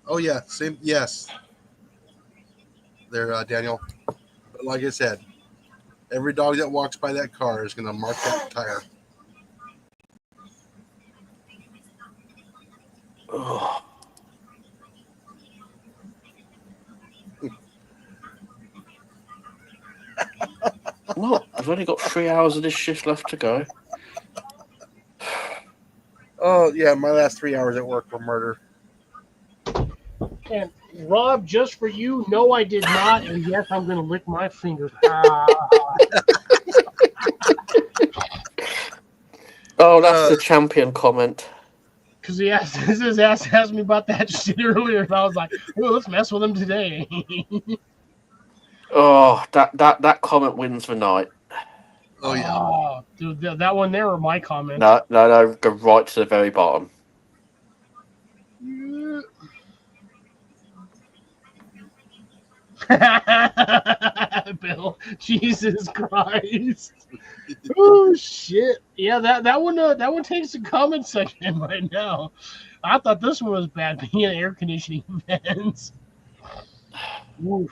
Oh, yeah. Same. Yes. There, Daniel. But like I said, every dog that walks by that car is going to mark that tire. Ugh. Well, I've only got 3 hours of this shift left to go. Oh, yeah. My last 3 hours at work were murder. And Rob, just for you, no, I did not, and yes, I'm gonna lick my finger. Oh, that's the champion comment. Because his ass asked me about that shit earlier, and I was like, "Oh, let's mess with him today." Oh, that comment wins the night. Oh yeah. Oh, dude, that one there were my comments. No, go right to the very bottom. Bill, Jesus Christ! Oh shit! Yeah, that one takes the comment section right now. I thought this one was bad, being air conditioning vents. Oof.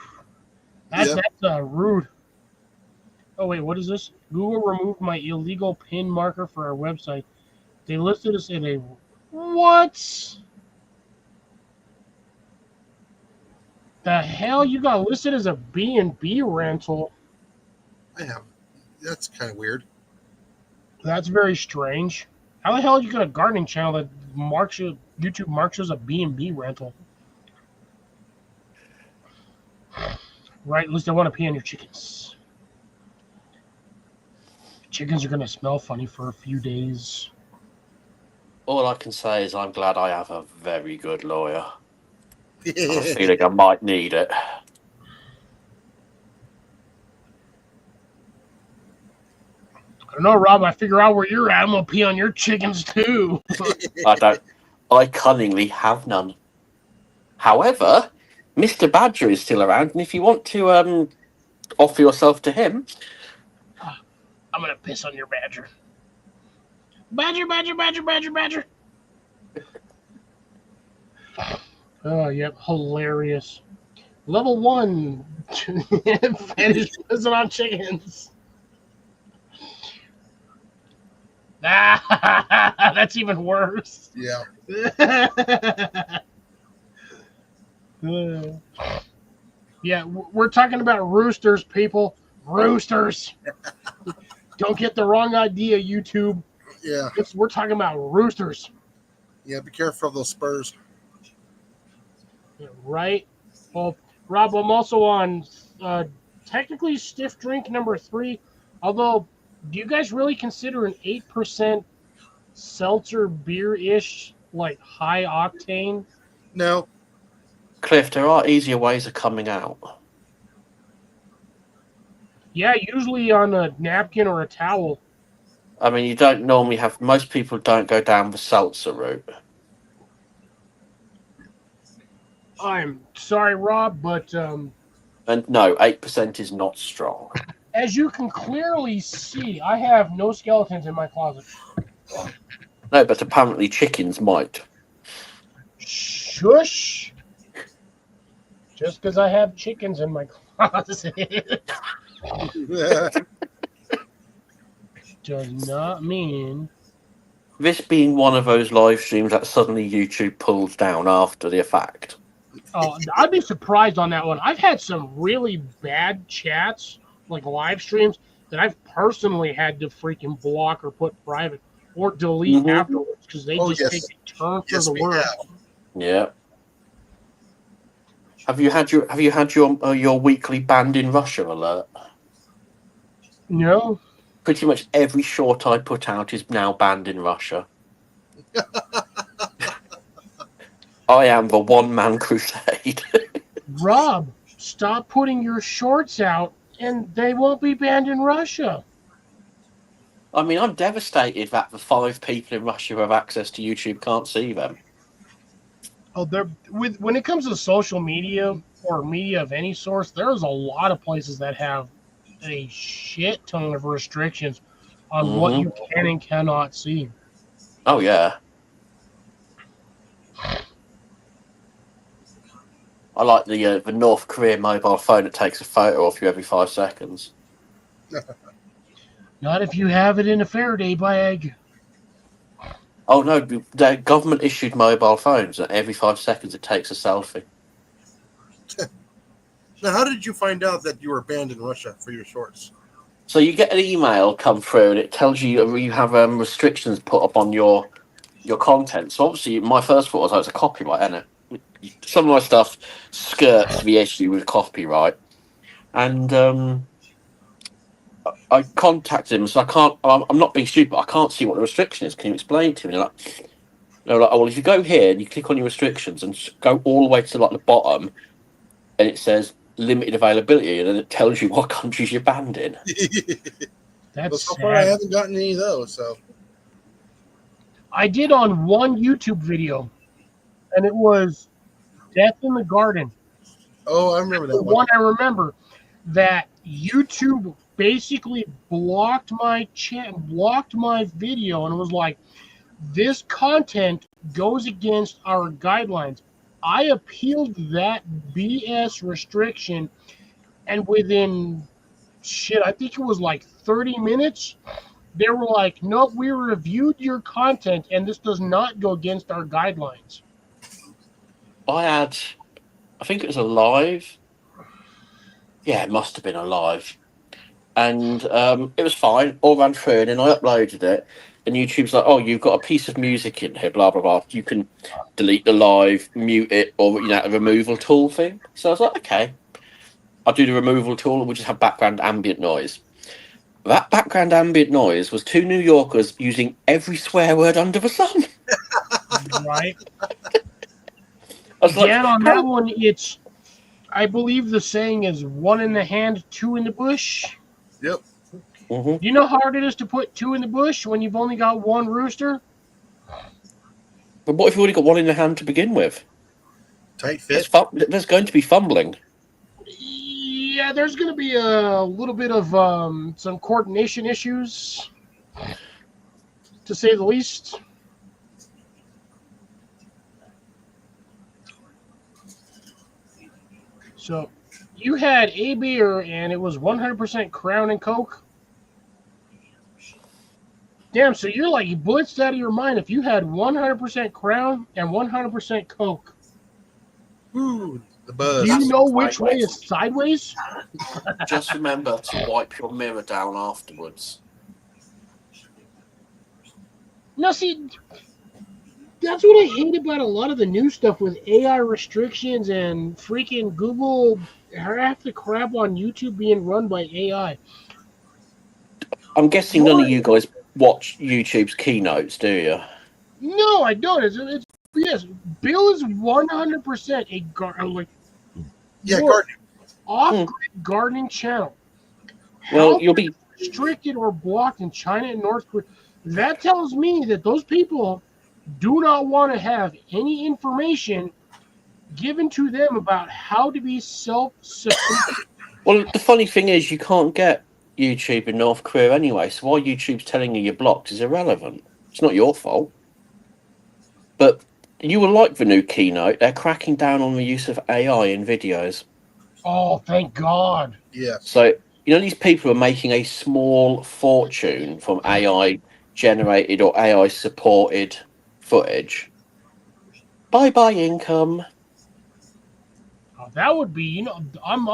That's rude. Oh wait, what is this? Google removed my illegal pin marker for our website. They listed us in a what? The hell you got listed as a B&B rental? I have. That's kind of weird. That's very strange. How the hell you got a gardening channel that YouTube marks as a B&B rental? Right, at least I want to pee on your chickens. Chickens are gonna smell funny for a few days. All I can say is I'm glad I have a very good lawyer. I have a feeling I might need it. I don't know, Rob. I figure out where you're at. I'm gonna pee on your chickens too. I cunningly have none. However, Mr. Badger is still around, and if you want to offer yourself to him, I'm gonna piss on your badger. Badger. Oh, yep, hilarious. Level 1, fetish pissing on chickens. That's even worse. Yeah. Yeah, we're talking about roosters, people. Roosters. Don't get the wrong idea, YouTube. Yeah. We're talking about roosters. Yeah, be careful of those spurs. Right? Well, Rob, I'm also on technically stiff drink number 3. Although, do you guys really consider an 8% seltzer beer-ish, like high octane? No. Cliff, there are easier ways of coming out. Yeah, usually on a napkin or a towel. I mean, you don't normally have... Most people don't go down the seltzer route. I'm sorry, Rob, but... And no, 8% is not strong. As you can clearly see, I have no skeletons in my closet. No, but apparently chickens might. Shush! Just because I have chickens in my closet does not mean... This being one of those live streams that suddenly YouTube pulls down after the fact. Oh, I'd be surprised on that one. I've had some really bad chats, like live streams, that I've personally had to freaking block or put private or delete afterwards because they just take a turn for the worse. Yeah. Have you had your weekly banned in Russia alert? No. Pretty much every short I put out is now banned in Russia. I am the one-man crusade. Rob, stop putting your shorts out and they won't be banned in Russia. I mean, I'm devastated that the 5 people in Russia who have access to YouTube can't see them. Oh, when it comes to social media or media of any source, there's a lot of places that have a shit ton of restrictions on what you can and cannot see. Oh, yeah. I like the North Korean mobile phone that takes a photo of you every 5 seconds. Not if you have it in a Faraday bag. Oh, no, the government issued mobile phones, and every 5 seconds it takes a selfie. Now, how did you find out that you were banned in Russia for your shorts? So you get an email come through, and it tells you you have restrictions put up on your content. So obviously, my first thought was, it's a copyright, isn't it? Some of my stuff skirts the issue with copyright. And I contacted him, so I'm not being stupid, I can't see what the restriction is. Can you explain it to me? Like, They're like, oh, well, if you go here and you click on your restrictions and go all the way to like the bottom, and it says limited availability, and then it tells you what countries you're banned in. That's Well, so far I sad. haven't gotten any of those. So I did on one YouTube video, and it was Death in the Garden. I remember The that one one. I remember that YouTube basically blocked my video, and it was like, this content goes against our guidelines. I appealed that BS restriction, and within I think it was like 30 minutes, they were like, nope, we reviewed your content and this does not go against our guidelines. I think it was a live. Yeah, it must have been a live. And it was fine. All ran through, and then I uploaded it. And YouTube's like, oh, you've got a piece of music in here, blah, blah, blah. You can delete the live, mute it, or, a removal tool thing. So I was like, okay. I'll do the removal tool, and we'll just have background ambient noise. That background ambient noise was two New Yorkers using every swear word under the sun. Right? I was like, Again, on that one, I believe the saying is 1 in the hand, 2 in the bush. Yep. mhm. Do you know how hard it is to put 2 in the bush when you've only got one rooster? But what if you've already got one in the hand to begin with? Tight fit. There's going to be fumbling. Yeah, there's going to be a little bit of some coordination issues, to say the least. So, you had a beer and it was 100% Crown and Coke? Damn, so you blitzed out of your mind if you had 100% Crown and 100% Coke. Ooh, the Do buzz. you know which way is sideways? Just remember to wipe your mirror down afterwards. No, see, that's what I hate about a lot of the new stuff with AI restrictions and freaking Google half the crap on YouTube being run by AI. I'm guessing none of you guys watch YouTube's keynotes, do you? No, I don't. It's yes. Bill is 100% Yeah, More gardening. off-grid gardening channel. Well, How you'll be restricted or blocked in China and North Korea. That tells me that those people do not want to have any information given to them about how to be self-sufficient. well. The funny thing is, you can't get YouTube in North Korea anyway. So why YouTube's telling you you're blocked is irrelevant. It's not your fault. But you will like the new keynote. They're cracking down on the use of AI in videos. Oh, thank God. Yeah. So these people are making a small fortune from AI generated or AI supported footage. Bye bye income. That would be, I'm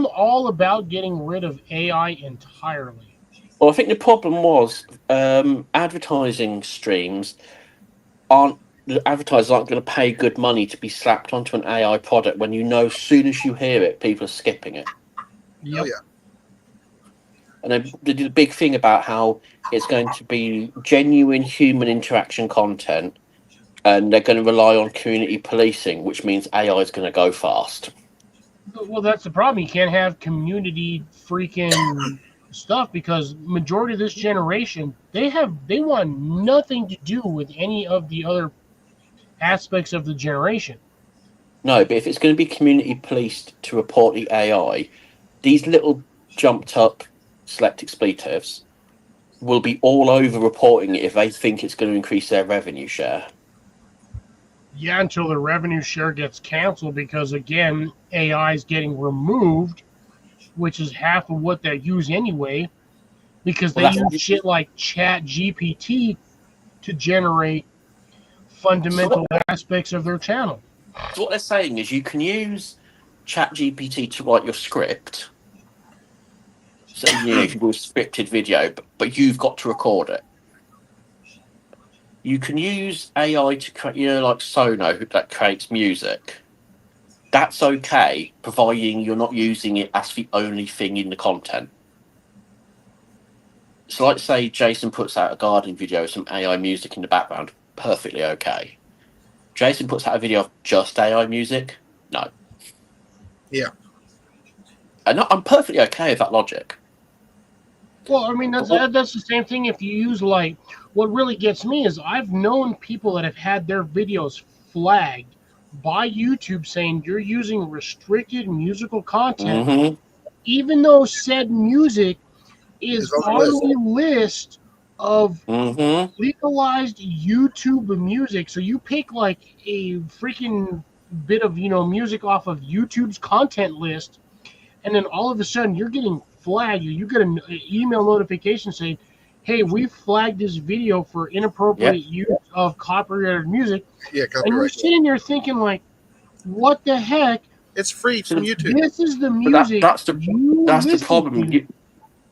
all about getting rid of AI entirely. Well, I think the problem was advertising streams the advertisers aren't going to pay good money to be slapped onto an AI product when as soon as you hear it, people are skipping it. Yep. Oh, yeah. And they did a big thing about how it's going to be genuine human interaction content, and they're going to rely on community policing, which means AI is going to go fast. Well, that's the problem. You can't have community freaking stuff because majority of this generation, they want nothing to do with any of the other aspects of the generation. No, but if it's going to be community policed to report the AI, these little jumped up select expletives will be all over reporting it if they think it's going to increase their revenue share. Yeah, until the revenue share gets canceled because, again, AI is getting removed, which is half of what they use anyway, because they use shit like ChatGPT to generate fundamental aspects of their channel. So what they're saying is you can use ChatGPT to write your script. So you can do a scripted video, but you've got to record it. You can use AI to create, like Sono that creates music. That's okay, providing you're not using it as the only thing in the content. So, like, say Jason puts out a gardening video with some AI music in the background. perfectly okay. Jason puts out a video of just AI music. No. Yeah. And I'm perfectly okay with that logic. Well, I mean, that's the same thing if you use, like, what really gets me is I've known people that have had their videos flagged by YouTube saying you're using restricted musical content, Mm-hmm. even though said music is It's on the on list. the list of Mm-hmm. legalized YouTube music. So you pick like a freaking bit of, music off of YouTube's content list, and then all of a sudden you're getting flagged. You get an email notification saying, "Hey, we flagged this video for inappropriate use of copyrighted music." Yeah, And you're copyright. sitting there thinking, like, "What the heck? It's free from YouTube. This is the But music that's the listen problem. to."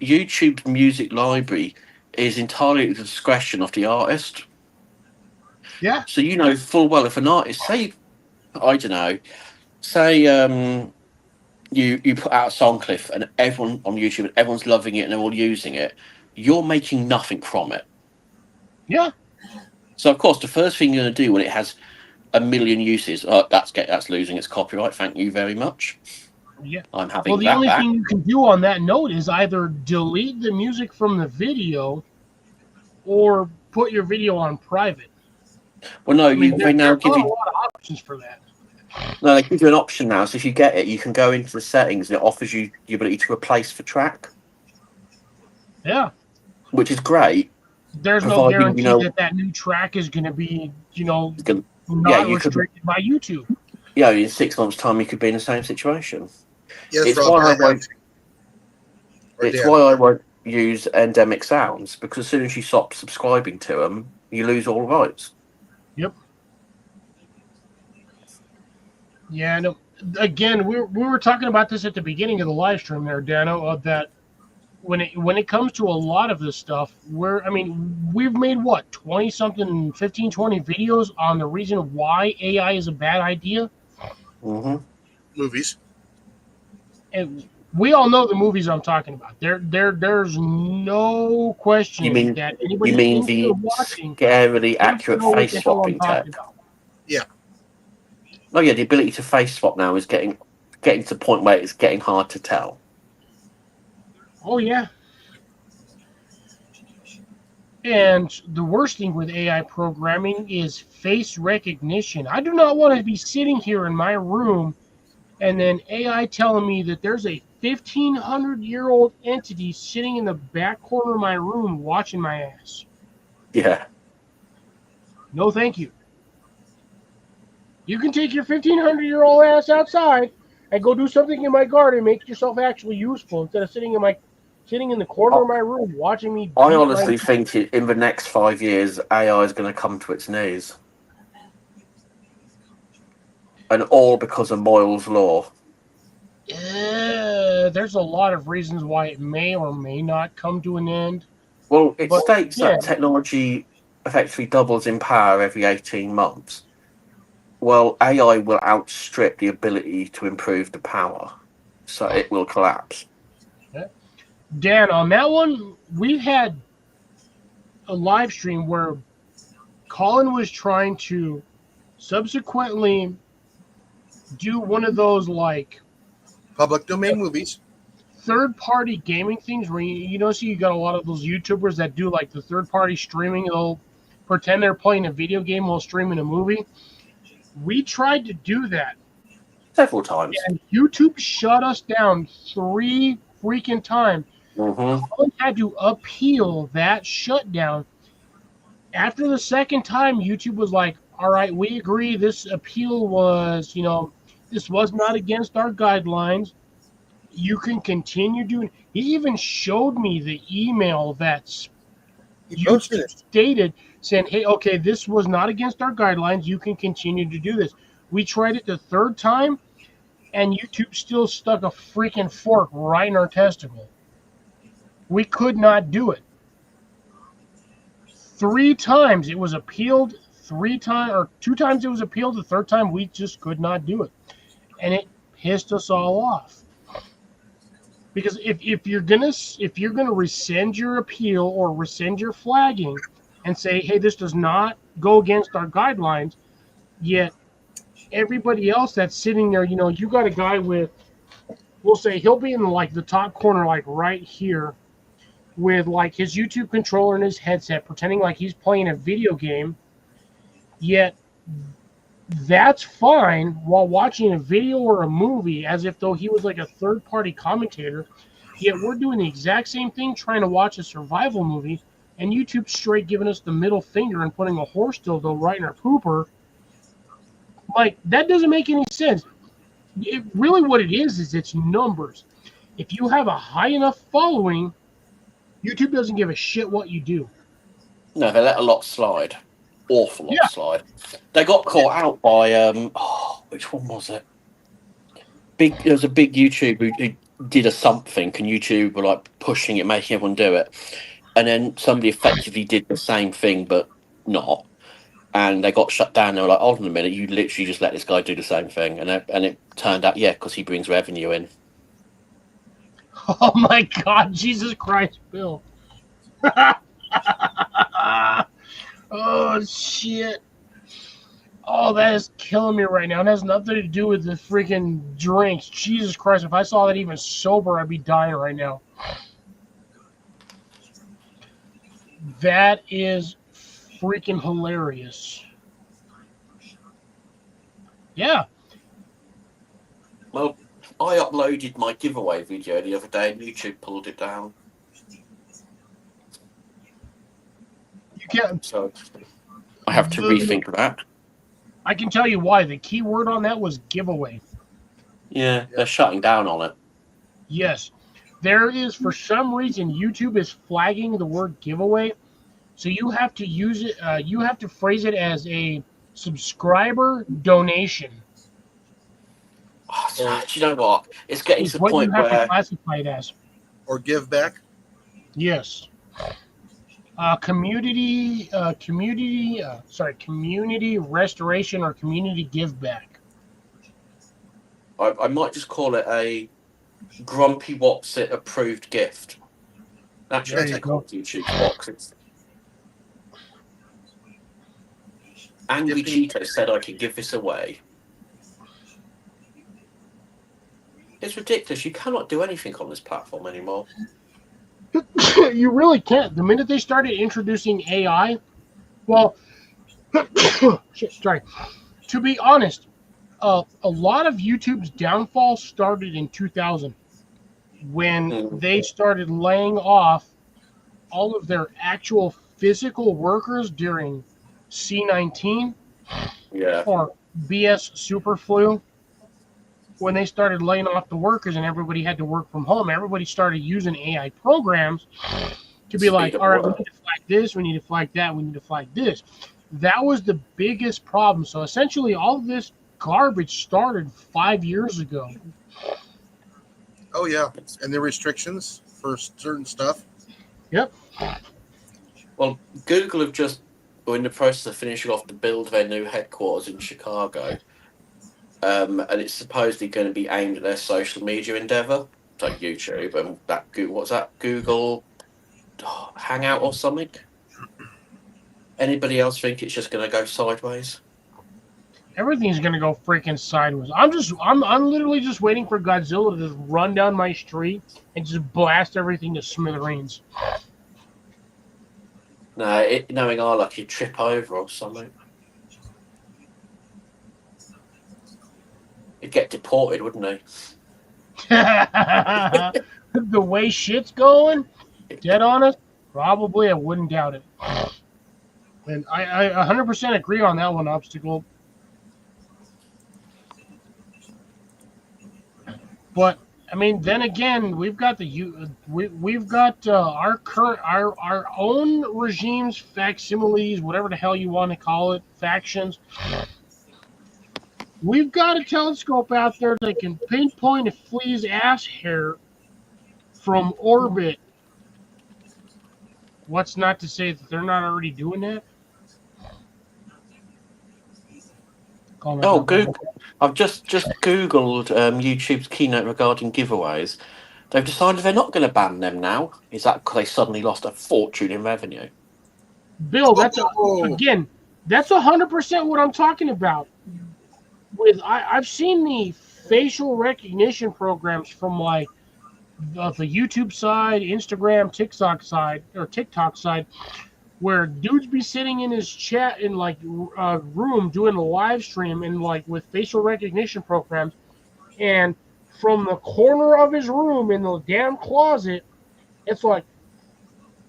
YouTube's music library is entirely at the discretion of the artist. Yeah. So you know full well if an artist, say, I don't know, say you put out a song, Cliff, and everyone on YouTube, everyone's loving it and they're all using it, you're making nothing from it. Yeah. So of course, the first thing you're going to do when it has a million uses, that's losing its copyright. Thank you very much. Yeah. I'm having Well, the that only back. thing you can do on that note is either delete the music from the video or put your video on private. Well, no, I mean, they now there's give not a you lot of options for that. no, they give you an option now. So if you get it, you can go into the settings and it offers you the ability to replace the track, Yeah. which is great. There's no Providing, guarantee you know, that new track is going to be, it's gonna- not you could- restricted by YouTube. Yeah, in 6 months' time, you could be in the same situation. Yes, It's Rob, why I have won't. to. Or It's Dan. why I won't use endemic sounds, because as soon as you stop subscribing to them, you lose all rights. Yep. Yeah. No. Again, we were talking about this at the beginning of the live stream there, Dano, that when it comes to a lot of this stuff, we've made what, 20 something, 15, 20 videos on the reason why AI is a bad idea. Mm-hmm. Movies. And we all know the movies I'm talking about. There's no question You mean- that anybody You mean thinking the of watching scarily doesn't accurate know what face the hell I'm swapping tech? talking about. Oh yeah, the ability to face swap now is getting to the point where it's getting hard to tell. Oh yeah. And the worst thing with AI programming is face recognition. I do not want to be sitting here in my room and then AI telling me that there's a 1,500-year-old entity sitting in the back corner of my room watching my ass. Yeah. No, thank you. You can take your 1,500-year-old ass outside and go do something in my garden, make yourself actually useful instead of sitting in the corner of my room watching me. I honestly think in the next 5 years, AI is going to come to its knees. And all because of Moyle's Law. There's a lot of reasons why it may or may not come to an end. Well, it But, states yeah. that technology effectively doubles in power every 18 months. Well, AI will outstrip the ability to improve the power. So it will collapse. Dan, on that one, we've had a live stream where Colin was trying to subsequently do one of those like Public domain movies. third-party gaming things where see you got a lot of those YouTubers that do like the third-party streaming. They'll pretend they're playing a video game while streaming a movie. We tried to do that, Several times. and YouTube shut us down 3 freaking times. Mm-hmm. Colin had to appeal that shutdown. After the second time, YouTube was like, all right, we agree this appeal was, this was not against our guidelines. You can continue doing. He even showed me the email that He posted YouTube it. stated saying, hey, okay, this was not against our guidelines. You can continue to do this. We tried it the third time, and YouTube still stuck a freaking fork right in our testicle. We could not do it. 3 times it was appealed. 2 times it was appealed. The third time we just could not do it, and it pissed us all off. Because if you're gonna rescind your appeal or rescind your flagging, and say, hey, this does not go against our guidelines, yet everybody else that's sitting there, you got a guy with, we'll say he'll be in like the top corner, like right here, with like his YouTube controller and his headset, pretending like he's playing a video game, yet that's fine while watching a video or a movie as if though he was like a third-party commentator, yet we're doing the exact same thing trying to watch a survival movie, and YouTube's straight giving us the middle finger and putting a horse dildo right in our pooper. Like, that doesn't make any sense. Really what it is it's numbers. If you have a high enough following, YouTube doesn't give a shit what you do. No, they let a lot slide. Awful lot slide. They got caught out by which one was it? There was a big YouTuber who did a something, and YouTube were like pushing it, making everyone do it, and then somebody effectively did the same thing but not, and they got shut down. They were like, hold on a minute, you literally just let this guy do the same thing, and it turned out because he brings revenue in. Oh my God, Jesus Christ, Bill. Oh, shit. Oh, that is killing me right now. It has nothing to do with the freaking drinks. Jesus Christ, if I saw that even sober, I'd be dying right now. That is freaking hilarious. Yeah. Well, I uploaded my giveaway video the other day and YouTube pulled it down. Can't, so I have to rethink that. I can tell you why. The key word on that was giveaway. Yeah, they're shutting down on it. Yes. There is, for some reason, YouTube is flagging the word giveaway. So you have to use it, you have to phrase it as a subscriber donation. Oh, do you know what? It's getting to the point where... What you have where... to classify it as. Or give back? Yes. Community restoration or community give back. I might just call it a Grumpy Whatsit approved gift. That should take off YouTube's box. It's... Angry Cheeto said I could give this away. It's ridiculous. You cannot do anything on this platform anymore. You really can't. The minute they started introducing AI, well, shit, sorry. To be honest, a lot of YouTube's downfall started in 2000 when they started laying off all of their actual physical workers during C-19 or BS Superflu. When they started laying off the workers and everybody had to work from home, everybody started using AI programs to be like, all right, we need to flag this, we need to flag that, we need to flag this. That was the biggest problem. So essentially all of this garbage started 5 years ago. Oh, yeah. And the restrictions for certain stuff. Yep. Well, Google have just, are in the process of finishing off the build of their new headquarters in Chicago. And it's supposedly going to be aimed at their social media endeavor, like YouTube and that. What's that? Google Hangout or something? Anybody else think it's just going to go sideways? Everything's going to go freaking sideways. I'm literally just waiting for Godzilla to just run down my street and just blast everything to smithereens. No, knowing our luck, he'd trip over or something. He'd get deported, wouldn't he? The way shit's going, dead honest, probably I wouldn't doubt it. And I 100% agree on that one, Obstacle. But I mean, then again, we've got our own regimes, facsimiles, whatever the hell you want to call it, factions. We've got a telescope out there that can pinpoint a flea's ass hair from orbit. What's not to say that they're not already doing that? Oh, Google. I've just Googled YouTube's keynote regarding giveaways. They've decided they're not going to ban them now. Is that because they suddenly lost a fortune in revenue? Bill, that's Oh. again, that's 100% what I'm talking about. I've seen the facial recognition programs from like the YouTube side, Instagram, TikTok side, where dudes be sitting in his chat in like room doing a live stream and like with facial recognition programs, and from the corner of his room in the damn closet, it's like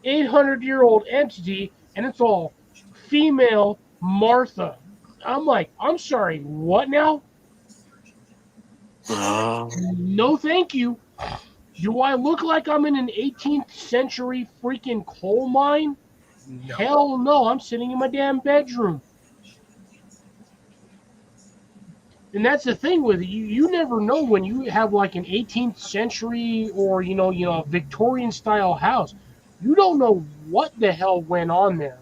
800-year-old entity, and it's all female Martha. I'm like, I'm sorry, what now? No, thank you. Do I look like I'm in an 18th century freaking coal mine? No. Hell no, I'm sitting in my damn bedroom. And that's the thing with it. You never know when you have like an 18th century or Victorian style house. You don't know what the hell went on there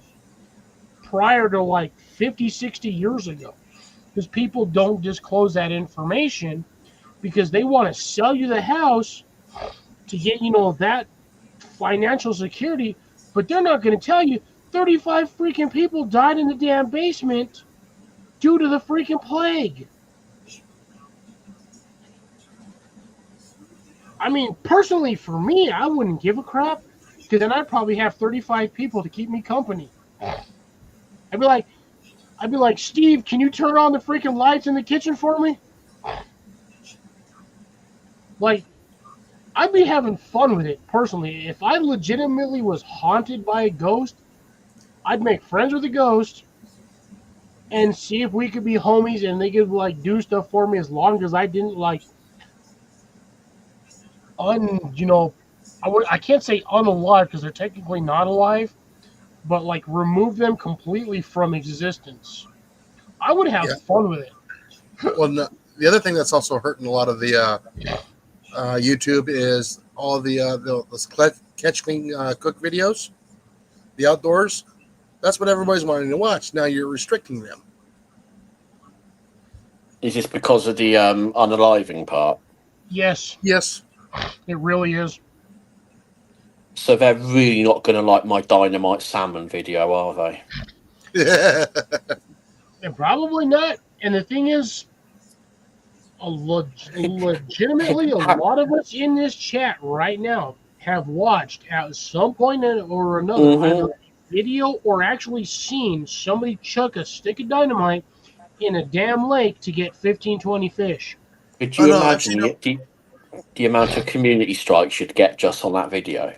prior to like 50, 60 years ago. Because people don't disclose that information because they want to sell you the house to get, that financial security, but they're not going to tell you 35 freaking people died in the damn basement due to the freaking plague. I mean, personally, for me, I wouldn't give a crap because then I'd probably have 35 people to keep me company. I'd be like, Steve, can you turn on the freaking lights in the kitchen for me? Like, I'd be having fun with it, personally. If I legitimately was haunted by a ghost, I'd make friends with a ghost and see if we could be homies and they could, like, do stuff for me as long as I didn't, like, I can't say unalive because they're technically not alive, but, like, remove them completely from existence. I would have fun with it. Well, no, the other thing that's also hurting a lot of the YouTube is all the catch, clean, cook videos, the outdoors. That's what everybody's wanting to watch. Now you're restricting them. Is this because of the unaliving part? Yes, Yes. it really is. So they're really not going to like my dynamite salmon video, are they? And probably not. And the thing is, legitimately, a lot of us in this chat right now have watched at some point or another either a video or actually seen somebody chuck a stick of dynamite in a damn lake to get 15, 20 fish. Could you imagine the amount of community strikes you'd get just on that video?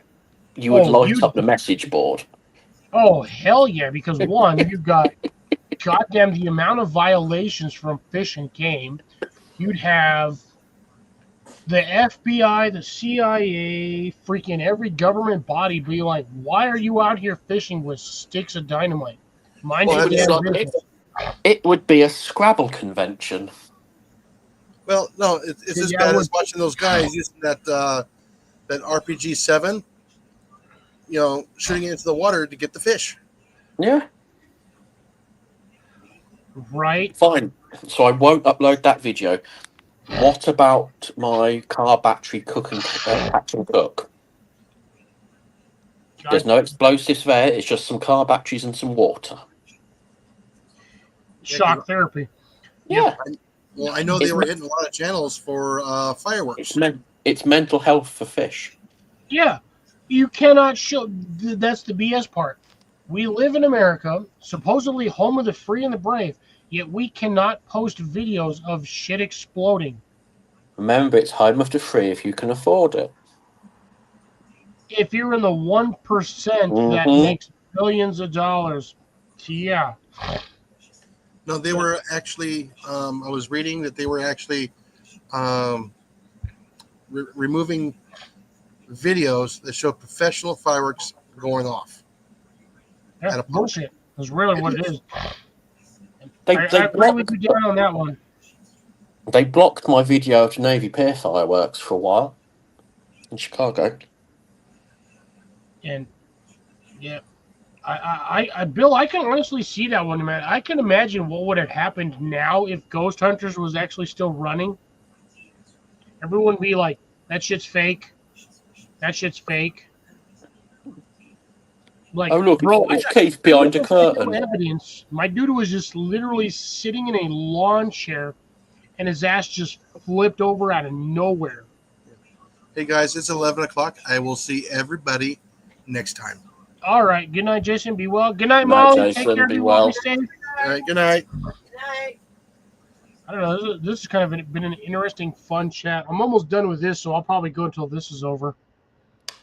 You would light up the message board. Oh, hell yeah, because one, you've got goddamn the amount of violations from Fish and Game. You'd have the FBI, the CIA, freaking every government body be like, why are you out here fishing with sticks of dynamite? It would be a Scrabble convention. Well, no, it's as bad as watching those guys using that RPG 7, shooting it into the water to get the fish. Yeah. Right. Fine. So I won't upload that video. What about my car battery catch and cook? There's no explosives there. It's just some car batteries and some water. Shock therapy. Yeah. Well, I know they were hitting a lot of channels for fireworks. It's mental health for fish. Yeah. You cannot show. That's the BS part. We live in America, supposedly home of the free and the brave, yet we cannot post videos of shit exploding. Remember, it's home of the free if you can afford it. If you're in the 1% that makes billions of dollars, yeah. No, they were actually, I was reading that they were actually removing videos that show professional fireworks going off. That's bullshit. That's really what it is. I agree with you down on that one. They blocked my video of Navy Pier fireworks for a while in Chicago. And yeah, Bill, I can honestly see that one, man. I can imagine what would have happened now if Ghost Hunters was actually still running. Everyone would be like, "That shit's fake. That shit's fake." Like, Oh, look, bro, it's Keith behind the no curtain. evidence. My dude was just literally sitting in a lawn chair, and his ass just flipped over out of nowhere. Hey guys, it's 11 o'clock. I will see everybody next time. All right. Good night, Jason. Be well. Good night, Good night, Molly. Jason. Take care. Be Be well. well. Be safe. All right, good night. I don't know. This has kind of been an interesting, fun chat. I'm almost done with this, so I'll probably go until this is over.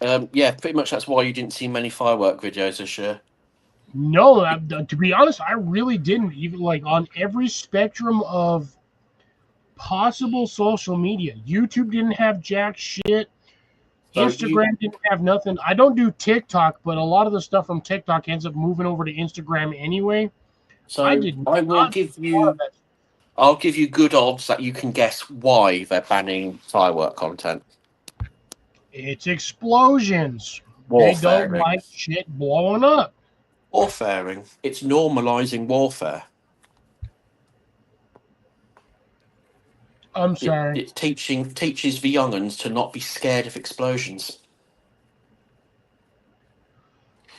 Yeah, pretty much that's why you didn't see many firework videos this year. No, to be honest, I really didn't. Even like on every spectrum of possible social media, YouTube didn't have jack shit. So Instagram didn't have nothing. I don't do TikTok, but a lot of the stuff from TikTok ends up moving over to Instagram anyway. So I did I will not give part of you. that. I'll give you good odds that you can guess why they're banning firework content. It's explosions. They don't Warfaring. like shit blowing up. Warfaring. It's normalizing warfare. I'm sorry. It teaches the young'uns to not be scared of explosions.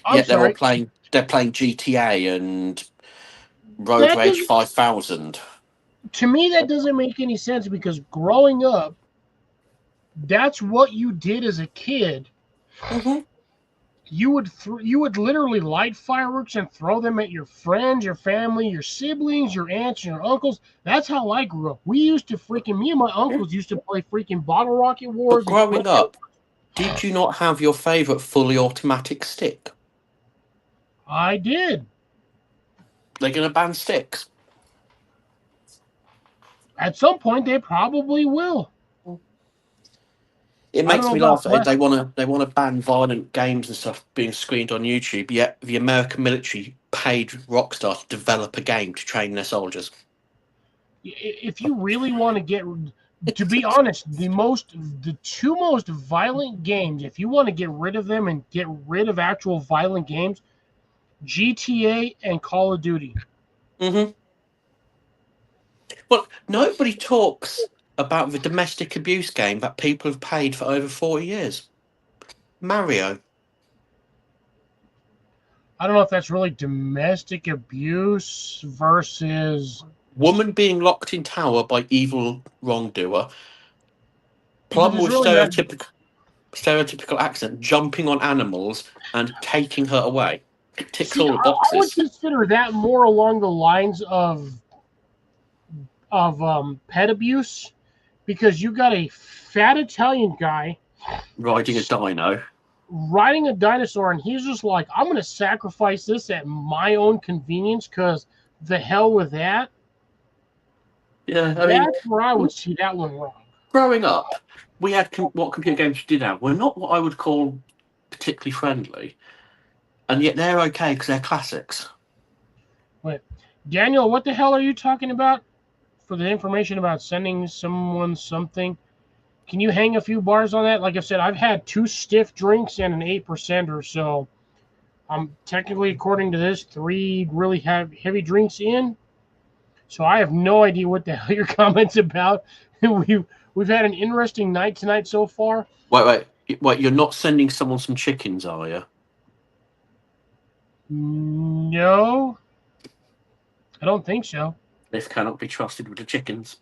I'm Yet sorry. they're playing GTA and Road That Rage doesn't- 5000. To me, that doesn't make any sense because growing up, that's what you did as a kid. Mm-hmm. You would literally light fireworks and throw them at your friends, your family, your siblings, your aunts, and your uncles. That's how I grew up. Me and my uncles used to play freaking bottle rocket wars. But growing up, did you not have your favourite fully automatic stick? I did. They're going to ban sticks. At some point, they probably will. It I makes don't me know laugh. about They want to ban violent games and stuff being screened on YouTube. Yet the American military paid Rockstar to develop a game to train their soldiers. If you really want to get, to be honest, the two most violent games, if you want to get rid of them and get rid of actual violent games, GTA and Call of Duty. Mm-hmm. Well, nobody talks about the domestic abuse game that people have paid for over 40 years. Mario. I don't know if that's really domestic abuse versus Woman being locked in tower by evil wrongdoer. But Plum there's with really not- stereotypical accent, jumping on animals and taking her away. It ticks See, all the I would boxes. consider that more along the lines of pet abuse, because you got a fat Italian guy Riding a dino. riding a dinosaur, and he's just like, I'm going to sacrifice this at my own convenience because the hell with that. Yeah, I mean, That's where I would see that one wrong. growing up, we had what computer games we did have were not what I would call particularly friendly, and yet they're okay because they're classics. Daniel, what the hell are you talking about for the information about sending someone something? Can you hang a few bars on that? Like I said, I've had 2 stiff drinks and an 8% or so. I'm technically, according to this, 3 really heavy drinks in. So I have no idea what the hell your comment's about. We've had an interesting night tonight so far. Wait, you're not sending someone some chickens, are you? No, I don't think so. This cannot be trusted with the chickens.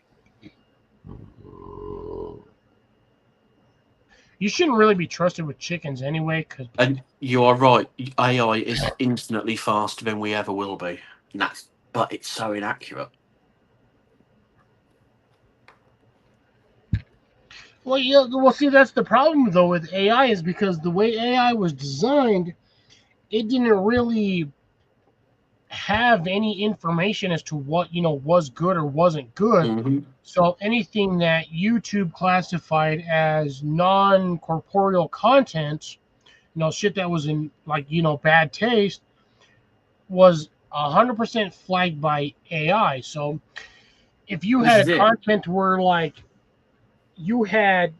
You shouldn't really be trusted with chickens anyway. And you are right. AI is infinitely faster than we ever will be. But it's so inaccurate. Well, yeah. Well, see, that's the problem though with AI is because the way AI was designed, it didn't really have any information as to what was good or wasn't good. Mm-hmm. So anything that YouTube classified as non-corporeal content, shit that was in bad taste, was 100% flagged by AI. So if you had a content where you had,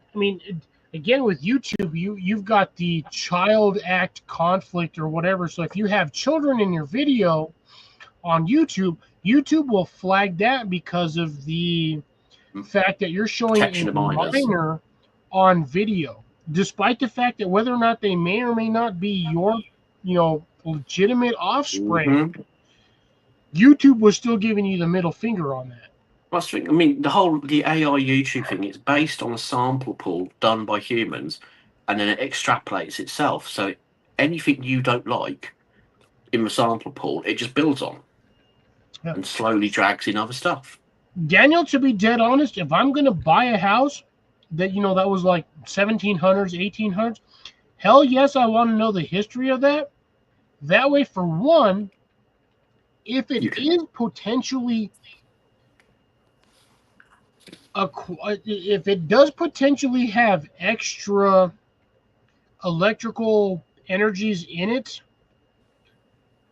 again with YouTube, you've got the child act conflict or whatever. So if you have children in your video on YouTube will flag that because of the fact that you're showing a minor on video, despite the fact that whether or not they may or may not be your, legitimate offspring, Mhm. YouTube was still giving you the middle finger on that. I mean, the AI YouTube thing is based on a sample pool done by humans, and then it extrapolates itself. So anything you don't like in the sample pool, it just builds on Yeah. and slowly drags in other stuff. Daniel, to be dead honest, if I'm gonna buy a house that that was like 1700s, 1800s, hell yes, I want to know the history of that. That way, for one, if it is potentially if it does potentially have extra electrical energies in it,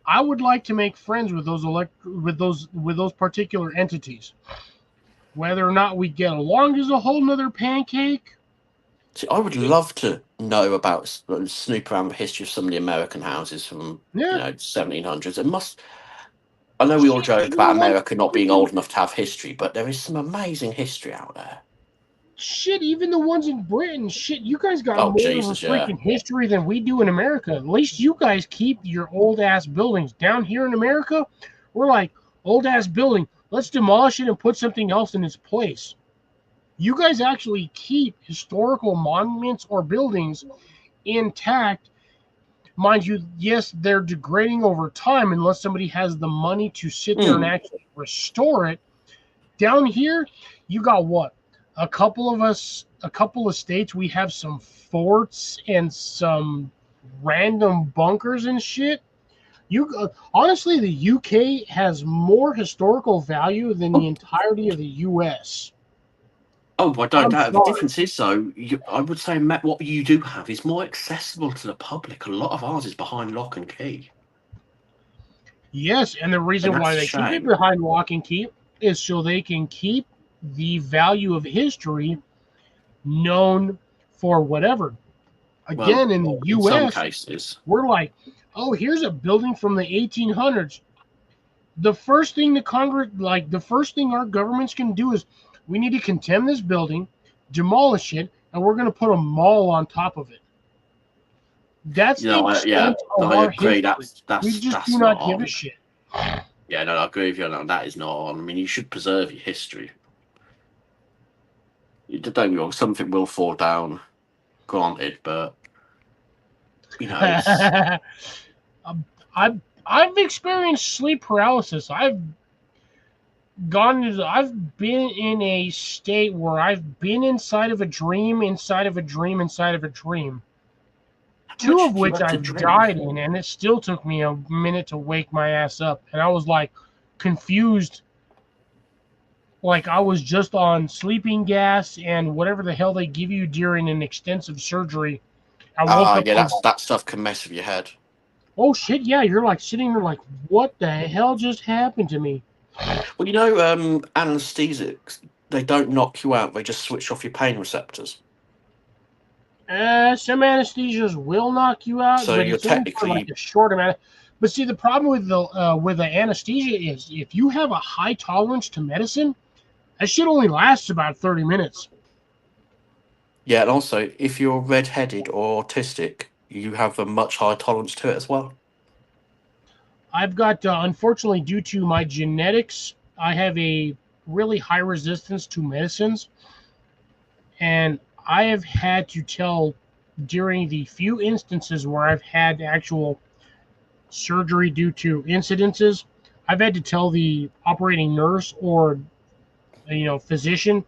I would like to make friends with those particular entities. Whether or not we get along is a whole nother pancake. See, I would love to know about snoop around the history of some of the American houses from 1700s. It must. I know we all joke about America not being old enough to have history, but there is some amazing history out there. Shit, even the ones in Britain, shit, you guys got more Jesus, of a freaking history than we do in America. At least you guys keep your old ass buildings. Down here in America, we're like, old ass building, let's demolish it and put something else in its place. You guys actually keep historical monuments or buildings intact. Mind you, yes, they're degrading over time unless somebody has the money to sit there and actually restore it. Down here, you got what? A couple of states, we have some forts and some random bunkers and shit. Honestly, the UK has more historical value than the entirety of the US. Oh, I don't doubt. The difference is, though, I would say what you do have is more accessible to the public. A lot of ours is behind lock and key. Yes, and the reason why they keep it behind lock and key is so they can keep the value of history known for whatever. Again, in the U.S., in some cases, we're like, oh, here's a building from the 1800s. The first thing the first thing our governments can do is we need to condemn this building, demolish it, and we're going to put a mall on top of it. That's the extent of our history. We just do not give a shit. Yeah, no, I agree with you on that. That is not on. I mean, you should preserve your history. Don't get me wrong, something will fall down, granted, but I've experienced sleep paralysis. I've been in a state where I've been inside of a dream, inside of a dream, inside of a dream. Two of which I've died in, and it still took me a minute to wake my ass up. And I was like confused, like I was just on sleeping gas and whatever the hell they give you during an extensive surgery. I woke up. That stuff can mess with your head. Oh shit! Yeah, you're like sitting there, like, what the hell just happened to me? Well, anesthesics, they don't knock you out; they just switch off your pain receptors. Some anesthesias will knock you out, so but you're it's technically like a short amount. But see, the problem with the anesthesia is if you have a high tolerance to medicine, that shit only lasts about 30 minutes. Yeah, and also if you're red-headed or autistic, you have a much higher tolerance to it as well. I've got, unfortunately, due to my genetics, I have a really high resistance to medicines, and I have had to tell during the few instances where I've had actual surgery due to incidences, I've had to tell the operating nurse or physician,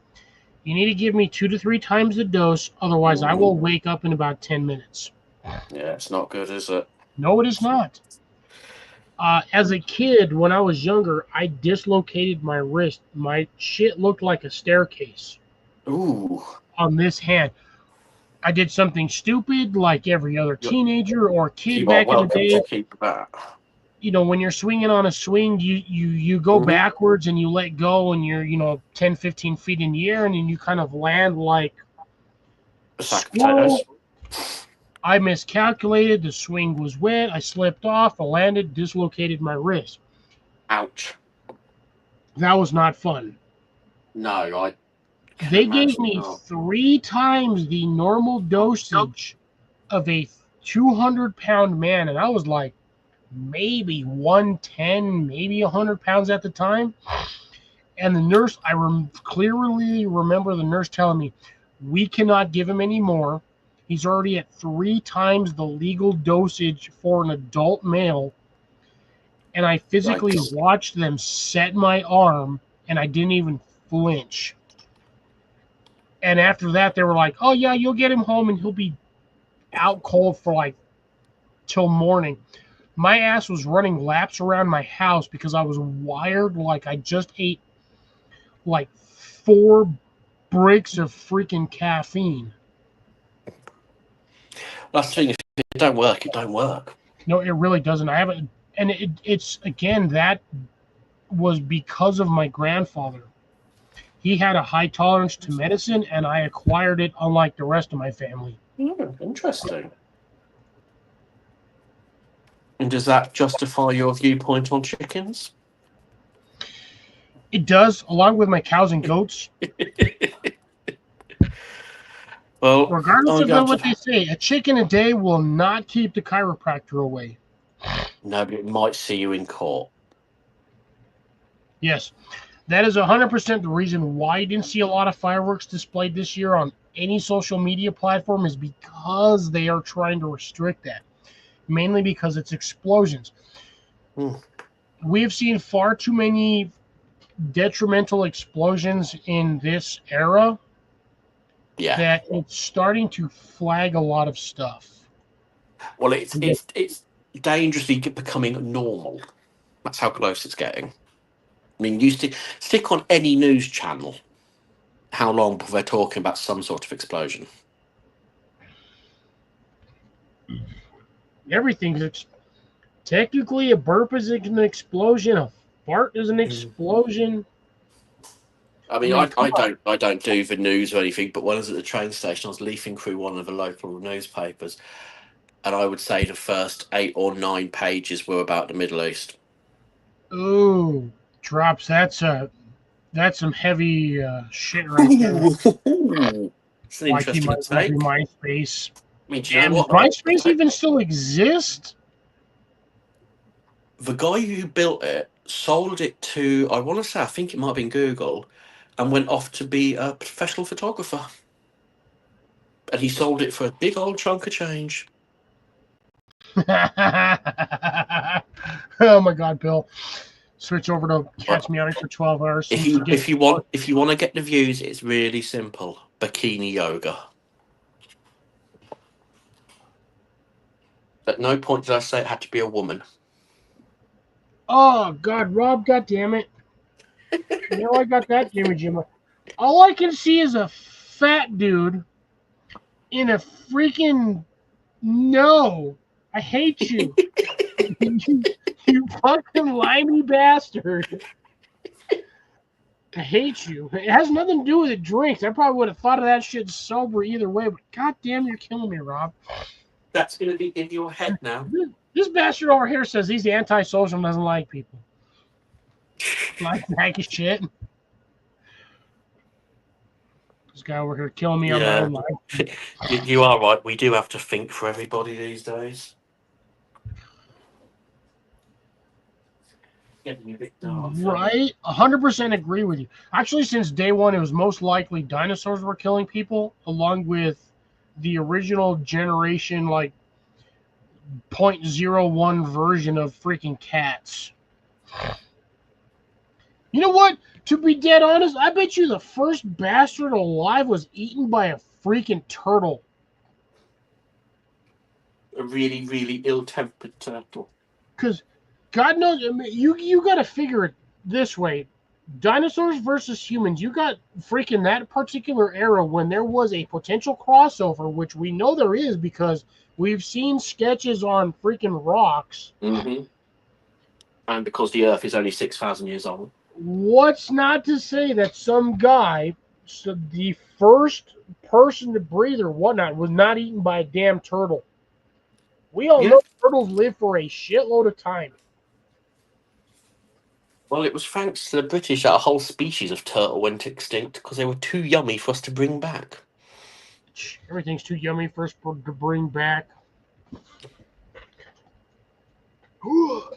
you need to give me 2 to 3 times the dose, otherwise I will wake up in about 10 minutes. Yeah, it's not good, is it? No, it is not. As a kid, when I was younger, I dislocated my wrist. My shit looked like a staircase. Ooh. On this hand. I did something stupid like every other teenager or kid back in the day. Keep that. When you're swinging on a swing, you go backwards and you let go and you're 10, 15 feet in the air and then you kind of land like a sack of potatoes. I miscalculated. The swing was wet. I slipped off. I landed, dislocated my wrist. Ouch. That was not fun. No, they gave me 3 times the normal dosage of a 200-pound man, and I was like, maybe 110, maybe 100 pounds at the time. And the nurse, clearly remember the nurse telling me, we cannot give him any more. He's already at 3 times the legal dosage for an adult male. And I physically Yikes. watched them set my arm, and I didn't even flinch. And after that, they were like, oh, yeah, you'll get him home, and he'll be out cold for like till morning. My ass was running laps around my house because I was wired like I just ate like 4 bricks of freaking caffeine. That's the thing. If it don't work, it don't work. No, it really doesn't. I haven't, and it's again, that was because of my grandfather. He had a high tolerance to medicine, and I acquired it, unlike the rest of my family. Interesting. And does that justify your viewpoint on chickens? It does, along with my cows and goats. Well, Regardless of what they say, a chicken a day will not keep the chiropractor away. No, but it might see you in court. Yes, that is 100% the reason why you didn't see a lot of fireworks displayed this year on any social media platform, is because they are trying to restrict that. Mainly because it's explosions. We have seen far too many detrimental explosions in this era. Yeah. That it's starting to flag a lot of stuff. Well, it's dangerously becoming normal. That's how close it's getting. I mean, you stick on any news channel. How long before they're talking about some sort of explosion? Everything. It's technically a burp is an explosion. A fart is an explosion. I mean, I don't do the news or anything, but when I was at the train station, I was leafing through one of the local newspapers, and I would say the first 8 or 9 pages were about the Middle East. Ooh, drops. That's some heavy shit right there. It's an interesting take. MySpace. I mean, Damn, does MySpace even still exist? The guy who built it sold it to, I want to say, I think it might have been Google, and went off to be a professional photographer. And he sold it for a big old chunk of change. Oh my God, Bill! Switch over to Catch Me Outing for 12 hours. If you want to get the views, it's really simple. Bikini yoga. At no point did I say it had to be a woman. Oh God, Rob! God damn it! Now I got that image in my. All I can see is a fat dude in a freaking. No, I hate you. you fucking limey bastard. I hate you. It has nothing to do with the drinks. I probably would have thought of that shit sober either way, but goddamn, you're killing me, Rob. That's going to be in your head now. This bastard over here says he's anti-social and doesn't like people. Like bag of shit. This guy over here killing me on my own life. You are right. We do have to think for everybody these days. Getting a bit dark. Right? 100% agree with you. Actually, since day one, it was most likely dinosaurs were killing people, along with the original generation, like 0.01 version of freaking cats. You know what? To be dead honest, I bet you the first bastard alive was eaten by a freaking turtle. A really, really ill-tempered turtle. Because God knows, I mean, you got to figure it this way. Dinosaurs versus humans, you got freaking that particular era when there was a potential crossover, which we know there is because we've seen sketches on freaking rocks. Mm-hmm. And because the Earth is only 6,000 years old. What's not to say that some guy, so the first person to breathe or whatnot, was not eaten by a damn turtle? We all know turtles live for a shitload of time. Well, it was thanks to the British that a whole species of turtle went extinct because they were too yummy for us to bring back. Everything's too yummy for us to bring back. Well,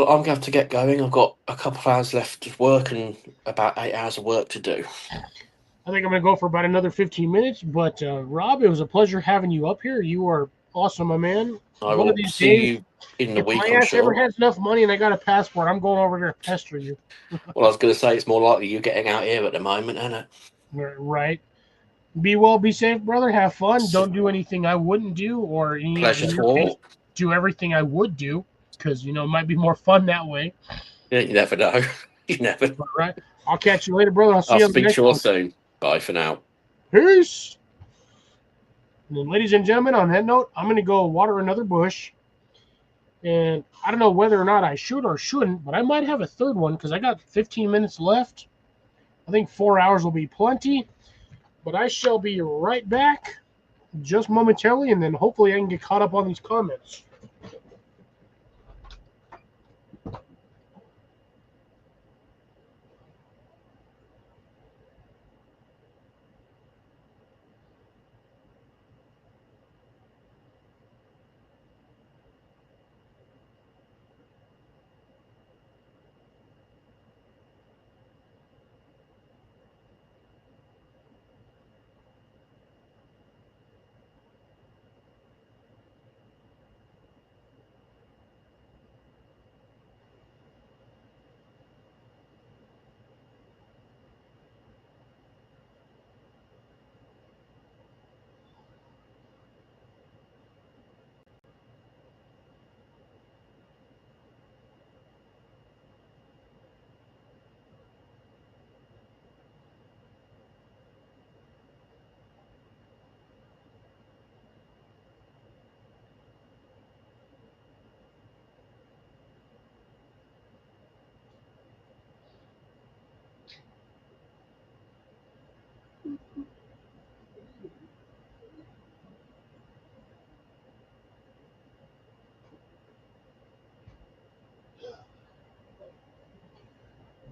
I'm going to have to get going. I've got a couple of hours left of work and about 8 hours of work to do. I think I'm going to go for about another 15 minutes. But Rob, it was a pleasure having you up here. You are awesome, my man. I One of will these see days, you in the if week, my I'm ass ever sure. has enough money and I got a passport, I'm going over there to pester you. Well, I was going to say it's more likely you getting out here at the moment, isn't it? Right. Be well, be safe, brother. Have fun. Don't do anything I wouldn't do, or in Pleasure your case, talk. do everything I would do, because it might be more fun that way. Yeah, you never know. You never. All right. I'll catch you later, brother. I'll see I'll you on the speak next to you all one. soon. Bye for now. Peace. And then, ladies and gentlemen, on that note, I'm going to go water another bush. And I don't know whether or not I should or shouldn't, but I might have a third one because I got 15 minutes left. I think 4 hours will be plenty. But I shall be right back just momentarily, and then hopefully I can get caught up on these comments.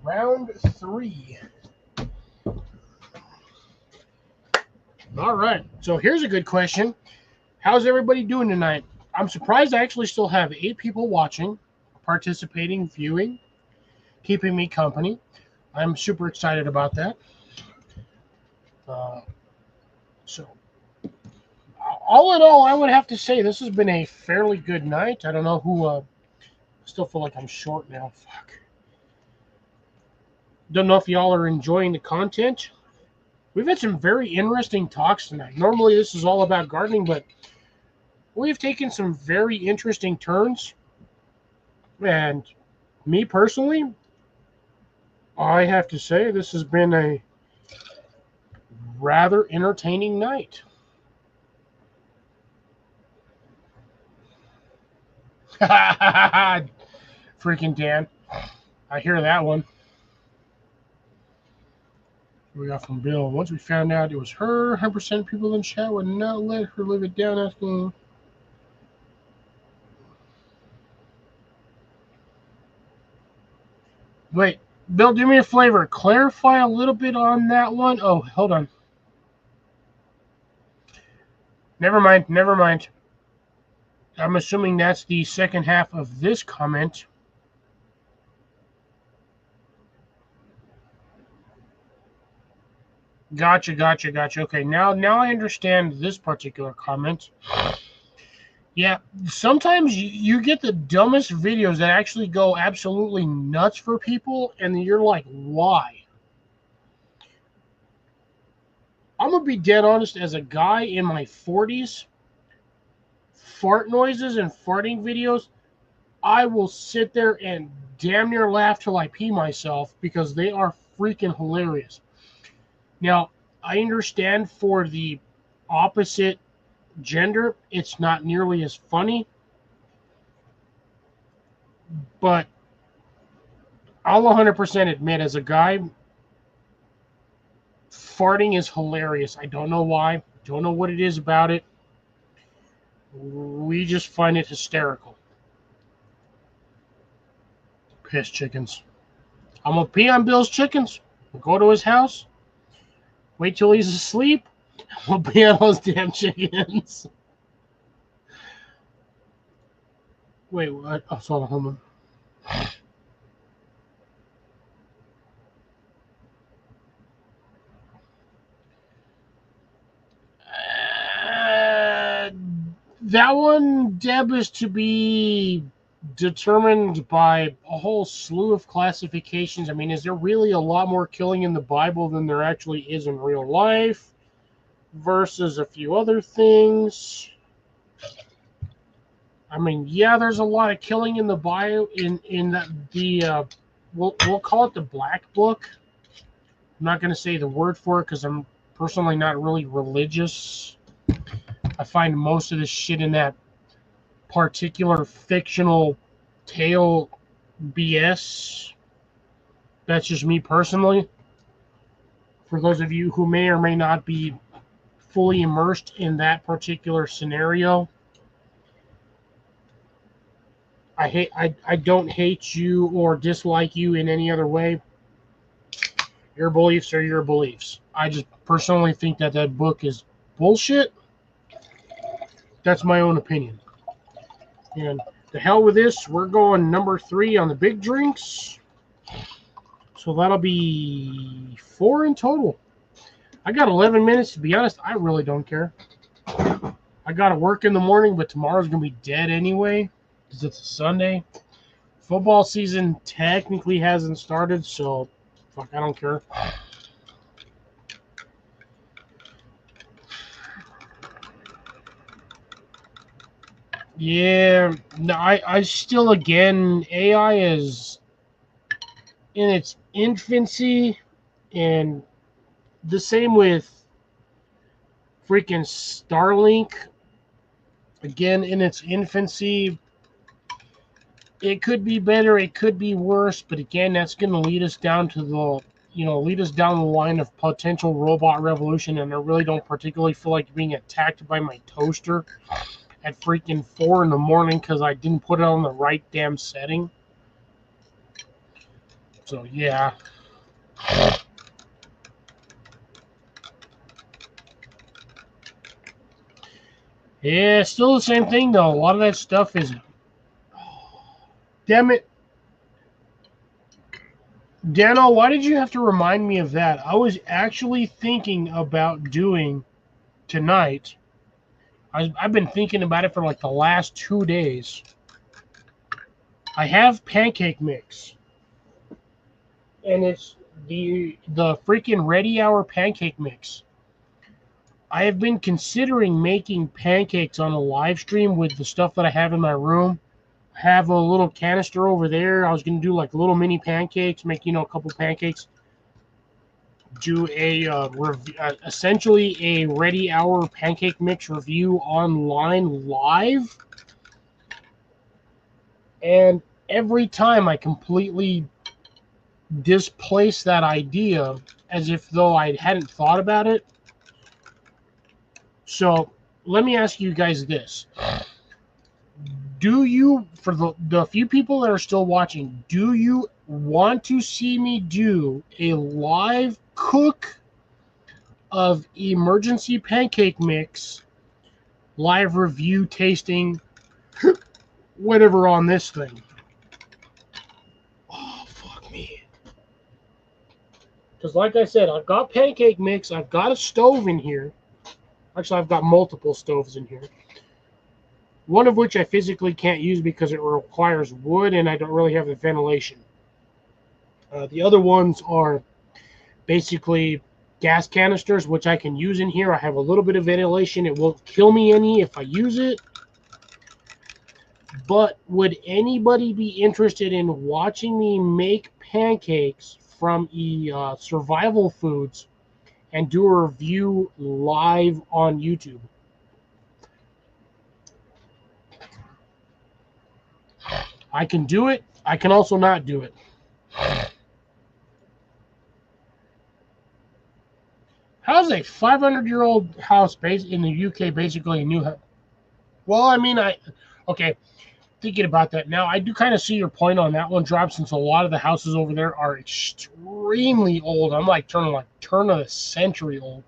Round 3. All right. So here's a good question. How's everybody doing tonight? I'm surprised I actually still have 8 people watching, participating, viewing, keeping me company. I'm super excited about that. So, all in all, I would have to say this has been a fairly good night. I don't know who. I still feel like I'm short now. Fuck. Don't know if y'all are enjoying the content. We've had some very interesting talks tonight. Normally, this is all about gardening, but we've taken some very interesting turns. And me personally, I have to say this has been a rather entertaining night. Freaking Dan. I hear that one. We got from Bill. Once we found out it was her, 100% of people in chat would not let her live it down asking. Wait, Bill, do me a favor. Clarify a little bit on that one. Oh, hold on. Never mind. Never mind. I'm assuming that's the second half of this comment. Gotcha. Okay, now I understand this particular comment. Yeah, sometimes you get the dumbest videos that actually go absolutely nuts for people, and you're like, why? I'm going to be dead honest, as a guy in my 40s, fart noises and farting videos, I will sit there and damn near laugh till I pee myself because they are freaking hilarious. Now, I understand for the opposite gender, it's not nearly as funny, but I'll 100% admit, as a guy, farting is hilarious. I don't know why. Don't know what it is about it. We just find it hysterical. Piss chickens. I'm going to pee on Bill's chickens. We'll go to his house. Wait till he's asleep. We'll pee on those damn chickens. Wait, what? Oh, sorry, hold on. That one, Deb, is to be determined by a whole slew of classifications. I mean, is there really a lot more killing in the Bible than there actually is in real life versus a few other things? I mean, yeah, there's a lot of killing in the Bible in we'll call it the Black Book. I'm not going to say the word for it because I'm personally not really religious. I find most of the shit in that particular fictional tale BS. That's just me personally. For those of you who may or may not be fully immersed in that particular scenario, I don't hate you or dislike you in any other way. Your beliefs are your beliefs. I just personally think that that book is bullshit. That's my own opinion. And to hell with this, we're going number 3 on the big drinks. So that'll be 4 in total. I got 11 minutes. To be honest, I really don't care. I got to work in the morning, but tomorrow's going to be dead anyway because it's a Sunday. Football season technically hasn't started, so fuck, I don't care. Yeah, no, I still, again, AI is in its infancy, and the same with freaking Starlink. Again, in its infancy, it could be better, it could be worse, but again, that's going to lead us down to lead us down the line of potential robot revolution, and I really don't particularly feel like being attacked by my toaster at freaking 4 in the morning because I didn't put it on the right damn setting. So, yeah. Yeah, still the same thing, though. A lot of that stuff is... Damn it. Dano, why did you have to remind me of that? I was actually thinking about doing tonight. I've been thinking about it for like the last 2 days. I have pancake mix. And it's the freaking Ready Hour pancake mix. I have been considering making pancakes on a live stream with the stuff that I have in my room. I have a little canister over there. I was going to do like little mini pancakes, make, a couple pancakes. Do essentially a Ready Hour pancake mix review online live. And every time I completely displace that idea as if though I hadn't thought about it. So let me ask you guys this. Do you, for the few people that are still watching, do you want to see me do a live cook of emergency pancake mix, live review, tasting, whatever on this thing? Oh, fuck me. Because like I said, I've got pancake mix, I've got a stove in here. Actually, I've got multiple stoves in here. One of which I physically can't use because it requires wood and I don't really have the ventilation. The other ones are basically gas canisters, which I can use in here. I have a little bit of ventilation. It won't kill me any if I use it. But would anybody be interested in watching me make pancakes from Survival Foods and do a review live on YouTube? I can do it. I can also not do it. How's a 500-year-old house based in the UK basically a new house? Well, I mean, okay, thinking about that now, I do kind of see your point on that one, Drop, since a lot of the houses over there are extremely old. I'm like turn of the century old.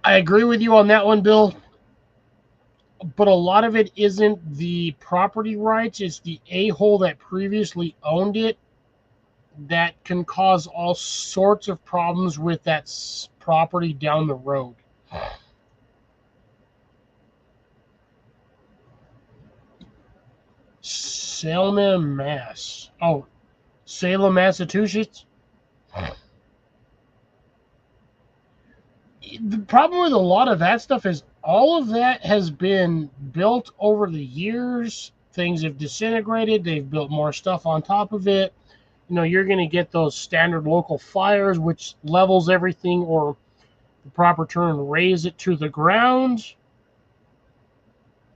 I agree with you on that one, Bill. But a lot of it isn't the property rights. It's the a-hole that previously owned it that can cause all sorts of problems with that property down the road. Salem, Mass. Oh, Salem, Massachusetts. The problem with a lot of that stuff is all of that has been built over the years. Things have disintegrated. They've built more stuff on top of it. You know, you're going to get those standard local fires, which levels everything, or the proper term, raise it to the ground.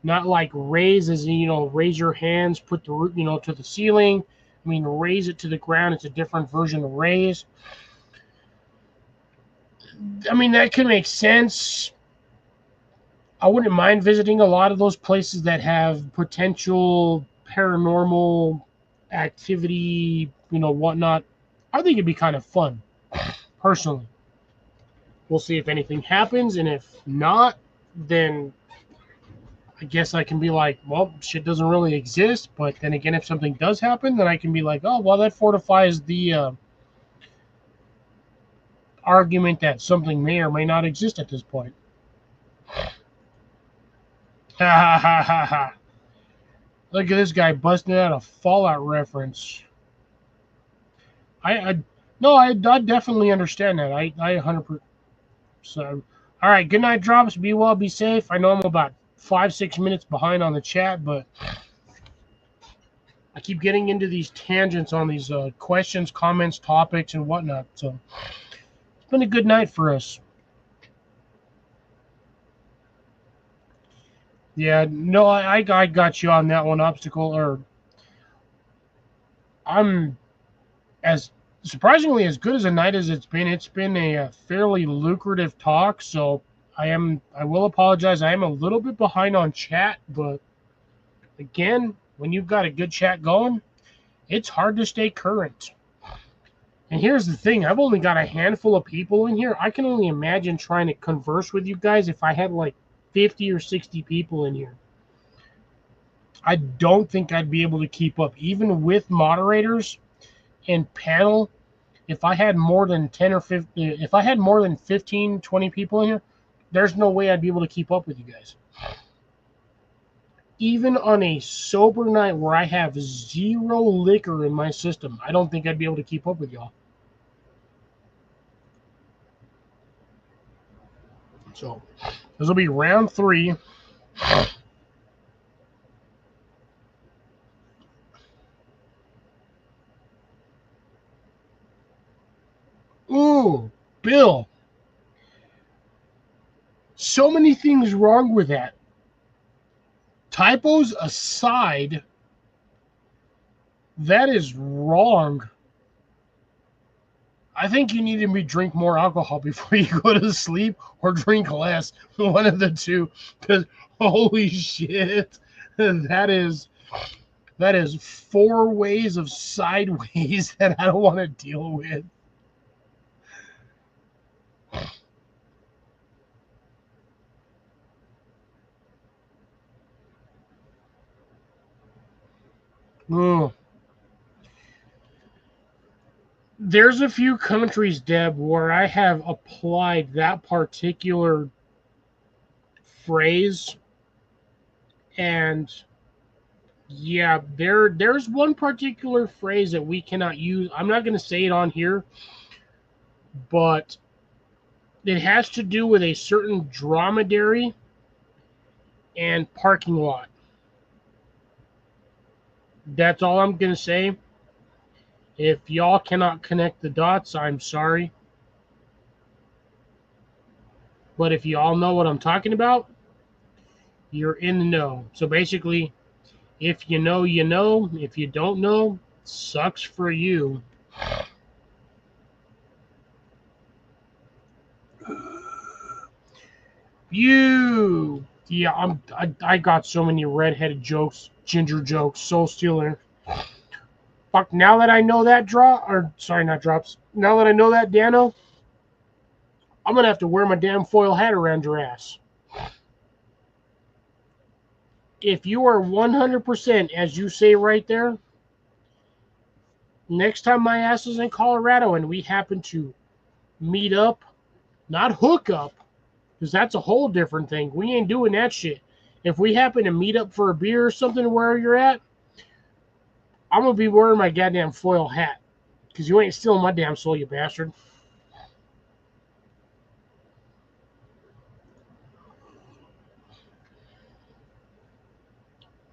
Not like raise as, you know, raise your hands, put the root, you know, to the ceiling. I mean, raise it to the ground. It's a different version of raise. I mean, that can make sense. I wouldn't mind visiting a lot of those places that have potential paranormal activity, you know, whatnot. I think it'd be kind of fun, personally. We'll see if anything happens, and if not, then I guess I can be like, well, shit doesn't really exist. But then again, if something does happen, then I can be like, oh, well, that fortifies the argument that something may or may not exist at this point. Ha ha ha ha ha. Look at this guy busting out a Fallout reference. I definitely understand that. I 100%. So, all right, good night, Drops. Be well, be safe. I know I'm about 5-6 minutes behind on the chat, but I keep getting into these tangents on these questions, comments, topics, and whatnot. So it's been a good night for us. Yeah, no, I got you on that one, Obstacle. Or I'm as surprisingly as good as a night as it's been. It's been a fairly lucrative talk, so I will apologize. I am a little bit behind on chat, but again, when you've got a good chat going, it's hard to stay current. And here's the thing, I've only got a handful of people in here. I can only imagine trying to converse with you guys if I had like 50 or 60 people in here. I don't think I'd be able to keep up, even with moderators and panel. If I had more than 10 or 15, if I had more than 15, 20 people in here, there's no way I'd be able to keep up with you guys. Even on a sober night where I have 0 liquor in my system, I don't think I'd be able to keep up with y'all. So, this will be round 3. Ooh, Bill. So many things wrong with that. Typos aside, that is wrong. I think you need to drink more alcohol before you go to sleep, or drink less. One of the two. Because holy shit, that is 4 ways of sideways that I don't want to deal with. Oh. There's a few countries, Deb, where I have applied that particular phrase, and yeah, there's one particular phrase that we cannot use. I'm not going to say it on here, but it has to do with a certain dromedary and parking lot. That's all I'm going to say. If y'all cannot connect the dots, I'm sorry. But if y'all know what I'm talking about, you're in the know. So basically, if you know, you know. If you don't know, sucks for you. Yeah, I got so many redheaded jokes, ginger jokes, soul stealer. Fuck, now that I know that now that I know that, Dano, I'm going to have to wear my damn foil hat around your ass. If you are 100%, as you say right there, next time my ass is in Colorado and we happen to meet up, not hook up, because that's a whole different thing. We ain't doing that shit. If we happen to meet up for a beer or something where you're at, I'm going to be wearing my goddamn foil hat. Because you ain't stealing my damn soul, you bastard.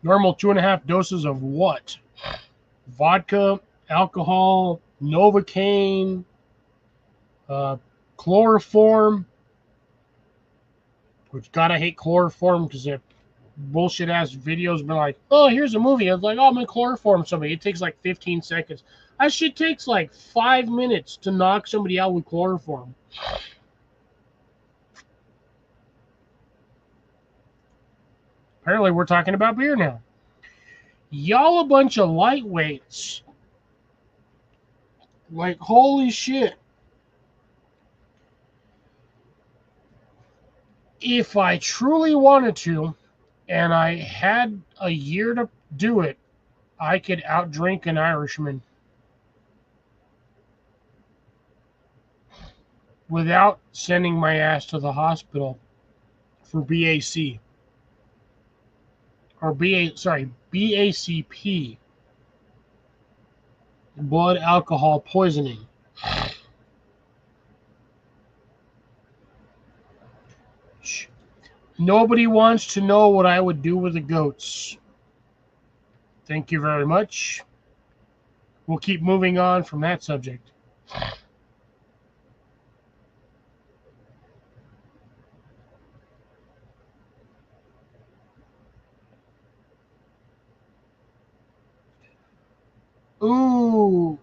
Normal 2.5 doses of what? Vodka, alcohol, Novocaine, chloroform. Which, God, I hate chloroform because that bullshit ass videos been like, oh, here's a movie. It's like, oh, I'm going to chloroform somebody. It takes like 15 seconds. That shit takes like 5 minutes to knock somebody out with chloroform. Apparently, we're talking about beer now. Y'all a bunch of lightweights. Like, holy shit. If I truly wanted to, and I had a year to do it, I could outdrink an Irishman. Without sending my ass to the hospital for BAC. Or BACP. Blood alcohol poisoning. Nobody wants to know what I would do with the goats. Thank you very much. We'll keep moving on from that subject. Ooh.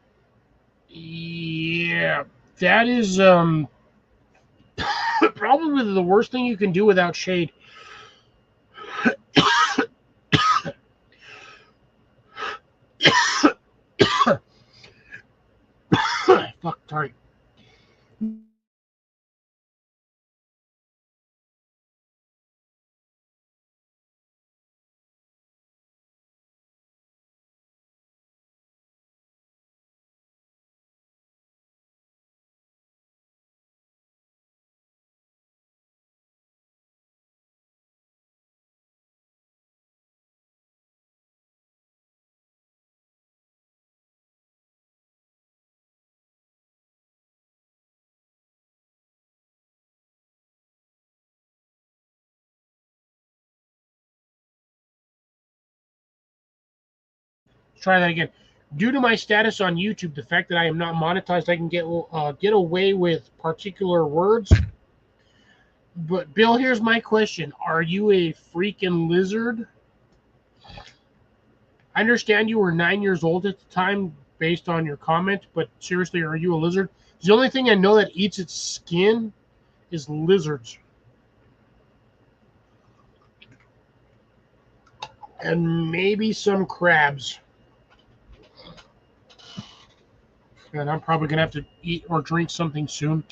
Yeah. That is probably the worst thing you can do without shade. Fuck, sorry. Try that again. Due to my status on YouTube, the fact that I am not monetized, I can get away with particular words. But Bill, here's my question: are you a freaking lizard? I understand you were 9 years old at the time, based on your comment. But seriously, are you a lizard? The only thing I know that eats its skin is lizards, and maybe some crabs. And I'm probably gonna have to eat or drink something soon.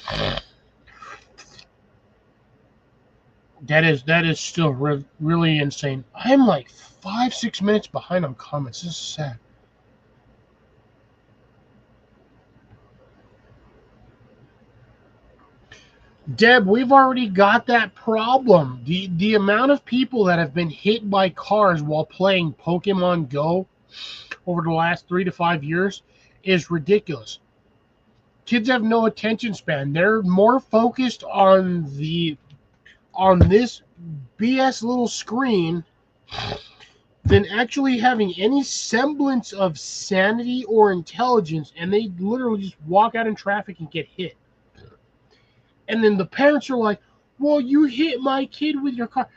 That is still really insane. I'm like 5-6 minutes behind on comments. This is sad. Deb, we've already got that problem. The amount of people that have been hit by cars while playing Pokemon Go over the last 3 to 5 years is ridiculous. Kids have no attention span. They're more focused on this BS little screen than actually having any semblance of sanity or intelligence, and they literally just walk out in traffic and get hit. And then the parents are like, well, you hit my kid with your car.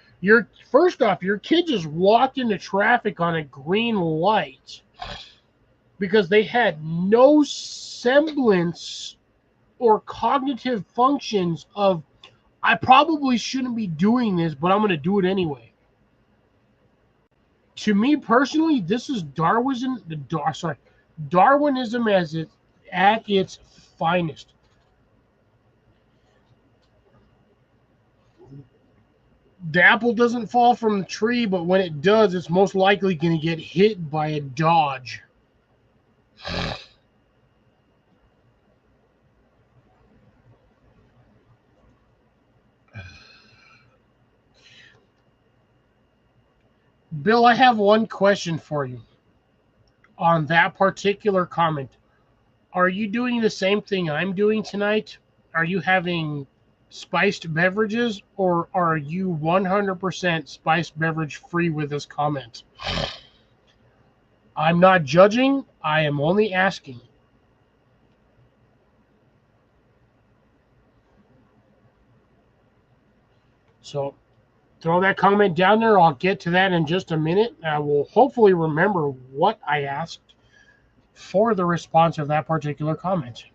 First off, your kid just walked into traffic on a green light because they had no semblance or cognitive functions of, I probably shouldn't be doing this, but I'm going to do it anyway. To me personally, this is Darwinism at its finest. The apple doesn't fall from the tree, but when it does, it's most likely going to get hit by a Dodge. Bill, I have one question for you on that particular comment. Are you doing the same thing I'm doing tonight? Are you having spiced beverages, or are you 100% spiced beverage free with this comment? I'm not judging. I am only asking. So throw that comment down there. I'll get to that in just a minute. I will hopefully remember what I asked for the response of that particular comment.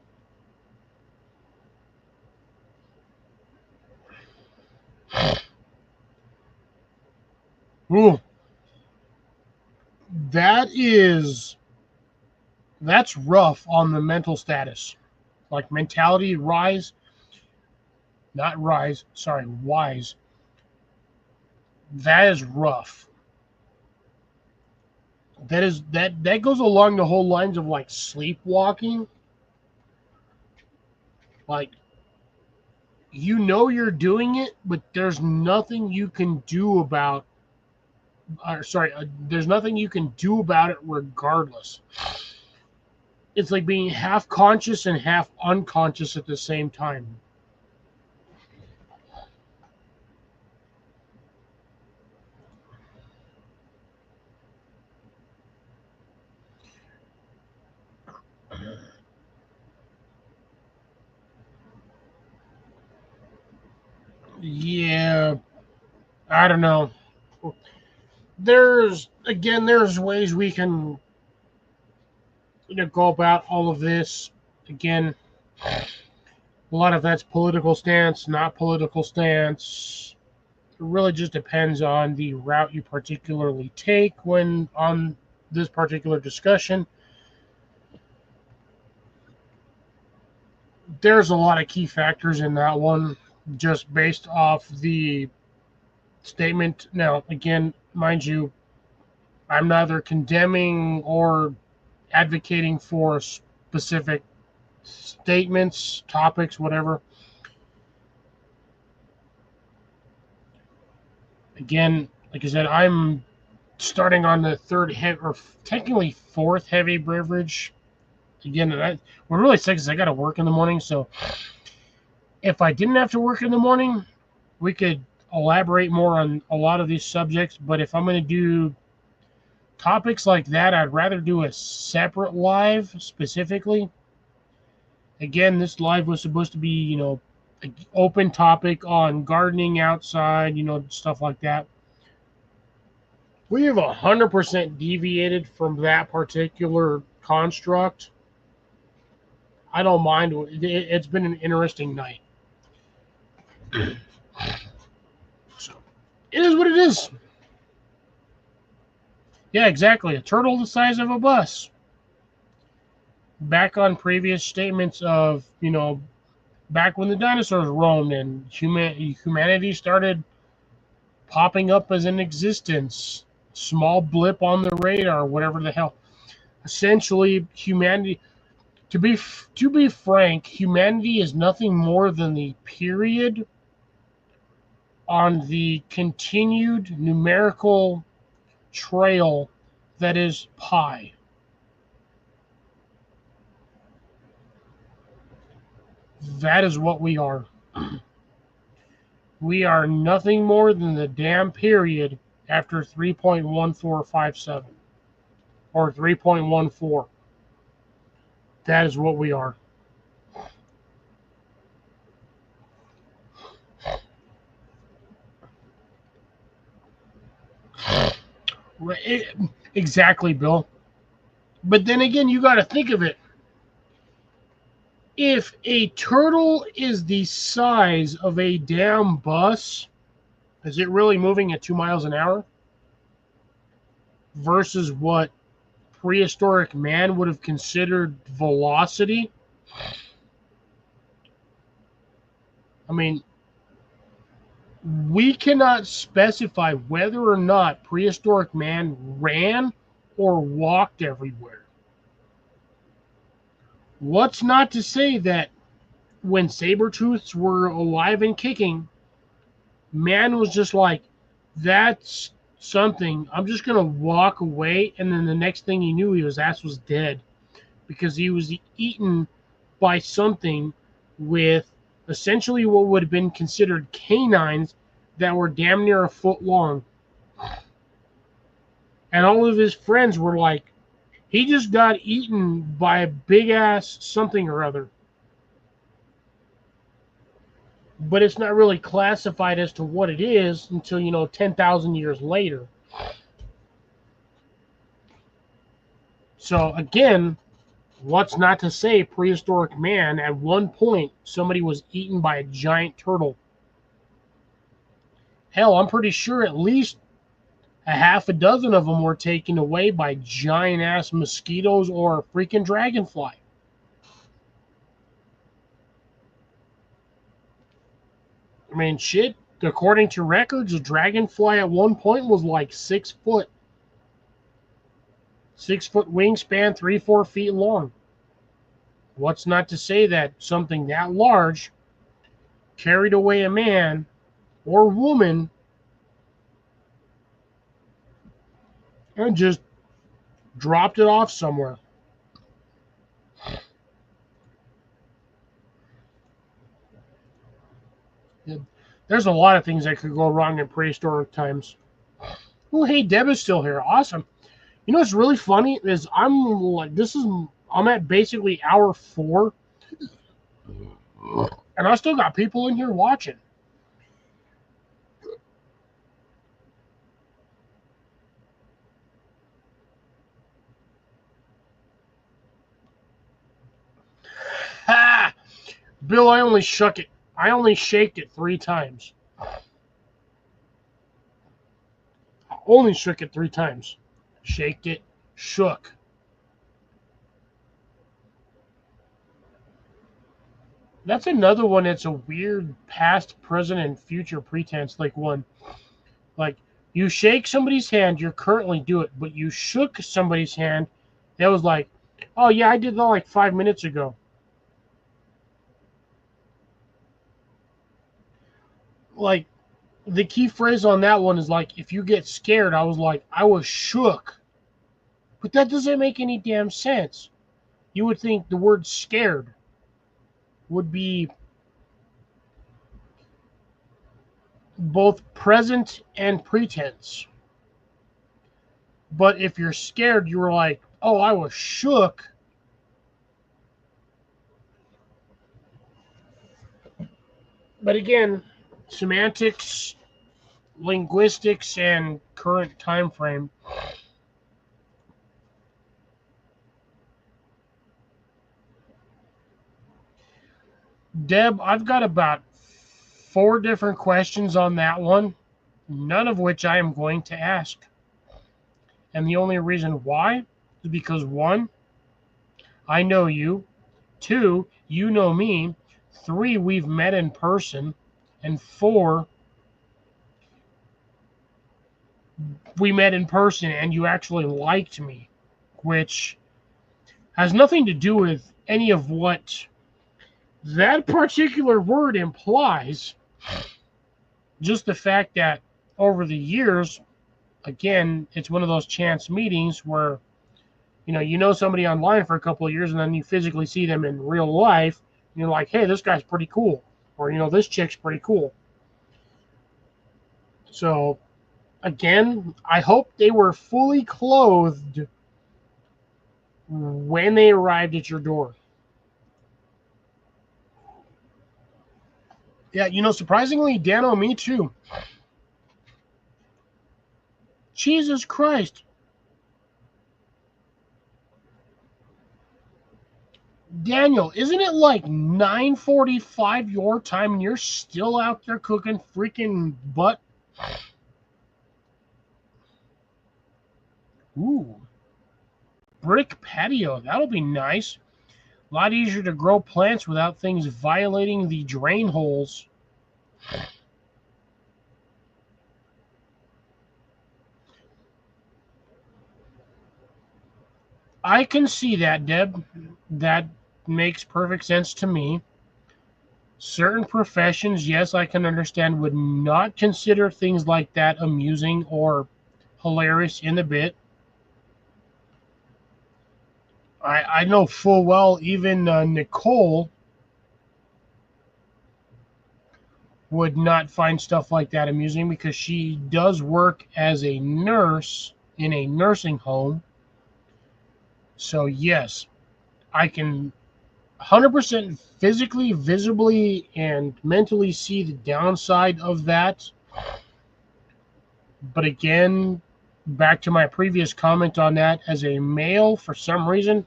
Ooh. That's rough on the mental status. Like mentality rise, not rise, sorry, wise. That is rough. That goes along the whole lines of like sleepwalking. Like, you know you're doing it, but there's nothing you can do about there's nothing you can do about it regardless. It's like being half conscious and half unconscious at the same time. Yeah, I don't know. There's ways we can go about all of this. Again, a lot of that's political stance, not political stance. It really just depends on the route you particularly take when on this particular discussion. There's a lot of key factors in that one, just based off the statement. Now, again, mind you, I'm neither condemning or advocating for specific statements, topics, whatever. Again, like I said, I'm starting on the third or technically fourth heavy beverage. Again, what really sucks is I got to work in the morning. So if I didn't have to work in the morning, we could elaborate more on a lot of these subjects. But if I'm going to do topics like that, I'd rather do a separate live specifically. Again, this live was supposed to be, an open topic on gardening outside, stuff like that. We have 100% deviated from that particular construct. I don't mind. It's been an interesting night. So, it is what it is. Yeah, exactly. A turtle the size of a bus. Back on previous statements of, back when the dinosaurs roamed and humanity started popping up as an existence, small blip on the radar, whatever the hell. Essentially, humanity, to be frank, humanity is nothing more than the period on the continued numerical trail that is pi. That is what we are. We are nothing more than the damn period after 3.1457 or 3.14. That is what we are. Exactly, Bill. But then again, you got to think of it. If a turtle is the size of a damn bus, is it really moving at 2 miles an hour? Versus what prehistoric man would have considered velocity? I mean, we cannot specify whether or not prehistoric man ran or walked everywhere. What's not to say that when saber-tooths were alive and kicking, man was just like, that's something. I'm just going to walk away. And then the next thing he knew, his ass was dead because he was eaten by something with essentially what would have been considered canines that were damn near a foot long. And all of his friends were like, he just got eaten by a big ass something or other. But it's not really classified as to what it is until, 10,000 years later. So again, what's not to say prehistoric man, at one point, somebody was eaten by a giant turtle. Hell, I'm pretty sure at least a half a dozen of them were taken away by giant-ass mosquitoes or a freaking dragonfly. I mean, shit, according to records, a dragonfly at one point was like 6 foot. 6 foot wingspan, 3-4 feet long. What's not to say that something that large carried away a man or woman and just dropped it off somewhere. There's a lot of things that could go wrong in prehistoric times. Oh, hey, Deb is still here. Awesome. You know what's really funny is I'm at basically hour 4, and I still got people in here watching. Ha! Bill, I only shaked it 3 times. I only shook it 3 times. Shaked it, shook. That's another one that's a weird past, present, and future pretense. Like you shake somebody's hand, you're currently do it, but you shook somebody's hand, that was like, oh yeah, I did that like 5 minutes ago. Like, the key phrase on that one is like, if you get scared, I was like, I was shook. But that doesn't make any damn sense. You would think the word scared would be both present and pretense. But if you're scared, you were like, oh, I was shook. But again, semantics, linguistics, and current time frame. Deb, I've got about 4 different questions on that one, none of which I am going to ask. And the only reason why is because 1, I know you. 2, you know me. 3, we've met in person. And 4, we met in person and you actually liked me, which has nothing to do with any of what that particular word implies. Just the fact that over the years, again, it's one of those chance meetings where, you know somebody online for a couple of years and then you physically see them in real life. And you're like, hey, this guy's pretty cool. Or, this chick's pretty cool. So, again, I hope they were fully clothed when they arrived at your door. Yeah, surprisingly, Dano, me too. Jesus Christ. Daniel, isn't it like 9:45 your time and you're still out there cooking freaking butt? Ooh. Brick patio. That'll be nice. A lot easier to grow plants without things violating the drain holes. I can see that, Deb. That makes perfect sense to me. Certain professions, yes, I can understand, would not consider things like that amusing or hilarious in the bit. I know full well even Nicole would not find stuff like that amusing because she does work as a nurse in a nursing home. So, yes, I can 100% physically, visibly, and mentally see the downside of that. But again, back to my previous comment on that, as a male, for some reason,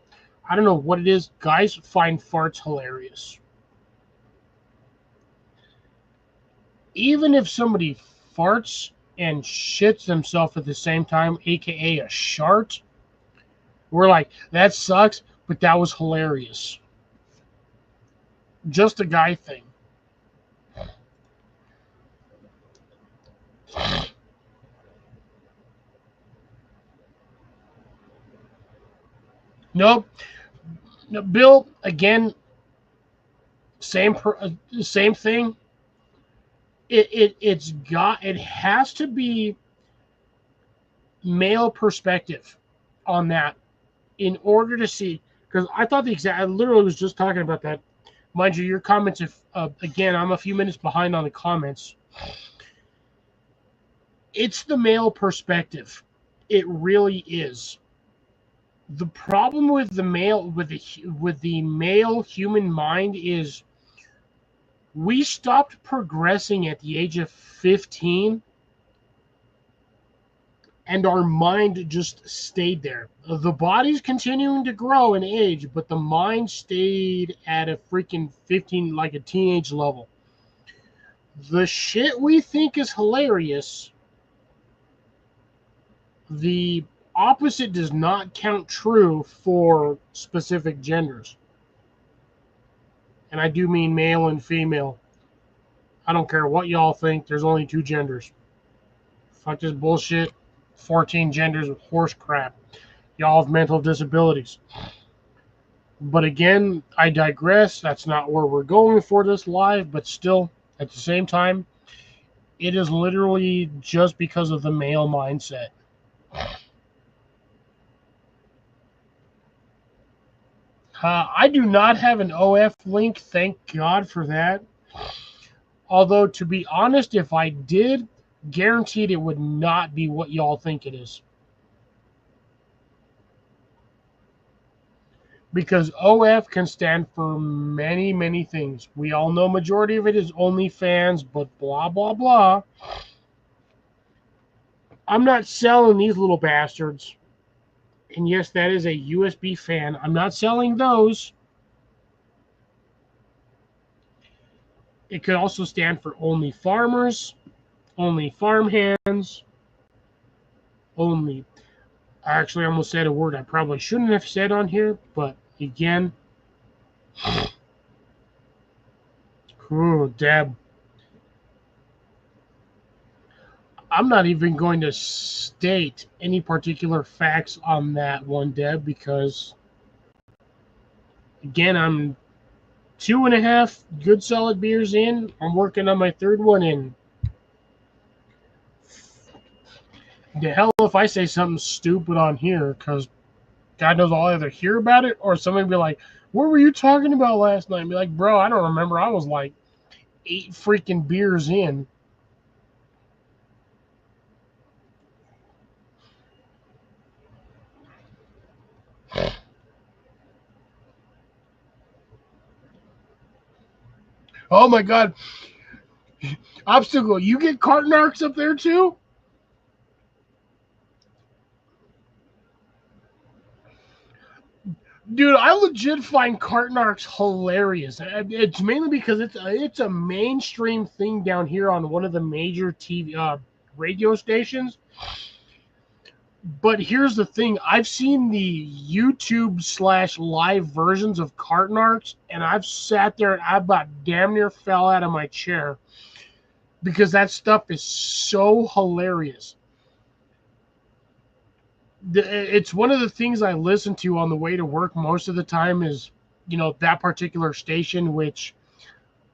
I don't know what it is, guys find farts hilarious. Even if somebody farts and shits themselves at the same time, aka a shart, we're like, that sucks, but that was hilarious. Just a guy thing. Nope. No, Bill, again, same thing. It has to be male perspective on that in order to see, because I literally was just talking about that. Mind you, your comments, if again, I'm a few minutes behind on the comments. It's the male perspective. It really is. The problem with the male human mind is we stopped progressing at the age of 15 and our mind just stayed there. The body's continuing to grow in age, but the mind stayed at a freaking 15, like a teenage level. The shit we think is hilarious, the opposite does not count true for specific genders. And I do mean male and female. I don't care what y'all think, there's only two genders. Fuck this bullshit. 14 genders of horse crap. Y'all have mental disabilities. But again, I digress. That's not where we're going for this live, but still, at the same time, it is literally just because of the male mindset. I do not have an OF link, thank God for that. Although, to be honest, if I did, guaranteed it would not be what y'all think it is. Because OF can stand for many, many things. We all know majority of it is OnlyFans, but blah, blah, blah. I'm not selling these little bastards. And yes, that is a USB fan. I'm not selling those. It could also stand for Only Farmers, Only Farmhands, Only... Actually, I almost said a word I probably shouldn't have said on here, but again... Ooh, Deb. I'm not even going to state any particular facts on that one, Deb, because, again, I'm 2.5 good solid beers in. I'm working on my third one in. The hell if I say something stupid on here, because God knows I'll either hear about it or somebody be like, what were you talking about last night? And be like, bro, I don't remember. I was like 8 freaking beers in. Oh my God. Obstacle, you get cart narcs up there too? Dude, I legit find cart narcs hilarious. It's mainly because it's a mainstream thing down here on one of the major TV radio stations. But here's the thing: I've seen the YouTube/live versions of cart narcs, and I've sat there and I about damn near fell out of my chair because that stuff is so hilarious. it's one of the things I listen to on the way to work most of the time is, that particular station, which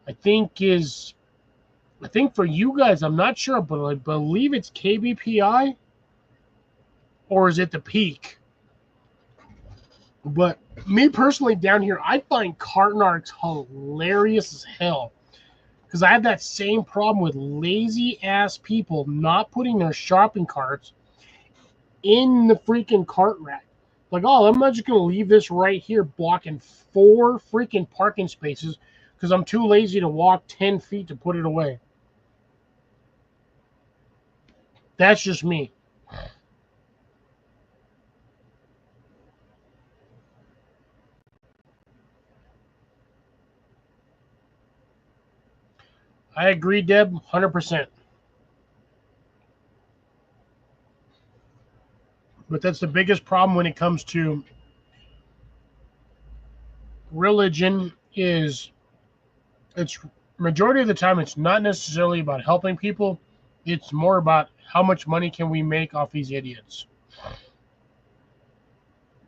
I think for you guys, I'm not sure, but I believe it's KBPI, or is it the Peak? But me personally down here, I find cart narcs hilarious as hell. Because I have that same problem with lazy ass people not putting their shopping carts in the freaking cart rack. Like, oh, I'm not just going to leave this right here blocking 4 freaking parking spaces because I'm too lazy to walk 10 feet to put it away. That's just me. I agree, Deb, 100%. But that's the biggest problem when it comes to religion is it's majority of the time it's not necessarily about helping people. It's more about how much money can we make off these idiots.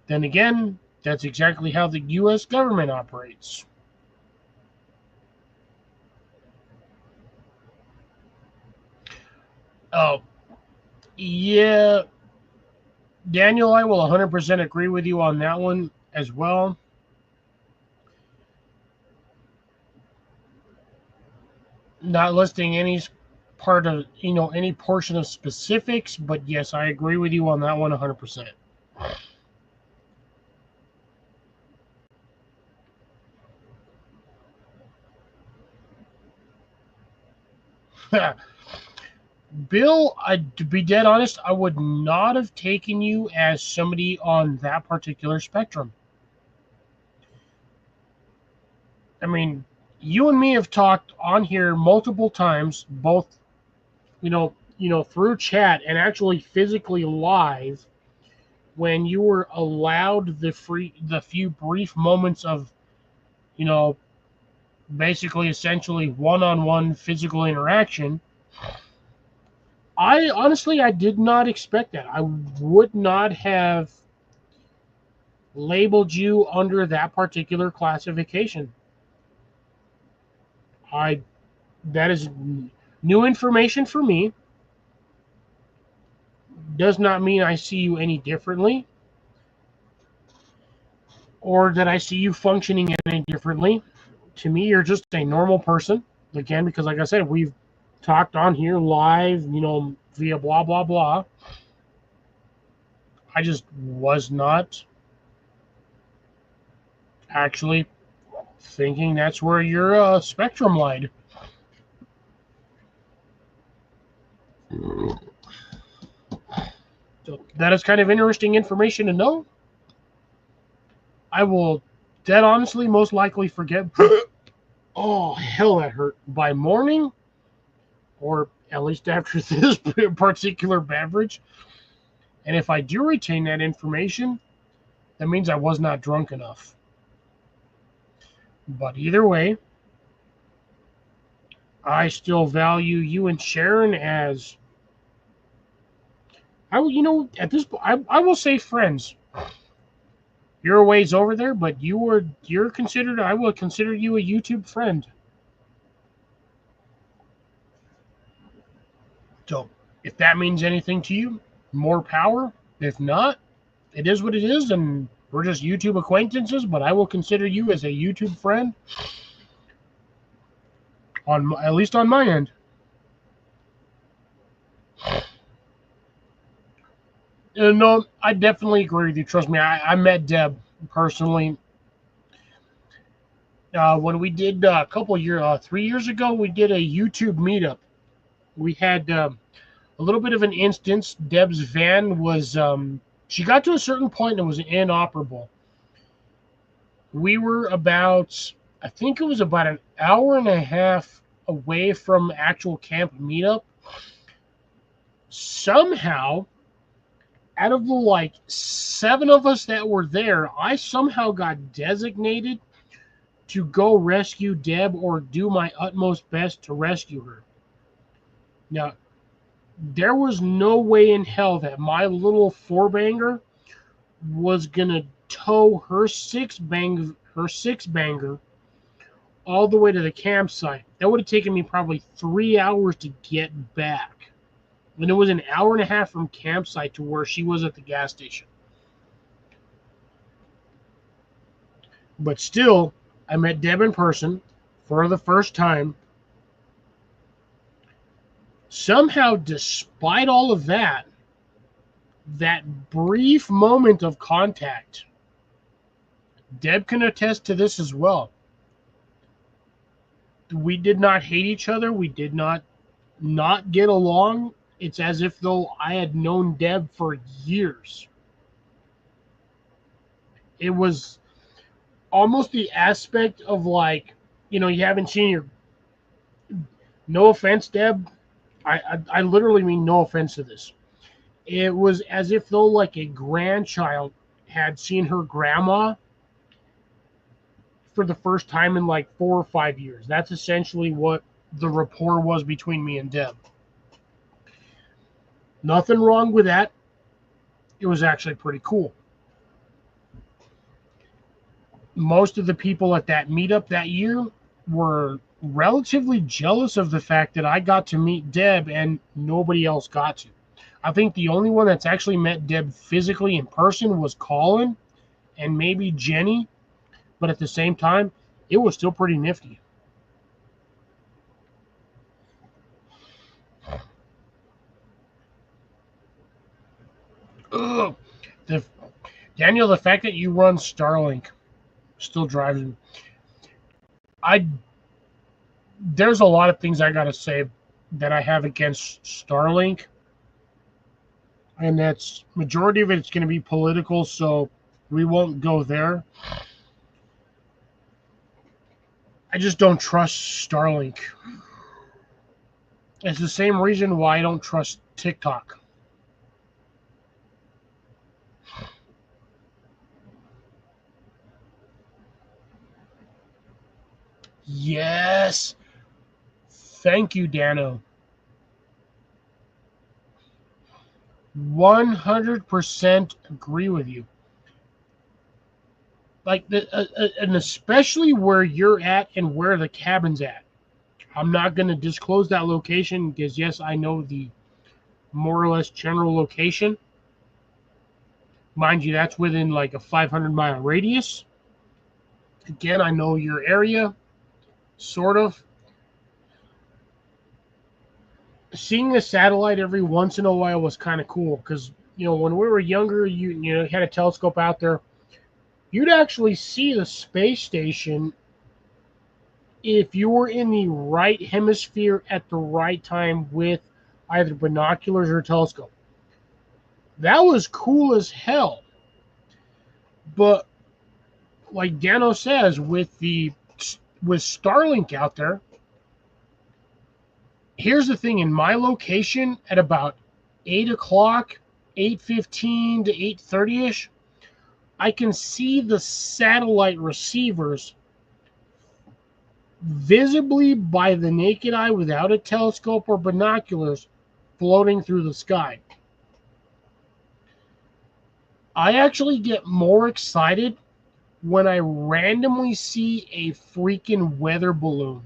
Then again, that's exactly how the U.S. government operates. Oh, yeah. Daniel, I will 100% agree with you on that one as well. Not listing any part of, any portion of specifics, but yes, I agree with you on that one 100%. Bill, to be dead honest, I would not have taken you as somebody on that particular spectrum. I mean, you and me have talked on here multiple times, both, through chat and actually physically live, when you were allowed the few brief moments of, basically essentially one-on-one physical interaction. I did not expect that. I would not have labeled you under that particular classification. That is new information for me. Does not mean I see you any differently, or that I see you functioning any differently. To me, you're just a normal person. Again, because like I said, we've talked on here live, via blah, blah, blah. I just was not actually thinking that's where your spectrum lied. So that is kind of interesting information to know. I will dead honestly most likely forget. Oh, hell, that hurt. By morning, or at least after this particular beverage. And if I do retain that information, that means I was not drunk enough. But either way, I still value you and Sharon as, at this point, I will say friends. You're a ways over there, but you're considered, I will consider you a YouTube friend. So if that means anything to you, more power. If not, it is what it is, and we're just YouTube acquaintances, but I will consider you as a YouTube friend, at least on my end. No, I definitely agree with you. Trust me, I met Deb personally. When we did a couple of years, 3 years ago, we did a YouTube meetup. We had a little bit of an instance. Deb's van was, she got to a certain point and it was inoperable. We were I think it was about an hour and a half away from actual camp meetup. Somehow, out of the 7 of us that were there, I somehow got designated to go rescue Deb or do my utmost best to rescue her. Now, there was no way in hell that my little four banger was gonna tow her six banger all the way to the campsite. That would have taken me probably 3 hours to get back. And it was an hour and a half from campsite to where she was at the gas station. But still, I met Deb in person for the first time. Somehow, despite all of that, that brief moment of contact, Deb can attest to this as well. We did not hate each other. We did not get along. It's as if though I had known Deb for years. It was almost the aspect of like, you haven't seen your, no offense, Deb. I literally mean no offense to this. It was as if though like a grandchild had seen her grandma for the first time in like 4 or 5 years. That's essentially what the rapport was between me and Deb. Nothing wrong with that. It was actually pretty cool. Most of the people at that meetup that year were relatively jealous of the fact that I got to meet Deb and nobody else got to. I think the only one that's actually met Deb physically in person was Colin and maybe Jenny. But at the same time, it was still pretty nifty. Ugh. Daniel, the fact that you run Starlink still drives me. There's a lot of things I got to say that I have against Starlink. And that's majority of it's going to be political, so we won't go there. I just don't trust Starlink. It's the same reason why I don't trust TikTok. Yes. Thank you, Dano. 100% agree with you. Like, and especially where you're at and where the cabin's at. I'm not going to disclose that location because, yes, I know the more or less general location. Mind you, that's within like a 500-mile radius. Again, I know your area, sort of. Seeing the satellite every once in a while was kind of cool because, when we were younger, you had a telescope out there. You'd actually see the space station if you were in the right hemisphere at the right time with either binoculars or a telescope. That was cool as hell. But like Dano says, with Starlink out there, here's the thing. In my location at about 8 o'clock, 8:15 to 8:30ish, I can see the satellite receivers visibly by the naked eye without a telescope or binoculars floating through the sky. I actually get more excited when I randomly see a freaking weather balloon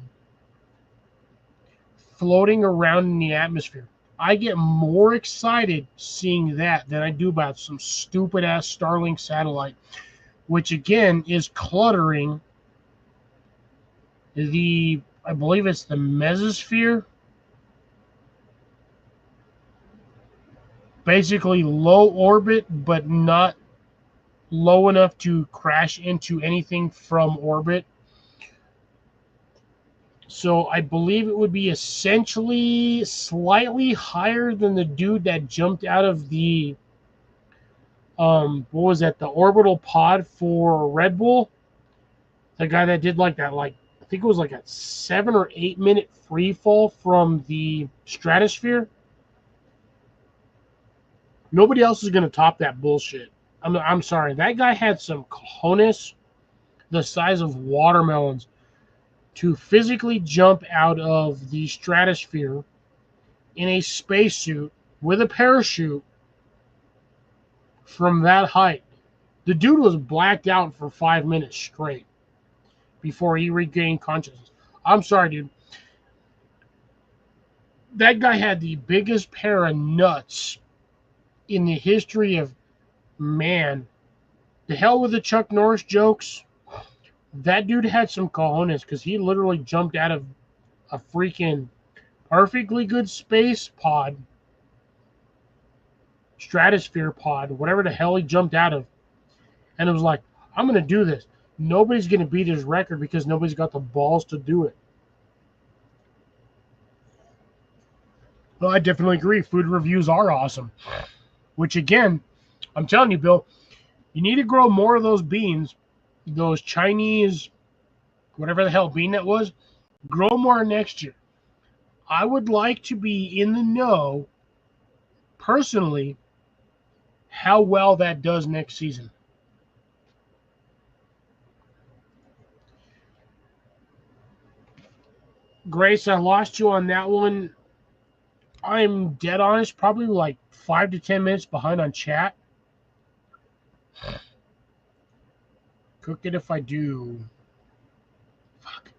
floating around in the atmosphere. I get more excited seeing that than I do about some stupid ass Starlink satellite, which again is cluttering I believe it's the mesosphere. Basically low orbit, but not low enough to crash into anything from orbit. So I believe it would be essentially slightly higher than the dude that jumped out of the what was that, the orbital pod for Red Bull? The guy that did like that, like I think it was like a 7 or 8 minute free fall from the stratosphere. Nobody else is gonna top that bullshit. I'm sorry. That guy had some cojones the size of watermelons to physically jump out of the stratosphere in a spacesuit with a parachute from that height. The dude was blacked out for 5 minutes straight before he regained consciousness. I'm sorry, dude. That guy had the biggest pair of nuts in the history of man. The hell with the Chuck Norris jokes. That dude had some cojones because he literally jumped out of a freaking perfectly good space pod, stratosphere pod, whatever the hell he jumped out of. And it was like, I'm going to do this. Nobody's going to beat his record because nobody's got the balls to do it. Well, I definitely agree. Food reviews are awesome. Which, again, I'm telling you, Bill, you need to grow more of those beans, those Chinese, whatever the hell bean that was. Grow more next year. I would like to be in the know, personally, how well that does next season. Grace, I lost you on that one. I'm dead honest, probably like 5 to 10 minutes behind on chat. Cook it if I do. Fuck.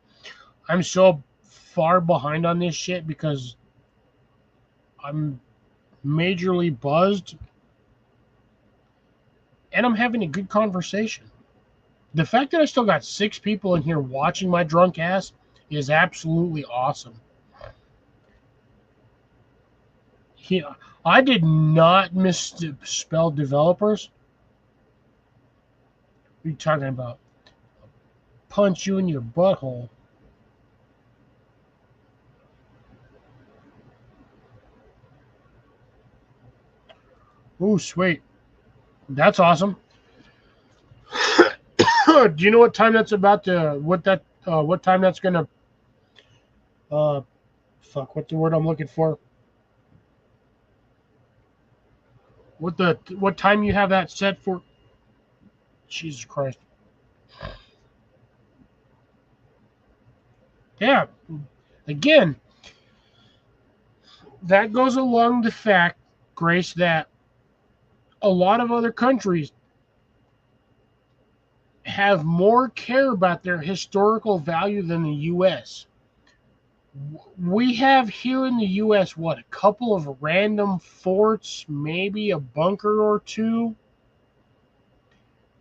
I'm so far behind on this shit because I'm majorly buzzed and I'm having a good conversation. The fact that I still got 6 people in here watching my drunk ass is absolutely awesome. I did not misspell developers. What are you talking about? Punch you in your butthole. Ooh, sweet. That's awesome. Do you know what time that's about to? What time that's gonna? Fuck. What's the word I'm looking for? What time you have that set for? Jesus Christ. Yeah. Again, that goes along the fact, Grace, that a lot of other countries have more care about their historical value than the U.S. We have here in the U.S., what, a couple of random forts, maybe a bunker or two.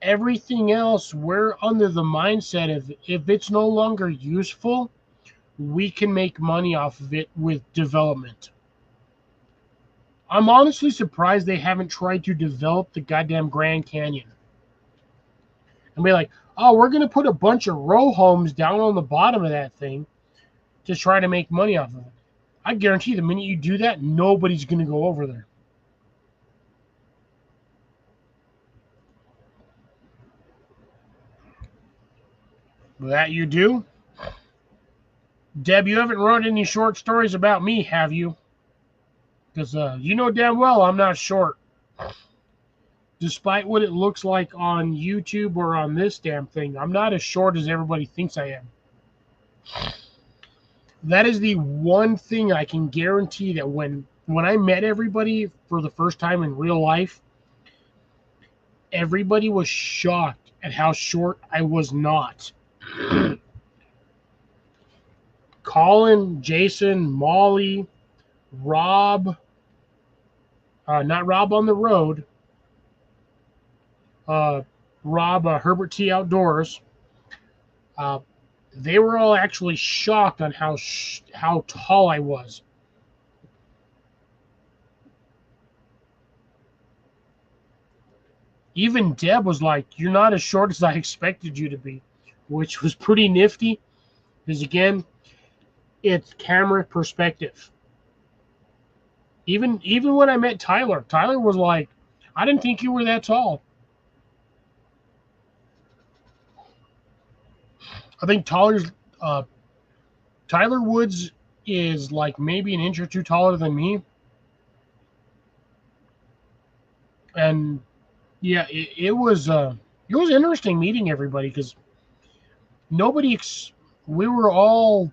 Everything else, we're under the mindset of if it's no longer useful, we can make money off of it with development. I'm honestly surprised they haven't tried to develop the goddamn Grand Canyon. And be like, oh, we're going to put a bunch of row homes down on the bottom of that thing to try to make money off of it. I guarantee the minute you do that, nobody's going to go over there. That you do? Deb, you haven't wrote any short stories about me, have you? Because you know damn well I'm not short. Despite what it looks like on YouTube or on this damn thing, I'm not as short as everybody thinks I am. That is the one thing I can guarantee that when I met everybody for the first time in real life, everybody was shocked at how short I was not. Colin, Jason, Molly, Rob, not Rob on the road, Rob, Herbert T. Outdoors, they were all actually shocked on how tall I was. Even Deb was like, you're not as short as I expected you to be, which was pretty nifty. Because again, it's camera perspective. Even when I met Tyler was like, I didn't think you were that tall. I think Tyler Woods is like maybe an inch or two taller than me. And yeah, it was interesting meeting everybody because we were all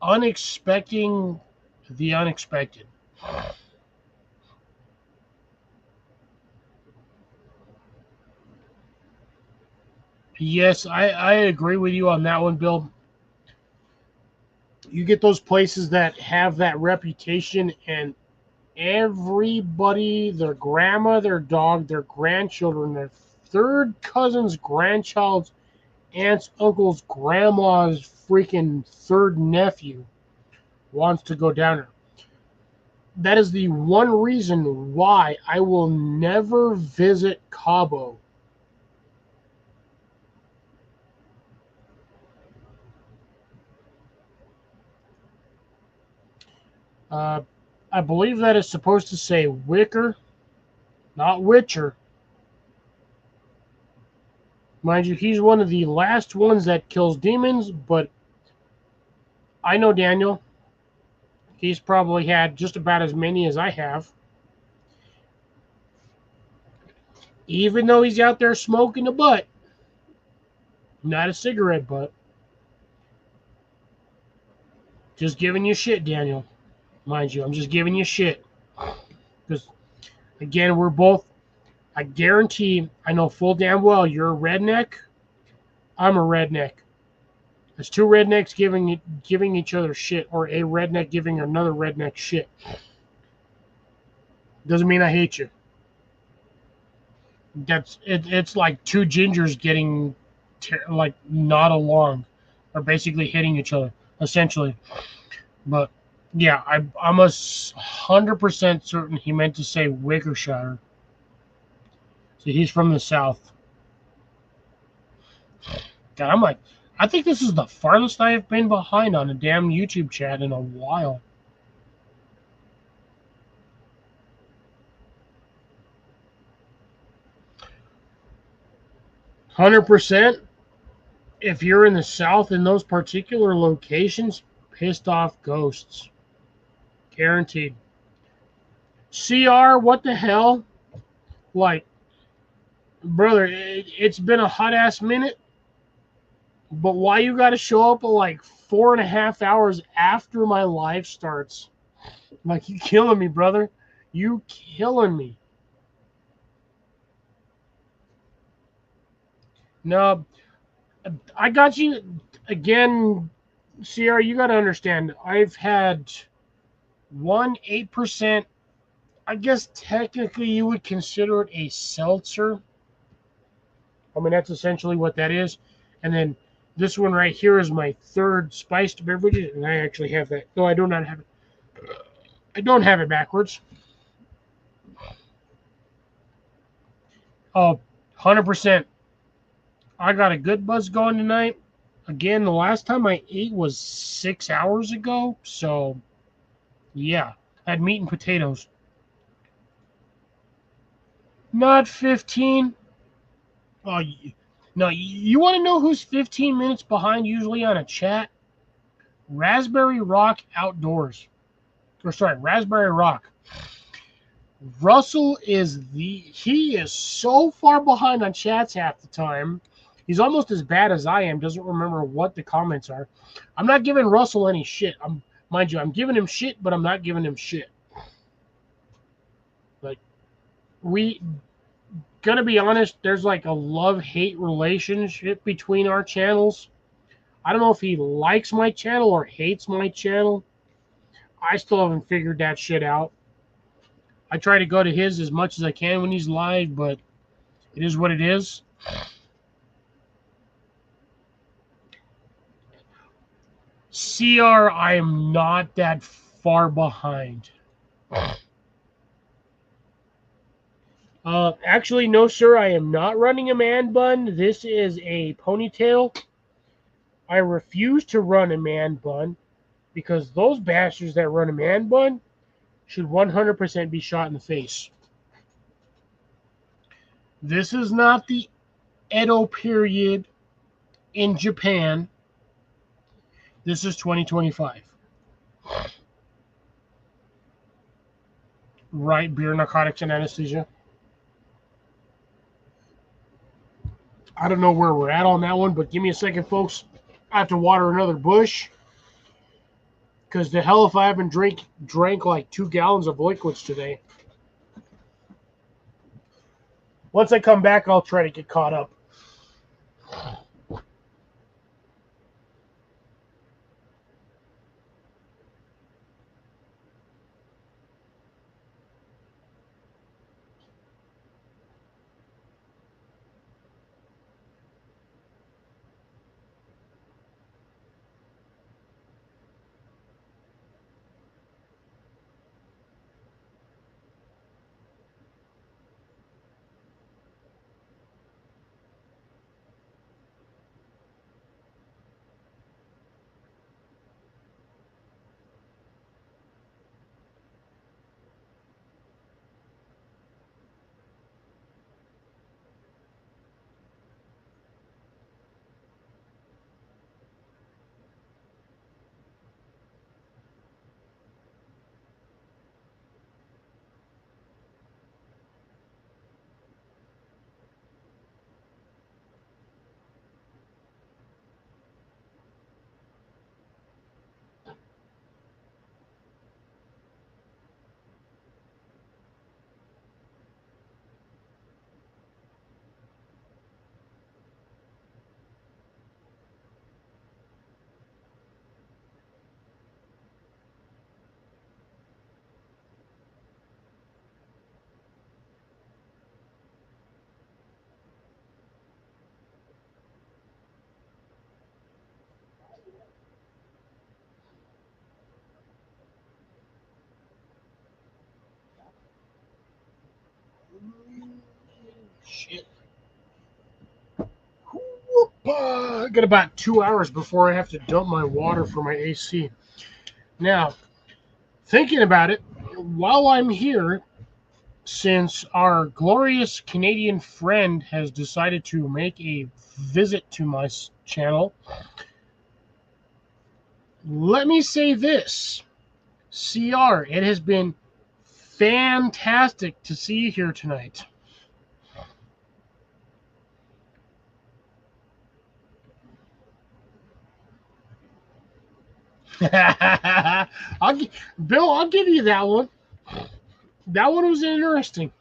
unexpecting the unexpected. Yes, I agree with you on that one, Bill. You get those places that have that reputation, and everybody, their grandma, their dog, their grandchildren, their third cousin's grandchild's aunts, uncles, grandma's freaking third nephew wants to go down there. That is the one reason why I will never visit Cabo. I believe that is supposed to say Wicker, not Witcher. Mind you, he's one of the last ones that kills demons, but I know Daniel. He's probably had just about as many as I have. Even though he's out there smoking a butt. Not a cigarette butt. Just giving you shit, Daniel. Mind you, I'm just giving you shit. Because, again, we're both, I guarantee, I know full damn well you're a redneck. I'm a redneck. There's two rednecks giving each other shit, or a redneck giving another redneck shit. Doesn't mean I hate you. It's like two gingers getting like not along, or basically hitting each other, essentially. But yeah, I'm 100% certain he meant to say Wickershire. So he's from the south. God, I'm like, I think this is the farthest I have been behind on a damn YouTube chat in a while. %. If you're in the south in those particular locations, pissed off ghosts. Guaranteed. CR, what the hell? Like, brother, it's been a hot ass minute. But why you got to show up like 4.5 hours after my live starts? Like, you killing me, brother. You killing me. No, I got you. Again, Sierra, you got to understand. I've had 8%. I guess technically you would consider it a seltzer. I mean, that's essentially what that is. And then this one right here is my third spiced beverage, and I actually have that. No, I do not have it. I don't have it backwards. Oh, 100%. I got a good buzz going tonight. Again, the last time I ate was 6 hours ago. So, yeah. I had meat and potatoes. Not 15. Oh, no, you want to know who's 15 minutes behind usually on a chat? Raspberry Rock Outdoors. Or sorry, Raspberry Rock. Russell he is so far behind on chats half the time. He's almost as bad as I am, doesn't remember what the comments are. I'm not giving Russell any shit. Mind you, I'm giving him shit, but I'm not giving him shit. Like, gonna be honest, there's like a love-hate relationship between our channels. I don't know if he likes my channel or hates my channel. I still haven't figured that shit out. I try to go to his as much as I can when he's live, but it is what it is. CR, I am not that far behind. Actually, no, sir, I am not running a man bun. This is a ponytail. I refuse to run a man bun because those bastards that run a man bun should 100% be shot in the face. This is not the Edo period in Japan. This is 2025. Right, beer, narcotics, and anesthesia. I don't know where we're at on that one, but give me a second, folks. I have to water another bush. Because the hell if I haven't drank like 2 gallons of liquids today. Once I come back, I'll try to get caught up. Shit. I got about 2 hours before I have to dump my water for my AC. Now, thinking about it, while I'm here, since our glorious Canadian friend has decided to make a visit to my channel, let me say this. CR, it has been fantastic to see you here tonight. Bill, I'll give you that one. That one was interesting.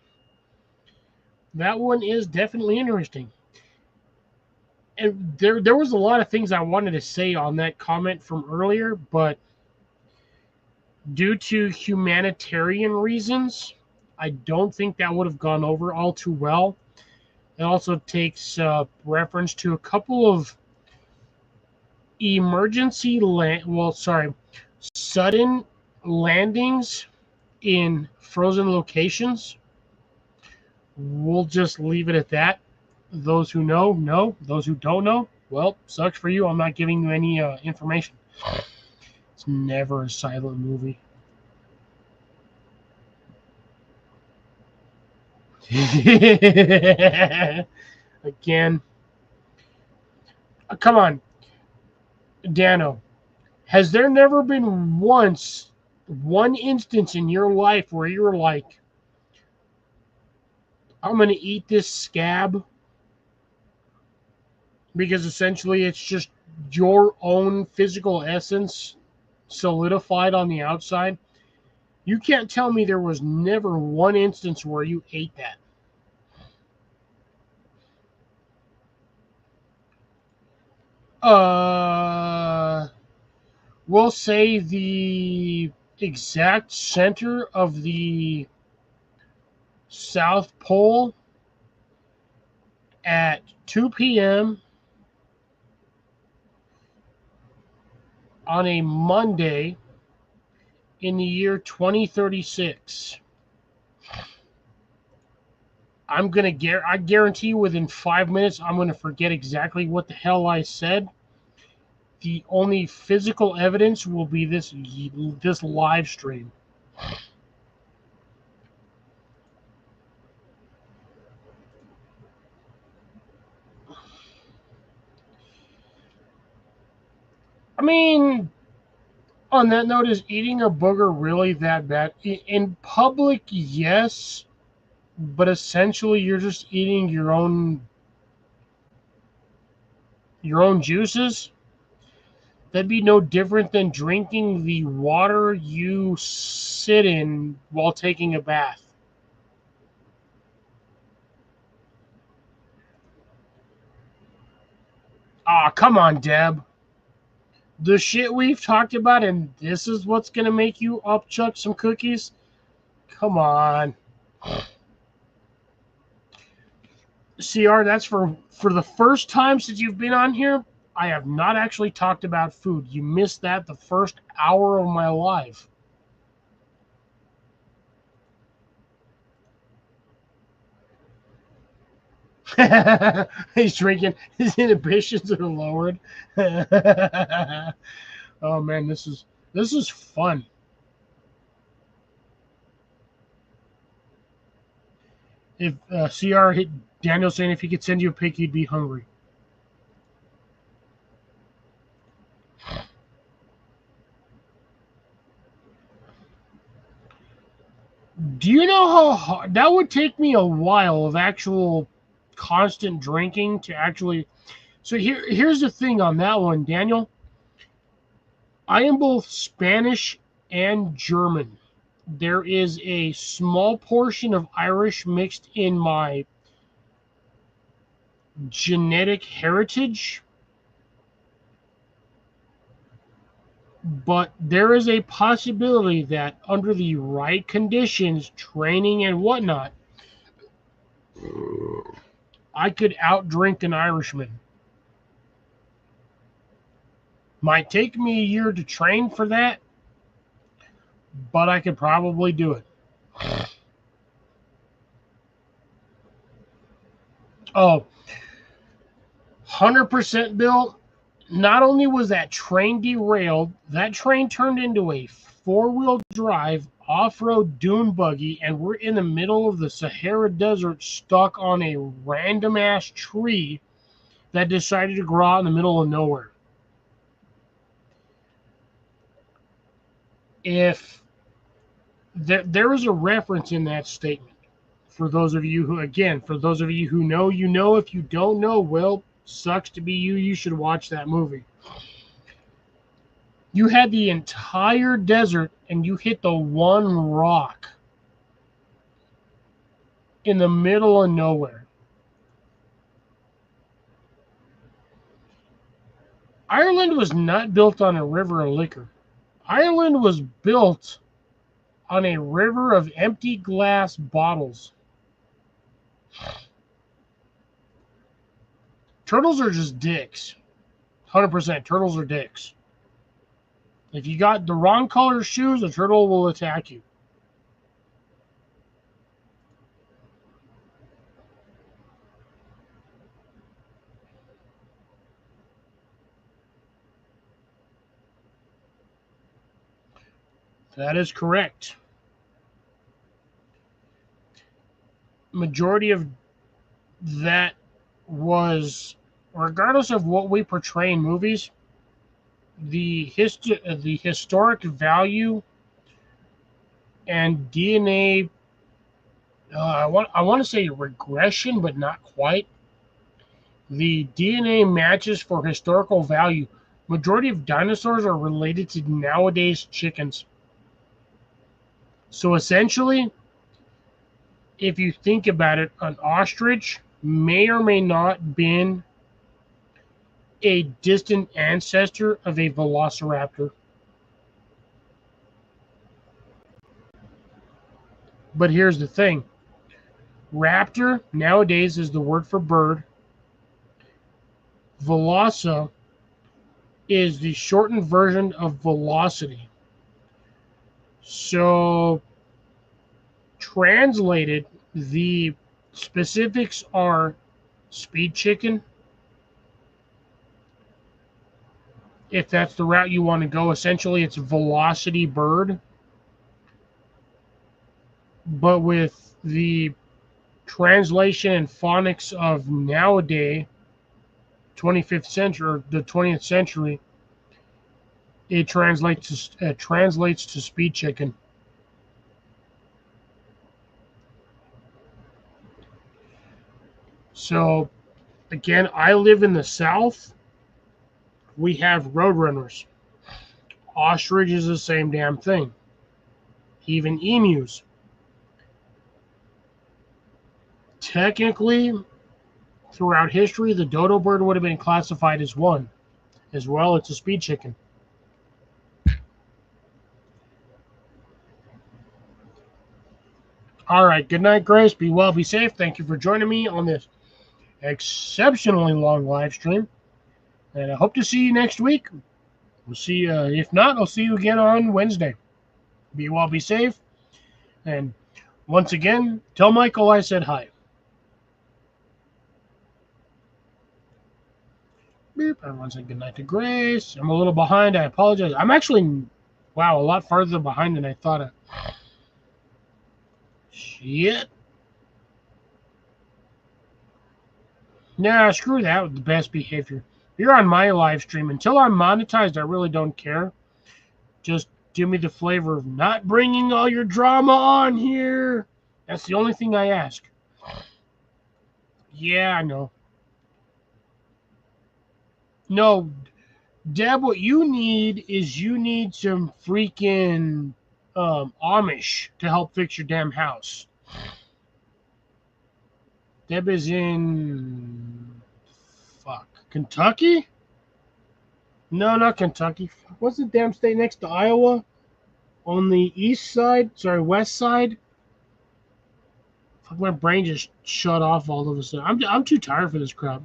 That one is definitely interesting. And there was a lot of things I wanted to say on that comment from earlier, but due to humanitarian reasons, I don't think that would have gone over all too well. It also takes reference to a couple of sudden landings in frozen locations. We'll just leave it at that. Those who know, know. Those who don't know, well, sucks for you. I'm not giving you any information. It's never a silent movie. Again. Come on. Dano. Has there never been one instance in your life where you were like, I'm going to eat this scab? Because essentially it's just your own physical essence solidified on the outside. You can't tell me there was never one instance where you ate that. We'll say the exact center of the South Pole at 2 p.m. on a Monday in the year 2036. I guarantee you within 5 minutes, I'm going to forget exactly what the hell I said. The only physical evidence will be this live stream. I mean, on that note, is eating a booger really that bad? In public, yes, but essentially you're just eating your own juices. That'd be no different than drinking the water you sit in while taking a bath. Ah, come on, Deb. The shit we've talked about, and this is what's going to make you upchuck some cookies? Come on. CR, that's for the first time since you've been on here, I have not actually talked about food. You missed that the first hour of my life. He's drinking. His inhibitions are lowered. Oh man, this is fun. If CR hit Daniel saying if he could send you a pic, you'd be hungry. Do you know how hard, that would take me a while of actual constant drinking to actually. So here's the thing on that one, Daniel. I am both Spanish and German. There is a small portion of Irish mixed in my genetic heritage, but there is a possibility that under the right conditions, training and whatnot, I could outdrink an Irishman. Might take me a year to train for that, but I could probably do it. Oh, 100% Bill. Not only was that train derailed, that train turned into a four-wheel drive off-road dune buggy, and we're in the middle of the Sahara Desert stuck on a random-ass tree that decided to grow out in the middle of nowhere. If there is a reference in that statement, for those of you who know, you know. If you don't know, well, sucks to be you. You should watch that movie. You had the entire desert and you hit the one rock in the middle of nowhere. Ireland was not built on a river of liquor. Ireland was built on a river of empty glass bottles. Turtles are just dicks. 100%. Turtles are dicks. If you got the wrong color shoes, a turtle will attack you. That is correct. Majority of that regardless of what we portray in movies, the historic value and DNA. I want to say regression, but not quite. The DNA matches for historical value. Majority of dinosaurs are related to nowadays chickens. So essentially, if you think about it, an ostrich may or may not been a distant ancestor of a velociraptor. But here's the thing. Raptor nowadays is the word for bird. Veloca is the shortened version of velocity. So translated, the specifics are speed chicken, if that's the route you want to go. Essentially, it's velocity bird. But with the translation and phonics of nowadays, 25th century, or the 20th century, it translates to speed chicken. So, again, I live in the South. we have roadrunners. Ostrich is the same damn thing. Even emus. Technically, throughout history, the dodo bird would have been classified as one. As well, it's a speed chicken. All right. Good night, Grace. Be well, be safe. Thank you for joining me on this exceptionally long live stream. And I hope to see you next week. We'll see. If not, I'll see you again on Wednesday. Be well, be safe. And once again, tell Michael I said hi. Beep. Everyone said goodnight to Grace. I'm a little behind. I apologize. I'm actually, wow, a lot farther behind than I thought. Shit. Nah, screw that with the best behavior. You're on my live stream. Until I'm monetized, I really don't care. Just give me the flavor of not bringing all your drama on here. That's the only thing I ask. Yeah, I know. No, Deb, what you need is you need some freaking Amish to help fix your damn house. Deb is in Kentucky? No, not Kentucky. What's the damn state next to Iowa? On the west side? Fuck, my brain just shut off all of a sudden. I'm too tired for this crap.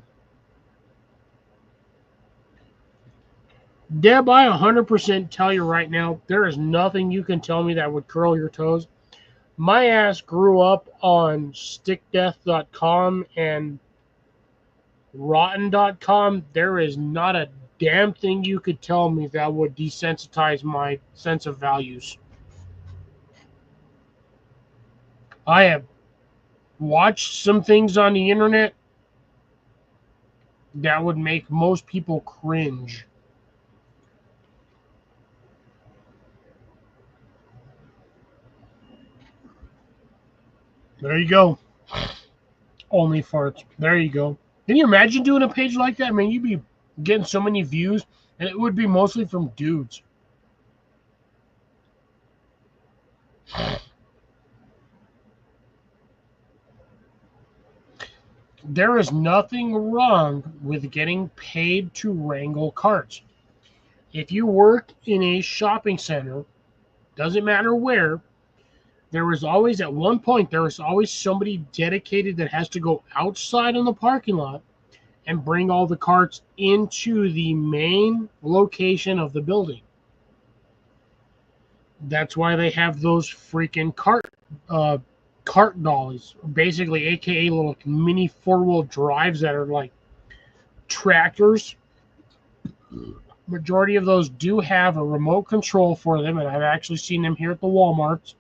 Deb, I 100% tell you right now, there is nothing you can tell me that would curl your toes. My ass grew up on stickdeath.com and rotten.com. There is not a damn thing you could tell me that would desensitize my sense of values. I have watched some things on the internet that would make most people cringe. There you go. Only farts. There you go. Can you imagine doing a page like that? I mean, you'd be getting so many views, and it would be mostly from dudes. There is nothing wrong with getting paid to wrangle carts. If you work in a shopping center, doesn't matter where, there is always, at one point, there is always somebody dedicated that has to go outside in the parking lot and bring all the carts into the main location of the building. That's why they have those freaking cart dollies, basically, aka little mini four-wheel drives that are like tractors. Majority of those do have a remote control for them, and I've actually seen them here at the Walmarts.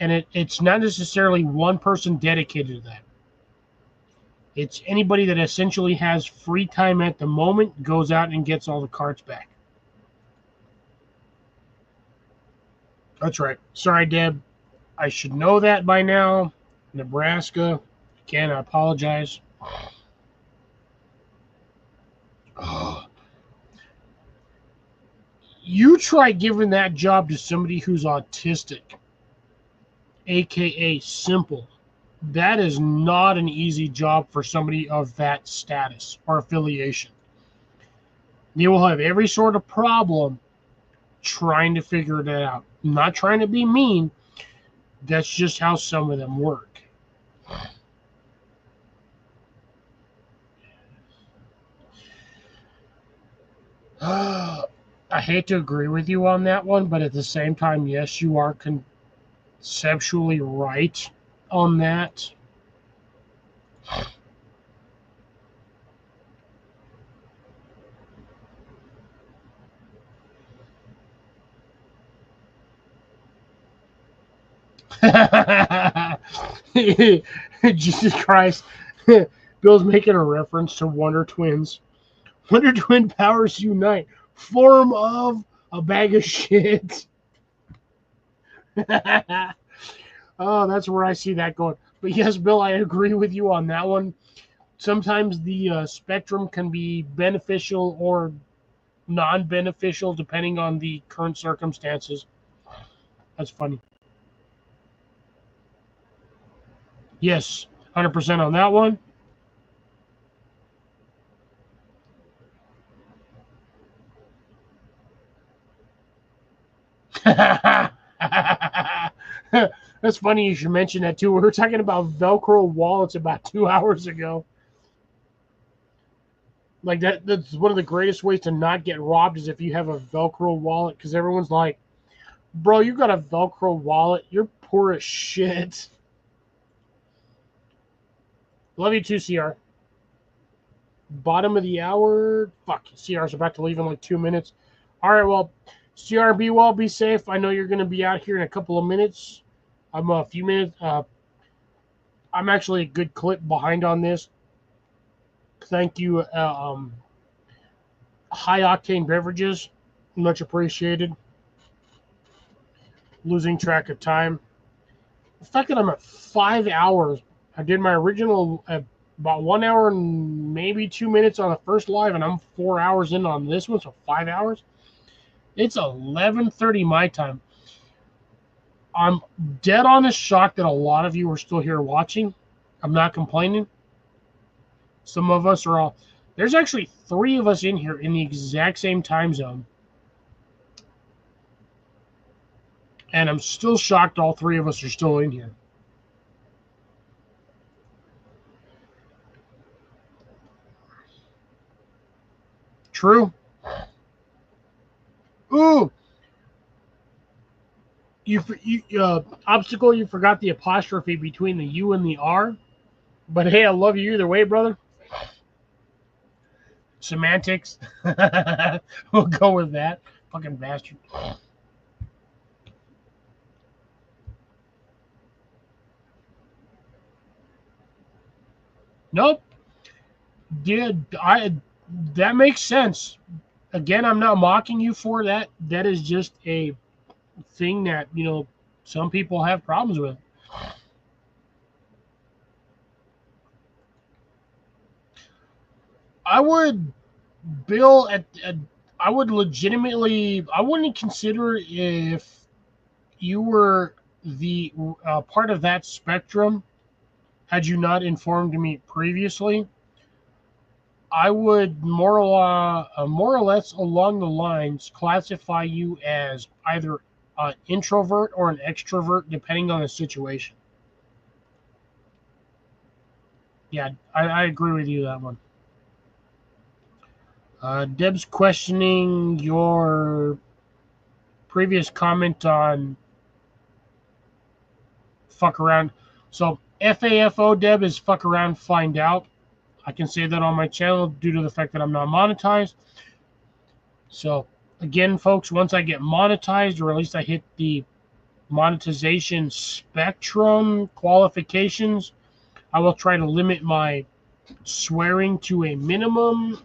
And it's not necessarily one person dedicated to that. It's anybody that essentially has free time at the moment goes out and gets all the carts back. That's right. Sorry, Deb. I should know that by now. Nebraska. Again, I apologize. You try giving that job to somebody who's autistic, aka simple. That is not an easy job for somebody of that status or affiliation. They will have every sort of problem trying to figure that out. I'm not trying to be mean. That's just how some of them work. I hate to agree with you on that one, but at the same time, yes, you are conceptually right on that. Jesus Christ. Bill's making a reference to Wonder Twins. Wonder Twin powers unite. Form of a bag of shit. Oh, that's where I see that going. But yes, Bill, I agree with you on that one. sometimes the spectrum can be beneficial or non-beneficial depending on the current circumstances. That's funny. Yes, 100% on that one. That's funny you should mention that too. We were talking about Velcro wallets about 2 hours ago. Like that's one of the greatest ways to not get robbed is if you have a Velcro wallet, because everyone's like, bro, you got a Velcro wallet. You're poor as shit. Love you too, CR. Bottom of the hour. Fuck, CR's about to leave in like 2 minutes. All right, well, CR, be well, be safe. I know you're going to be out here in a couple of minutes. I'm a few minutes. I'm actually a good clip behind on this. Thank you, High Octane Beverages. Much appreciated. Losing track of time. The fact that I'm at 5 hours. I did my original about 1 hour and maybe 2 minutes on the first live, and I'm 4 hours in on this one, so 5 hours. It's 11:30 my time. I'm dead honest shocked that a lot of you are still here watching. I'm not complaining. Some of us are all... There's actually 3 of us in here in the exact same time zone. And I'm still shocked all 3 of us are still in here. True. Ooh. Obstacle, you forgot the apostrophe between the U and the R. But hey, I love you either way, brother. Semantics. We'll go with that. Fucking bastard. Nope. Dude, that makes sense. Again, I'm not mocking you for that. That is just a thing that, some people have problems with. I would, Bill, I would legitimately, I wouldn't consider if you were the part of that spectrum, had you not informed me previously. I would more or less along the lines classify you as either an introvert or an extrovert, depending on the situation. Yeah, I agree with you that one. Deb's questioning your previous comment on fuck around. So FAFO, Deb, is fuck around, find out. I can say that on my channel due to the fact that I'm not monetized. So again, folks, once I get monetized, or at least I hit the monetization spectrum qualifications, I will try to limit my swearing to a minimum,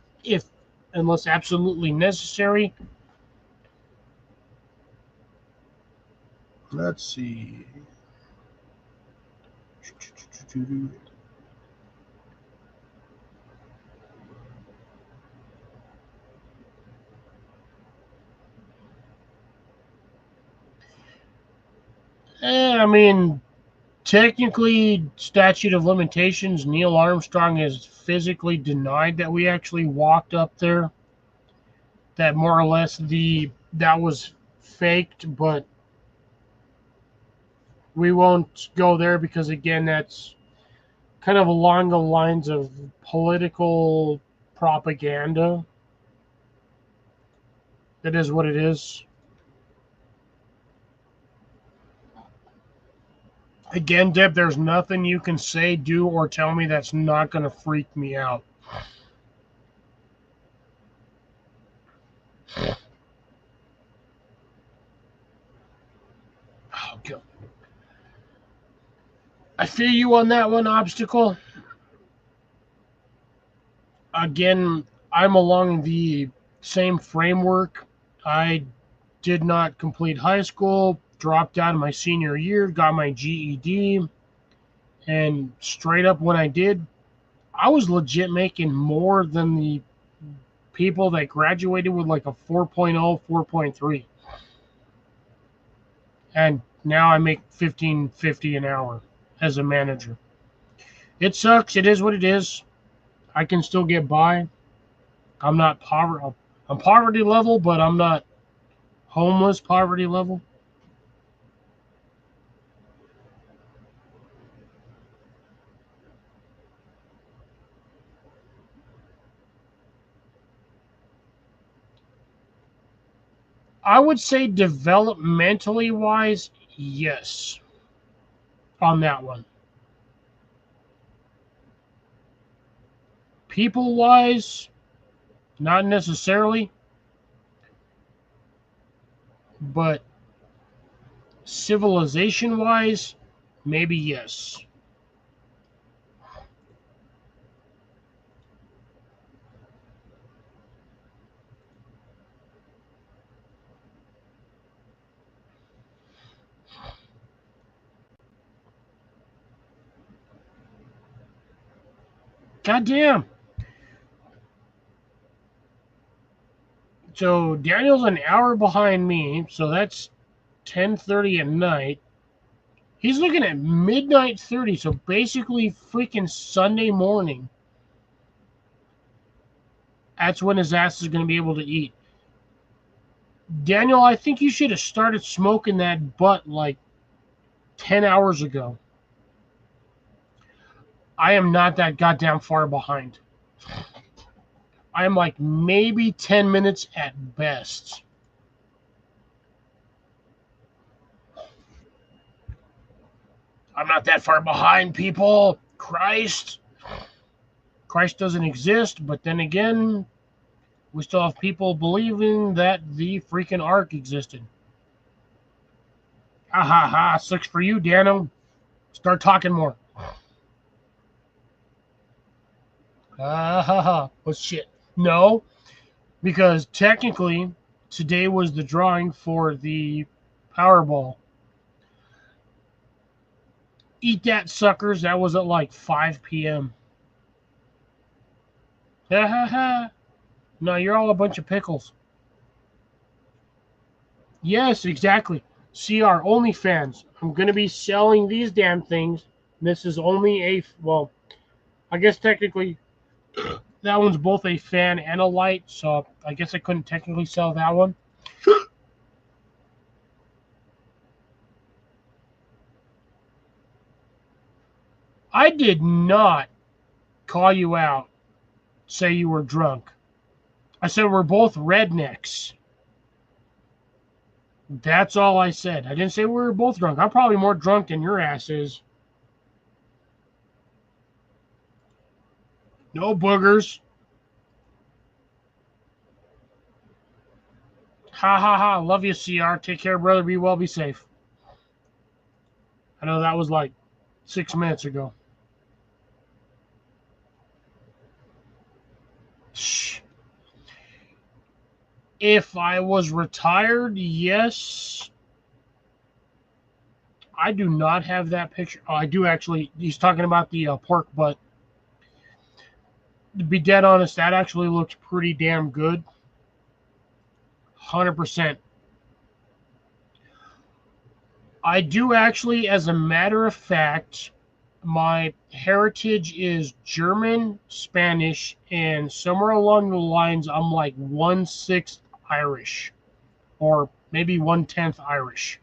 unless absolutely necessary. Let's see. I mean, technically, statute of limitations, Neil Armstrong has physically denied that we actually walked up there. That more or less that was faked, but we won't go there because, again, that's kind of along the lines of political propaganda. That is what it is. Again, Deb, there's nothing you can say, do, or tell me that's not going to freak me out. Okay. I feel you on that one, Obstacle. Again, I'm along the same framework. I did not complete high school, dropped out of my senior year, got my GED, and straight up when I did, I was legit making more than the people that graduated with like a 4.0, 4.3. And now I make $15.50 an hour as a manager. It sucks. It is what it is. I can still get by. I'm not poverty. I'm poverty level, but I'm not homeless poverty level. I would say developmentally wise, yes, on that one. People wise, not necessarily, but civilization wise, maybe yes. Goddamn. So Daniel's an hour behind me, so that's 10:30 at night. He's looking at midnight 30, so basically freaking Sunday morning. That's when his ass is going to be able to eat. Daniel, I think you should have started smoking that butt like 10 hours ago. I am not that goddamn far behind. I am like maybe 10 minutes at best. I'm not that far behind, people. Christ doesn't exist, but then again, we still have people believing that the freaking Ark existed. Ha ha ha, sucks for you, Dano. Start talking more. Ha ha ha. Oh shit. No, because technically today was the drawing for the Powerball. Eat that, suckers. That was at like 5 p.m. Ha ha ha. No, you're all a bunch of pickles. Yes, exactly. CR, OnlyFans. I'm going to be selling these damn things. This is only a, well, I guess technically that one's both a fan and a light, so I guess I couldn't technically sell that one. I did not call you out, say you were drunk. I said we're both rednecks. That's all I said. I didn't say we were both drunk. I'm probably more drunk than your ass is. No boogers. Ha ha ha. Love you, CR. Take care, brother. Be well, be safe. I know that was like 6 minutes ago. Shh. If I was retired, yes. I do not have that picture. Oh, I do actually. He's talking about the pork butt. To be dead honest, that actually looks pretty damn good. 100%. I do actually, as a matter of fact, my heritage is German, Spanish, and somewhere along the lines, I'm like 1/6 Irish, or maybe 1/10 Irish.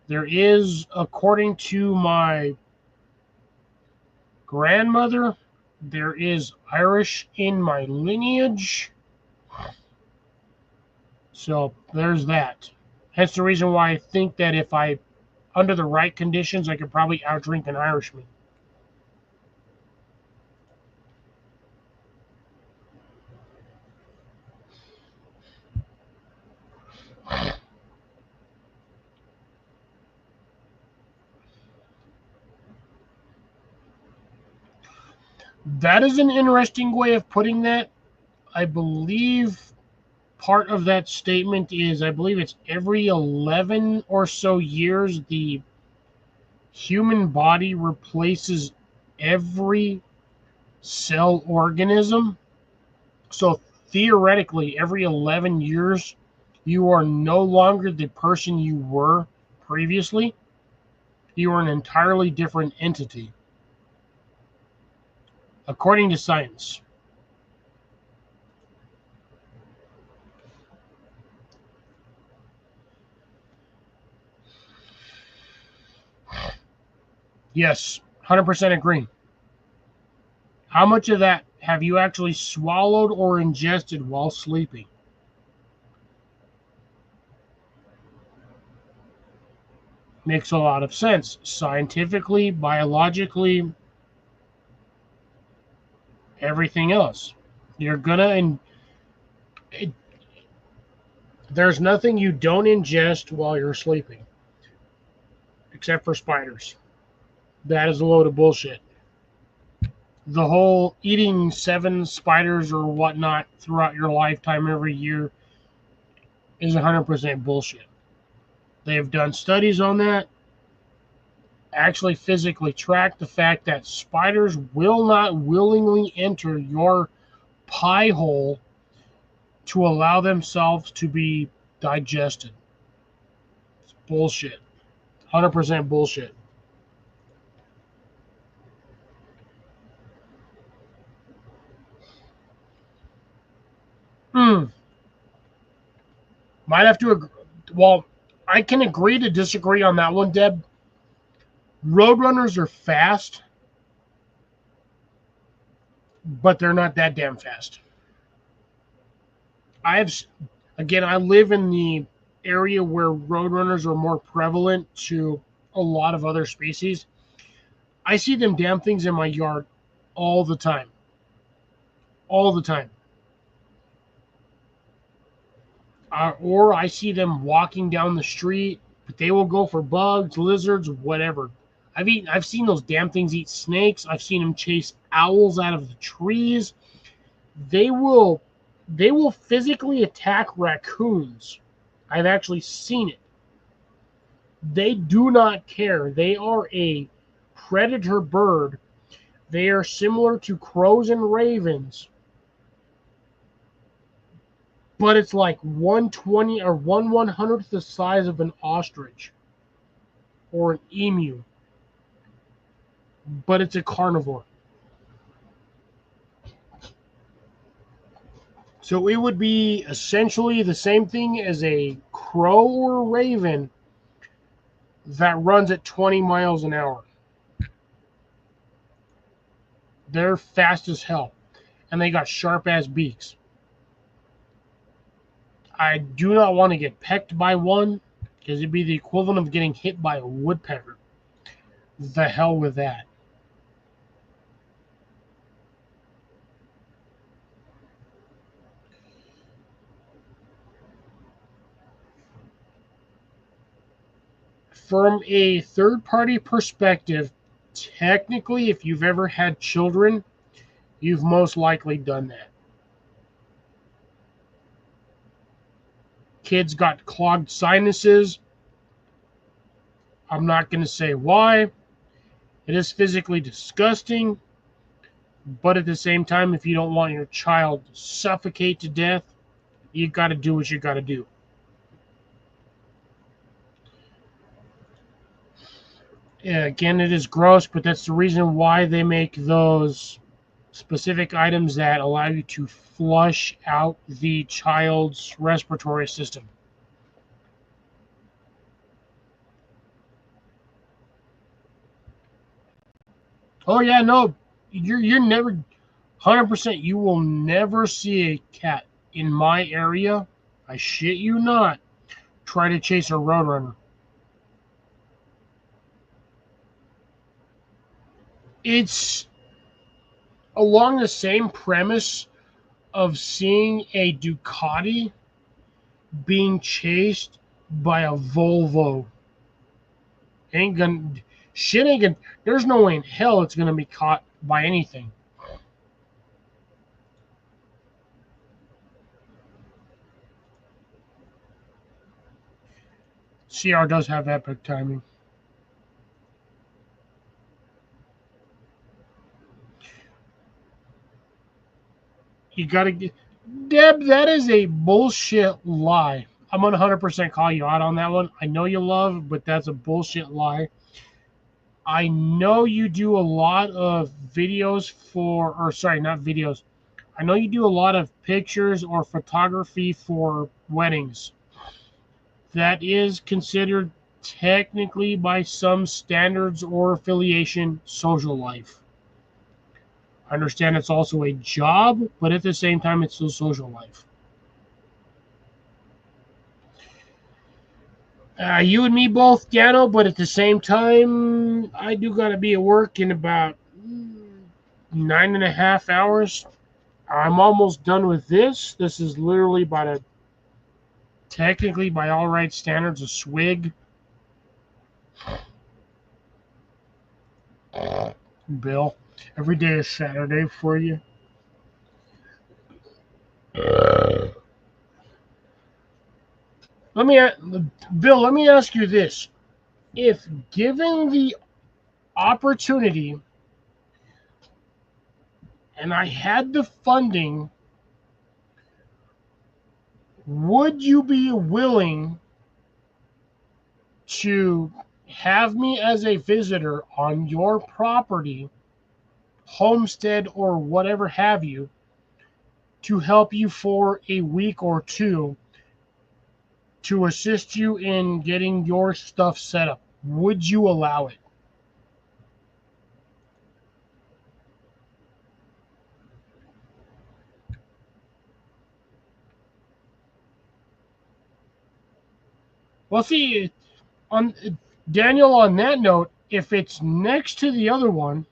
There is, according to my grandmother, there is Irish in my lineage. So there's that. Hence the reason why I think that if I, under the right conditions, I could probably outdrink an Irishman. That is an interesting way of putting that. I believe part of that statement is, I believe it's every 11 or so years, the human body replaces every cell organism. So theoretically, every 11 years, you are no longer the person you were previously. You are an entirely different entity, according to science. Yes, 100% agree. How much of that have you actually swallowed or ingested while sleeping? Makes a lot of sense. Scientifically, biologically, everything else. You're gonna, and there's nothing you don't ingest while you're sleeping, except for spiders. That is a load of bullshit. The whole eating 7 spiders or whatnot throughout your lifetime every year is 100% bullshit. They have done studies on that, actually physically track the fact that spiders will not willingly enter your pie hole to allow themselves to be digested. It's bullshit. 100% bullshit. Might have to agree. Well, I can agree to disagree on that one, Deb. Roadrunners are fast, but they're not that damn fast. I live in the area where roadrunners are more prevalent to a lot of other species. I see them damn things in my yard all the time. All the time. Or I see them walking down the street, but they will go for bugs, lizards, whatever. I've seen those damn things eat snakes. I've seen them chase owls out of the trees. They will physically attack raccoons. I've actually seen it. They do not care. They are a predator bird. They are similar to crows and ravens, but it's like 1/20 or 1/100th the size of an ostrich or an emu, but it's a carnivore. So it would be essentially the same thing as a crow or a raven that runs at 20 miles an hour. They're fast as hell, and they got sharp ass beaks. I do not want to get pecked by one because it'd be the equivalent of getting hit by a woodpecker. The hell with that. From a third party perspective, technically, if you've ever had children, you've most likely done that. Kids got clogged sinuses. I'm not going to say why. It is physically disgusting. But at the same time, if you don't want your child to suffocate to death, you got to do what you got to do. Yeah, again, it is gross, but that's the reason why they make those specific items that allow you to flush out the child's respiratory system. Oh yeah, no, you're never 100%. You will never see a cat in my area. I shit you not. Try to chase a roadrunner. It's along the same premise of seeing a Ducati being chased by a Volvo. Ain't gonna shit ain't gonna there's no way in hell it's gonna be caught by anything. CR does have epic timing. You got to get. Deb, that is a bullshit lie. I'm going to 100% call you out on that one. I know you love, but that's a bullshit lie. I know you do a lot of videos not videos. I know you do a lot of pictures or photography for weddings. That is considered technically by some standards or affiliation social life. I understand it's also a job, but at the same time, it's still social life. You and me both, Dano, but at the same time, I do got to be at work in about 9.5 hours. I'm almost done with this. This is literally technically by all right standards, a swig. Bill, every day is Saturday for you. Bill, let me ask you this. If given the opportunity and I had the funding, would you be willing to have me as a visitor on your property, homestead, or whatever have you, to help you for a week or two to assist you in getting your stuff set up? Would you allow it? Well, see, on Daniel, on that note, if it's next to the other one,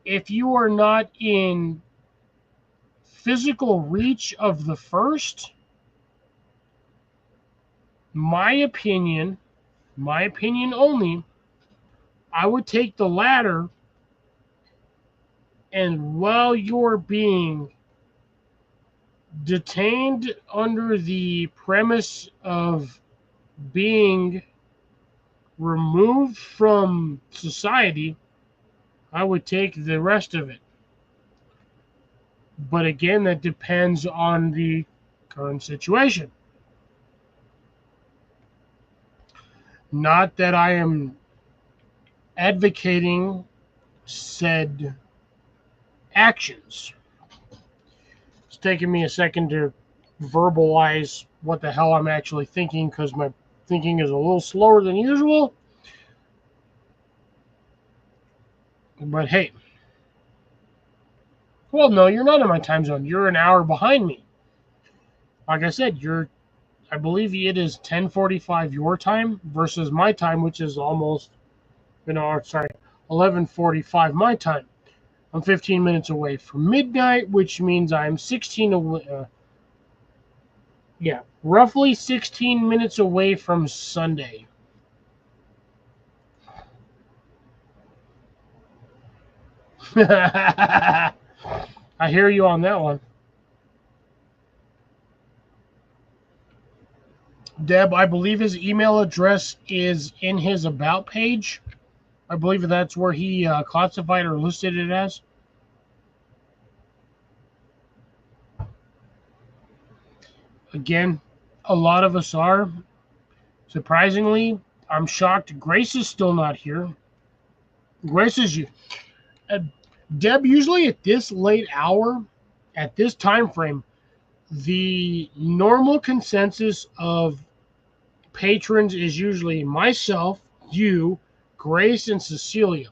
if you are not in physical reach of the first, my opinion only, I would take the latter, and while you're being detained under the premise of being removed from society, I would take the rest of it. But again, that depends on the current situation. Not that I am advocating said actions. It's taking me a second to verbalize what the hell I'm actually thinking, because my thinking is a little slower than usual. But hey. Well, no, you're not in my time zone. You're an hour behind me. Like I said, I believe it is 10:45 your time versus my time, which is almost, 11:45 my time. I'm 15 minutes away from midnight, which means I'm 16 away. Roughly 16 minutes away from Sunday. I hear you on that one. Deb, I believe his email address is in his About page. I believe that's where he classified or listed it as. Again, a lot of us are. Surprisingly, I'm shocked Grace is still not here. Grace is you. Deb, usually at this late hour, at this time frame, the normal consensus of patrons is usually myself, you, Grace, and Cecilia.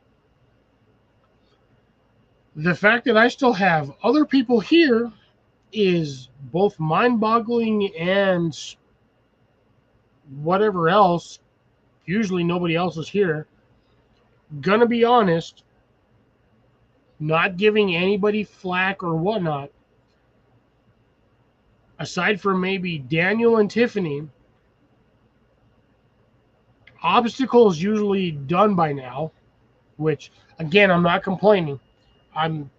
The fact that I still have other people here is both mind-boggling and whatever else. Usually nobody else is here. Gonna be honest, not giving anybody flack or whatnot, aside from maybe Daniel and Tiffany, obstacles usually done by now, which, again, I'm not complaining. I'm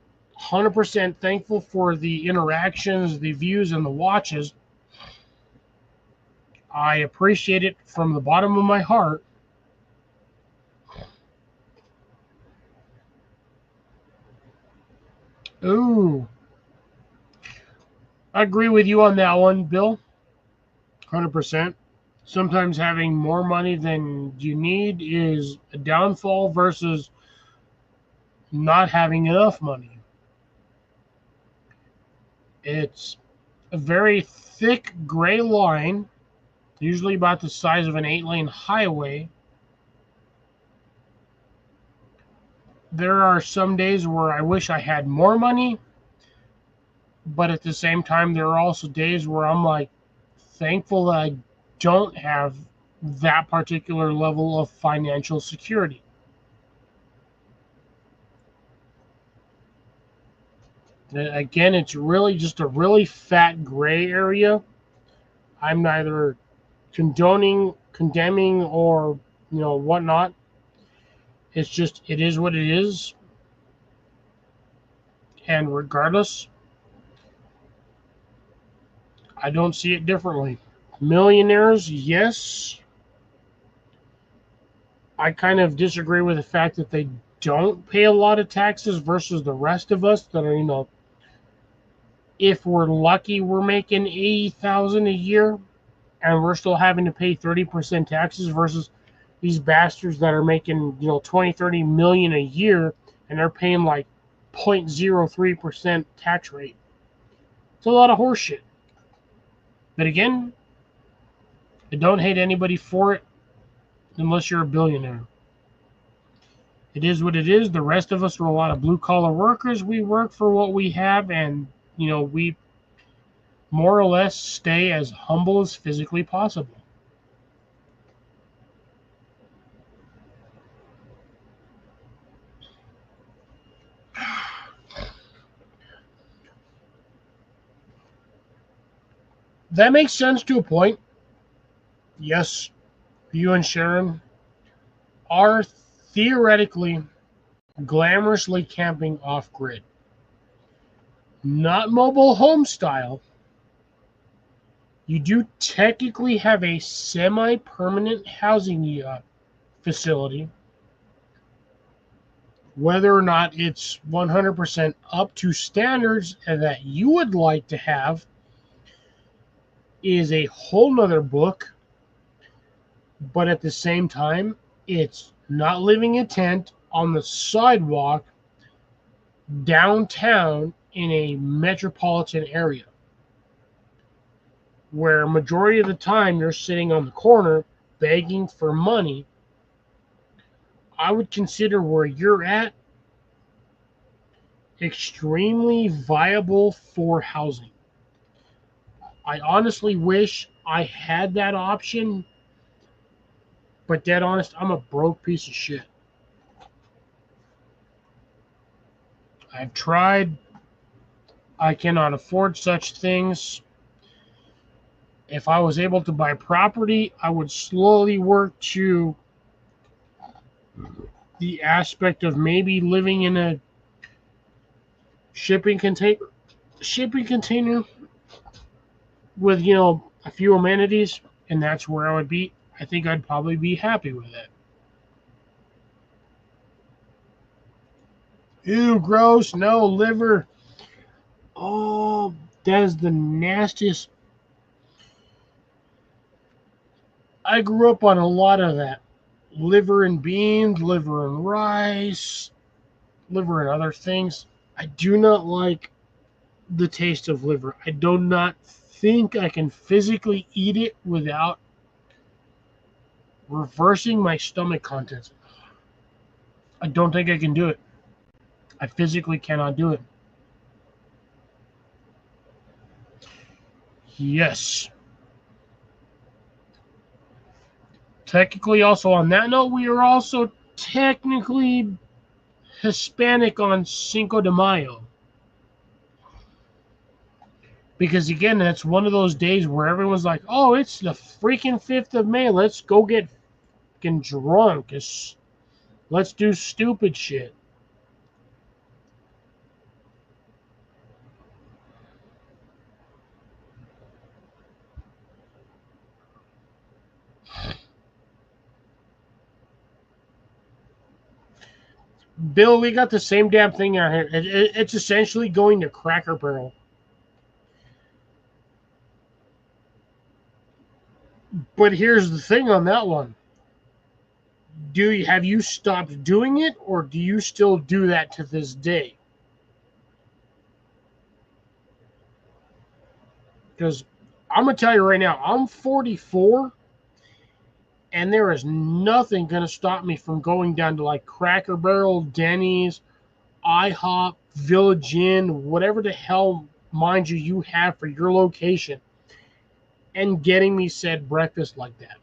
100% thankful for the interactions, the views, and the watches. I appreciate it from the bottom of my heart. Ooh, I agree with you on that one, Bill. 100%. Sometimes having more money than you need is a downfall versus not having enough money. It's a very thick gray line, usually about the size of an 8-lane highway. There are some days where I wish I had more money, but at the same time, there are also days where I'm like thankful that I don't have that particular level of financial security. Again, it's really just a really fat gray area. I'm neither condoning, condemning, or whatnot. It's just it is what it is, and regardless, I don't see it differently. Millionaires, yes. I kind of disagree with the fact that they don't pay a lot of taxes versus the rest of us that are, if we're lucky, we're making 80,000 a year and we're still having to pay 30% taxes versus these bastards that are making 20, 30 million a year and they're paying like 0.03% tax rate. It's a lot of horseshit. But again, I don't hate anybody for it unless you're a billionaire. It is what it is. The rest of us are a lot of blue collar workers. We work for what we have, and we more or less stay as humble as physically possible. That makes sense to a point. Yes, you and Sharon are theoretically glamorously camping off grid. Not mobile home style. You do technically have a semi permanent housing facility. Whether or not it's 100% up to standards that you would like to have is a whole nother book. But at the same time, it's not living in a tent on the sidewalk downtown in a metropolitan area where majority of the time you're sitting on the corner begging for money. I would consider where you're at extremely viable for housing. I honestly wish I had that option, but dead honest, I'm a broke piece of shit. I've tried. I cannot afford such things. If I was able to buy property, I would slowly work to the aspect of maybe living in a shipping container with a few amenities, and that's where I would be. I think I'd probably be happy with it. Ew, gross. No, liver. Oh, that is the nastiest. I grew up on a lot of that. Liver and beans, liver and rice, liver and other things. I do not like the taste of liver. I do not think I can physically eat it without reversing my stomach contents. I don't think I can do it. I physically cannot do it. Yes. Technically, also on that note, we are also technically Hispanic on Cinco de Mayo. Because again, that's one of those days where everyone's like, oh, it's the freaking 5th of May. Let's go get fucking drunk. Let's do stupid shit. Bill, we got the same damn thing out here. It's essentially going to Cracker Barrel. But here's the thing on that one. Have you stopped doing it, or do you still do that to this day? Because I'm going to tell you right now, I'm 44, and there is nothing going to stop me from going down to like Cracker Barrel, Denny's, IHOP, Village Inn, whatever the hell, mind you have for your location, and getting me said breakfast like that.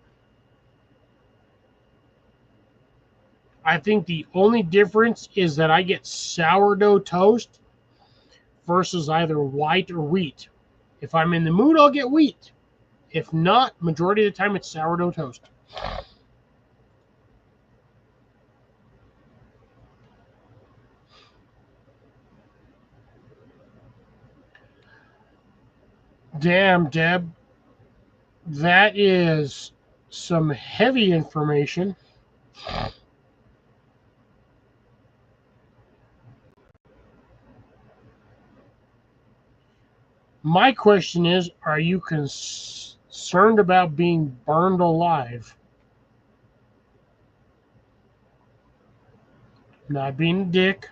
I think the only difference is that I get sourdough toast versus either white or wheat. If I'm in the mood, I'll get wheat. If not, majority of the time it's sourdough toast. Damn, Deb. That is some heavy information. My question is, are you concerned about being burned alive? Not being a dick.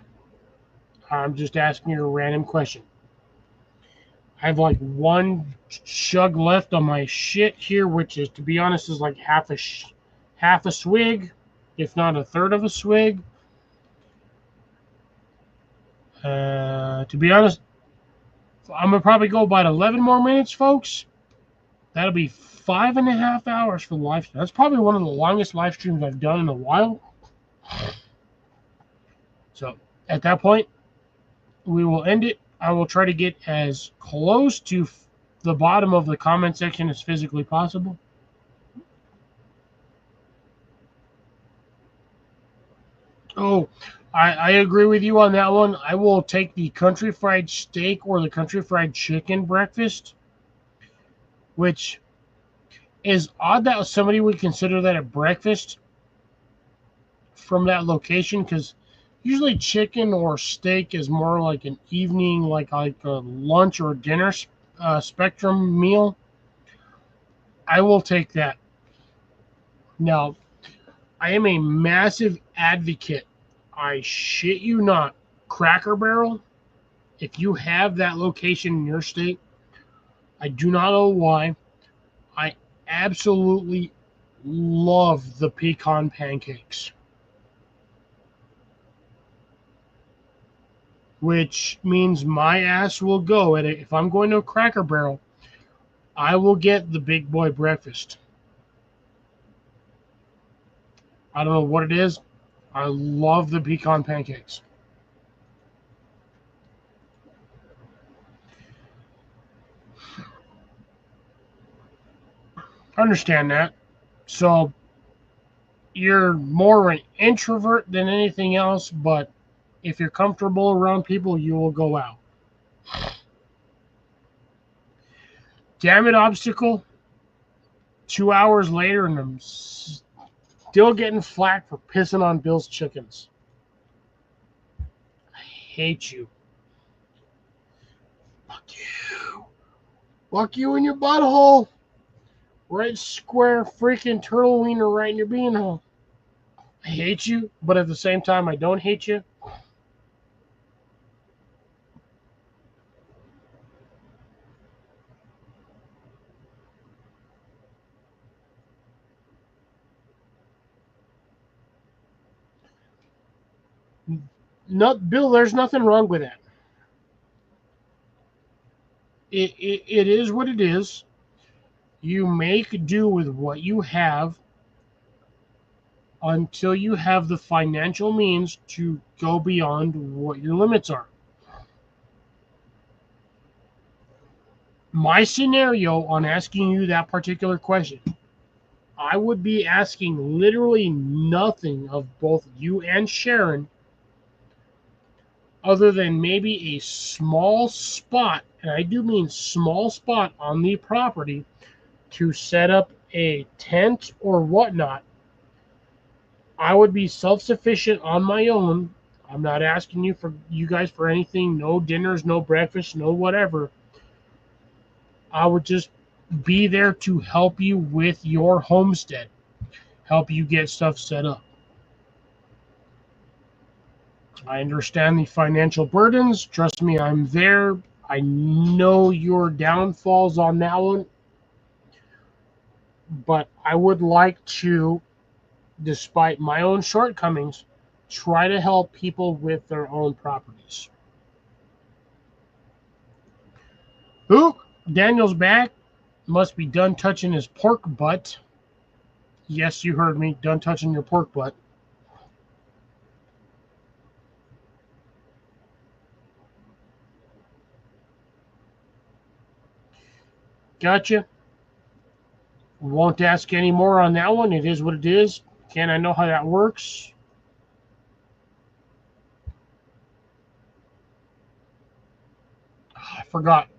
I'm just asking you a random question. I have like one chug left on my shit here, which is, to be honest, is like half a swig, if not a third of a swig. To be honest, I'm going to probably go about 11 more minutes, folks. That'll be 5.5 hours for the live stream. That's probably one of the longest live streams I've done in a while. So at that point, we will end it. I will try to get as close to the bottom of the comment section as physically possible. Oh, I agree with you on that one. I will take the country fried steak or the country fried chicken breakfast, which is odd that somebody would consider that a breakfast from that location, because usually chicken or steak is more like an evening, like a lunch or dinner spectrum meal. I will take that. Now, I am a massive advocate. I shit you not. Cracker Barrel, if you have that location in your state, I do not know why, I absolutely love the pecan pancakes. Which means my ass will go at it. If I'm going to a Cracker Barrel, I will get the big boy breakfast. I don't know what it is. I love the pecan pancakes. I understand that. So you're more an introvert than anything else, but if you're comfortable around people, you will go out. Damn it, Obstacle. 2 hours later, and I'm still getting flack for pissing on Bill's chickens. I hate you. Fuck you. Fuck you in your butthole. Right square freaking turtle wiener right in your beanhole. I hate you, but at the same time, I don't hate you. No, Bill, there's nothing wrong with that. It is what it is. You make do with what you have until you have the financial means to go beyond what your limits are. My scenario on asking you that particular question, I would be asking literally nothing of both you and Sharon other than maybe a small spot, and I do mean small spot on the property to set up a tent or whatnot. I would be self-sufficient on my own I'm not asking you guys for anything. No dinners, no breakfast, no whatever. I would just be there to help you with your homestead, help you get stuff set up. I understand the financial burdens. Trust me, I'm there. I know your downfalls on that one. But I would like to, despite my own shortcomings, try to help people with their own properties. Ooh, Daniel's back. Must be done touching his pork butt. Yes, you heard me. Done touching your pork butt. Gotcha. Won't ask any more on that one. It is what it is. Can I know how that works? I forgot.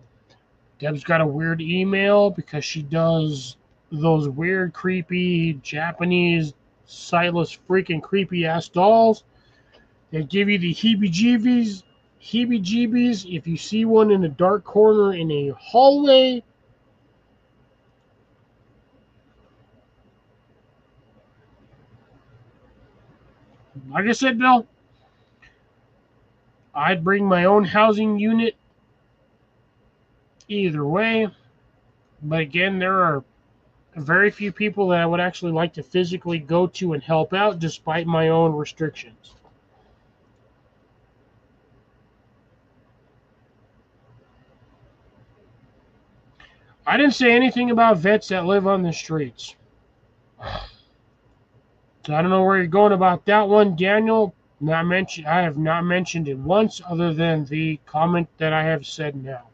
Deb's got a weird email because she does those weird, creepy Japanese, sightless, freaking creepy ass dolls. They give you the heebie-jeebies. Heebie-jeebies. If you see one in a dark corner in a hallway, like I said, Bill, I'd bring my own housing unit either way. But again, there are very few people that I would actually like to physically go to and help out despite my own restrictions. I didn't say anything about vets that live on the streets. So I don't know where you're going about that one, Daniel. I have not mentioned it once other than the comment that I have said now.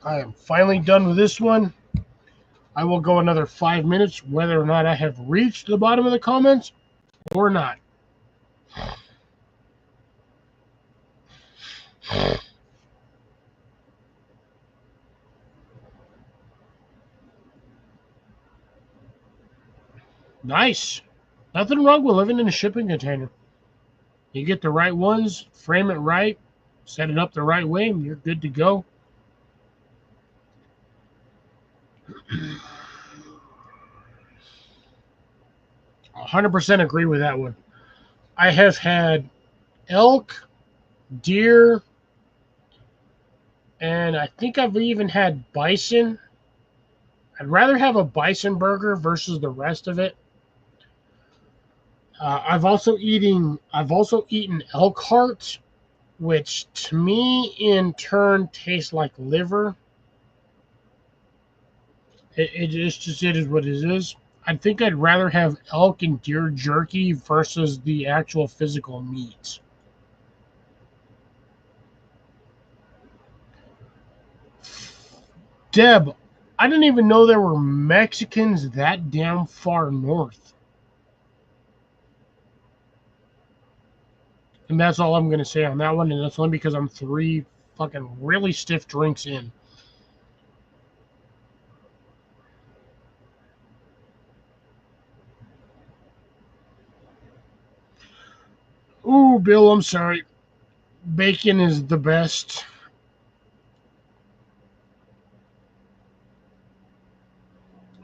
I am finally done with this one. I will go another 5 minutes, whether or not I have reached the bottom of the comments or not. Nice. Nothing wrong with living in a shipping container. You get the right ones, frame it right, set it up the right way, and you're good to go. I 100% agree with that one. I have had elk, deer, and I think I've even had bison. I'd rather have a bison burger versus the rest of it. I've also eaten elk heart, which to me in turn tastes like liver. It is what it is. I think I'd rather have elk and deer jerky versus the actual physical meat. Deb, I didn't even know there were Mexicans that damn far north. And that's all I'm going to say on that one, and that's only because I'm 3 fucking really stiff drinks in. Ooh, Bill, I'm sorry. Bacon is the best.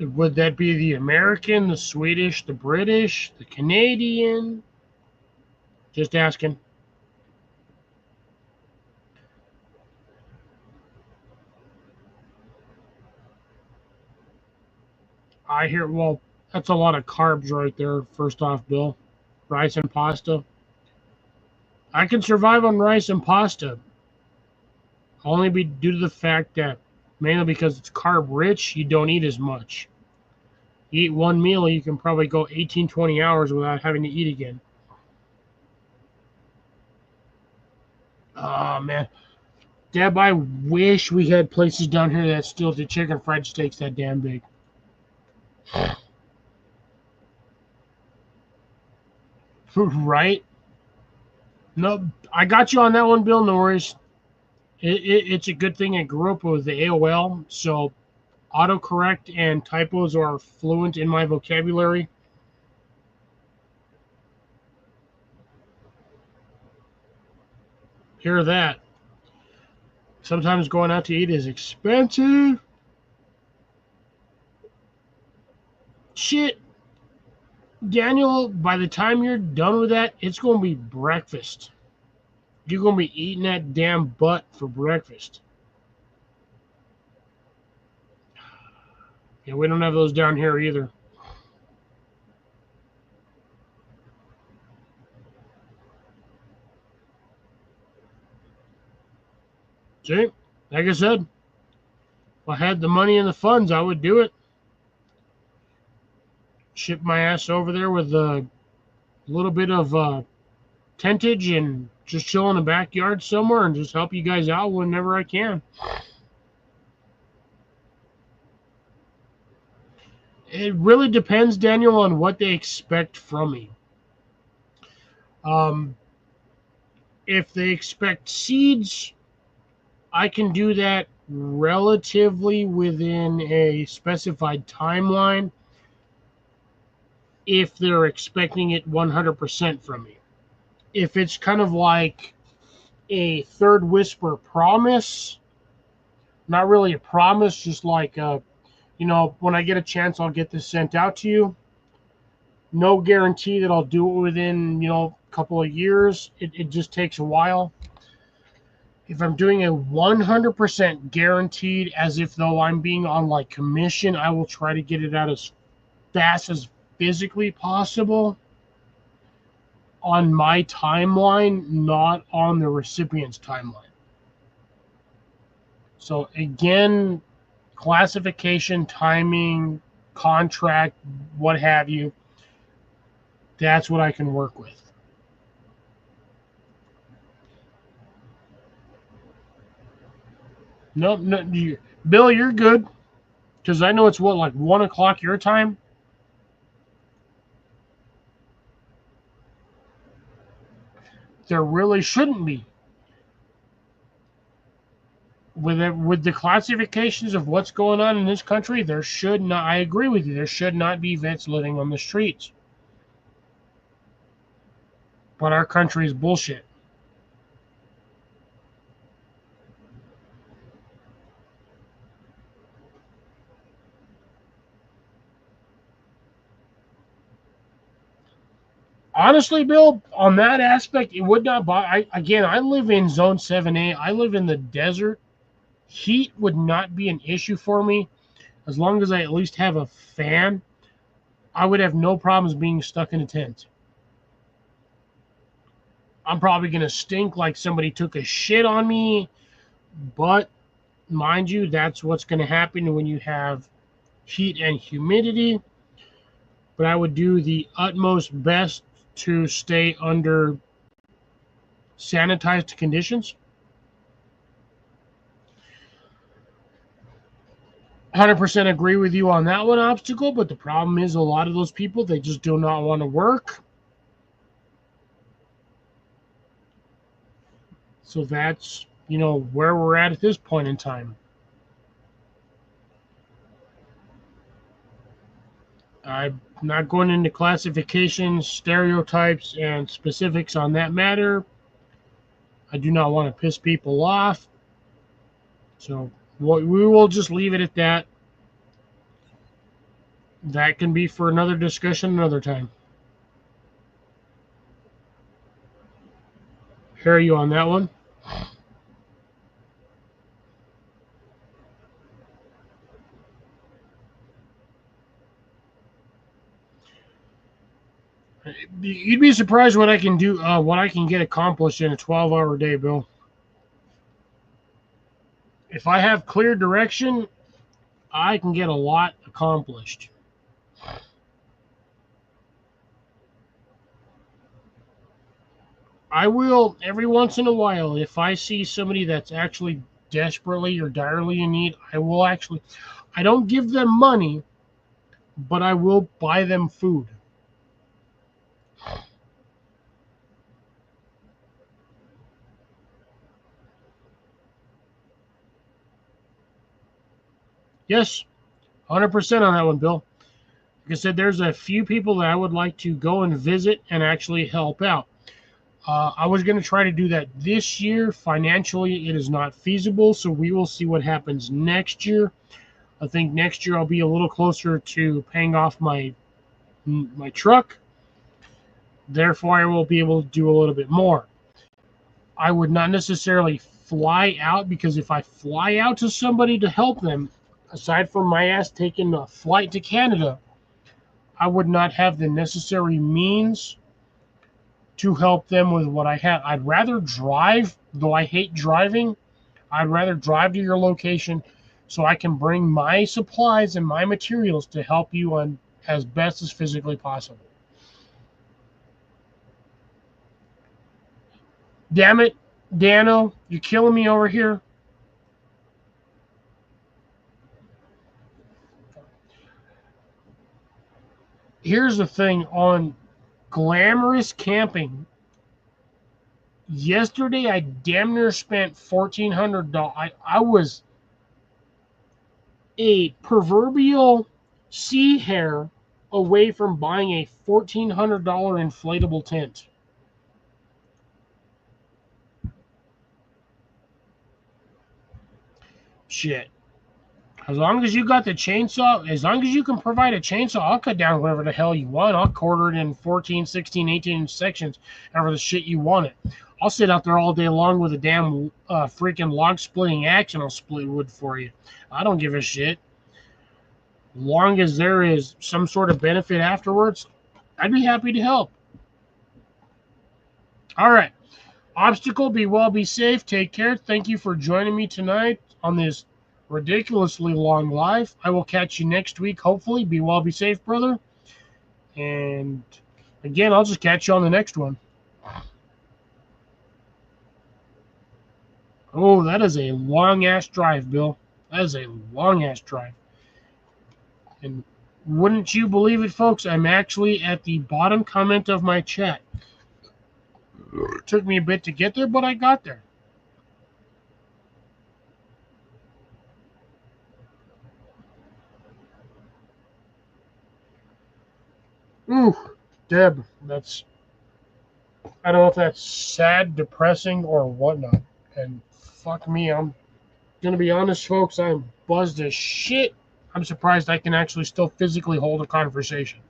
Would that be the American, the Swedish, the British, the Canadian? Just asking. I hear, well, that's a lot of carbs right there, first off, Bill. Rice and pasta. I can survive on rice and pasta. Only be due to the fact that, mainly because it's carb rich, you don't eat as much. You eat one meal, you can probably go 18, 20 hours without having to eat again. Oh, man. Deb, I wish we had places down here that still did chicken fried steaks that damn big. Right? No, I got you on that one, Bill. No worries. It's a good thing I grew up with the AOL, so autocorrect and typos are fluent in my vocabulary. Hear that. Sometimes going out to eat is expensive. Shit, Daniel, by the time you're done with that, it's going to be breakfast. You're going to be eating that damn butt for breakfast. Yeah, we don't have those down here either. See, like I said, if I had the money and the funds, I would do it. Ship my ass over there with a little bit of tentage and just chill in the backyard somewhere and just help you guys out whenever I can. It really depends, Daniel, on what they expect from me. If they expect seeds, I can do that relatively within a specified timeline if they're expecting it 100% from me. If it's kind of like a third whisper promise, not really a promise, just like, when I get a chance, I'll get this sent out to you. No guarantee that I'll do it within, a couple of years. It just takes a while. If I'm doing a 100% guaranteed, as if though I'm being on like commission, I will try to get it out as fast as physically possible on my timeline, not on the recipient's timeline. So again, classification, timing, contract, what have you, that's what I can work with. No, Bill, you're good. Because I know it's like 1 o'clock your time? There really shouldn't be. With the classifications of what's going on in this country, there should not, I agree with you, there should not be vets living on the streets. But our country is bullshit. Honestly, Bill, on that aspect, it would not bother. I live in Zone 7A. I live in the desert. Heat would not be an issue for me as long as I at least have a fan. I would have no problems being stuck in a tent. I'm probably going to stink like somebody took a shit on me, but mind you, that's what's going to happen when you have heat and humidity. But I would do the utmost best to stay under sanitized conditions. 100% agree with you on that one, Obstacle, but the problem is a lot of those people, they just do not want to work. So that's, where we're at this point in time. I'm not going into classifications, stereotypes, and specifics on that matter. I do not want to piss people off. So we will just leave it at that. That can be for another discussion another time. Hear you on that one? You'd be surprised what I can do, what I can get accomplished in a 12-hour day, Bill. If I have clear direction, I can get a lot accomplished. I will, every once in a while, if I see somebody that's actually desperately or direly in need, I don't give them money, but I will buy them food. Yes, 100% on that one, Bill. Like I said, there's a few people that I would like to go and visit and actually help out. I was going to try to do that this year. Financially, it is not feasible, so we will see what happens next year. I think next year I'll be a little closer to paying off my truck. Therefore, I will be able to do a little bit more. I would not necessarily fly out, because if I fly out to somebody to help them, aside from my ass taking a flight to Canada, I would not have the necessary means to help them with what I have. I'd rather drive, though I hate driving. I'd rather drive to your location so I can bring my supplies and my materials to help you on as best as physically possible. Damn it, Dano, you're killing me over here. Here's the thing on Glamorous Camping. Yesterday, I damn near spent $1,400. I was a proverbial sea hare away from buying a $1,400 inflatable tent. Shit. As long as you got the chainsaw, as long as you can provide a chainsaw, I'll cut down whatever the hell you want. I'll quarter it in 14, 16, 18 sections, however the shit you want it. I'll sit out there all day long with a damn freaking log splitting axe and I'll split wood for you. I don't give a shit. Long as there is some sort of benefit afterwards, I'd be happy to help. All right. Obstacle, be well, be safe. Take care. Thank you for joining me tonight on this ridiculously long live. I will catch you next week, hopefully. Be well, be safe, brother. And again, I'll just catch you on the next one. Oh, that is a long-ass drive, Bill. That is a long-ass drive. And wouldn't you believe it, folks? I'm actually at the bottom comment of my chat. It took me a bit to get there, but I got there. Ooh, Deb, I don't know if that's sad, depressing, or whatnot. And fuck me, I'm going to be honest, folks, I'm buzzed as shit. I'm surprised I can actually still physically hold a conversation.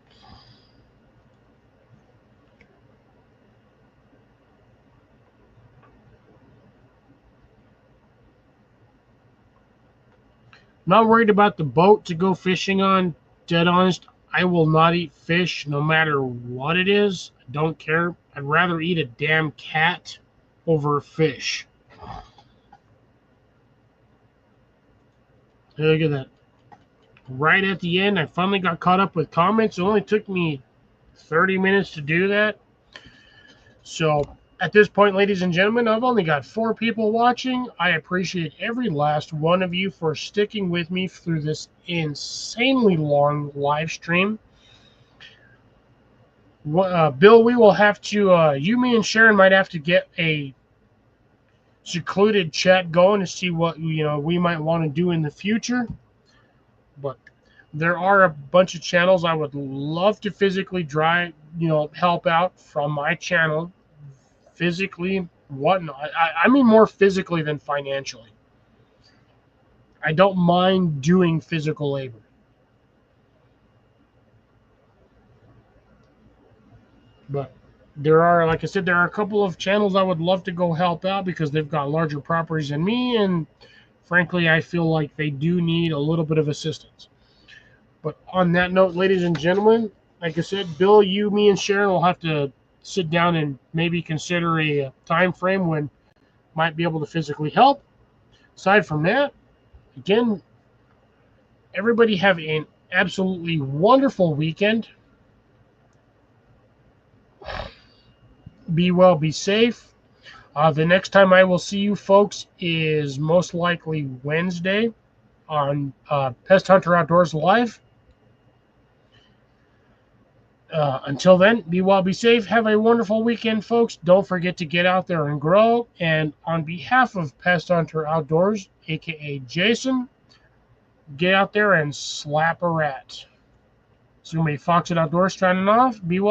Not worried about the boat to go fishing on. Dead honest, I will not eat fish no matter what it is. I don't care. I'd rather eat a damn cat over fish. Look at that. Right at the end, I finally got caught up with comments. It only took me 30 minutes to do that. So at this point, ladies and gentlemen, I've only got 4 people watching. I appreciate every last one of you for sticking with me through this insanely long live stream. Bill, we will have to, you, me, and Sharon might have to get a secluded chat going to see what we might want to do in the future. But there are a bunch of channels I would love to physically help out from my channel. Physically, whatnot. I mean more physically than financially. I don't mind doing physical labor. But there are, like I said, there are a couple of channels I would love to go help out because they've got larger properties than me, and frankly, I feel like they do need a little bit of assistance. But on that note, ladies and gentlemen, like I said, Bill, you, me, and Sharon will have to sit down and maybe consider a time frame when might be able to physically help. Aside from that, again, everybody have an absolutely wonderful weekend. Be well, be safe. The next time I will see you folks is most likely Wednesday on Pest Hunter Outdoors Live. Until then, be well, be safe. Have a wonderful weekend, folks. Don't forget to get out there and grow. And on behalf of Pest Hunter Outdoors, a.k.a. Jason, get out there and slap a rat. It's going to be Fox at Outdoors signing off. Be well.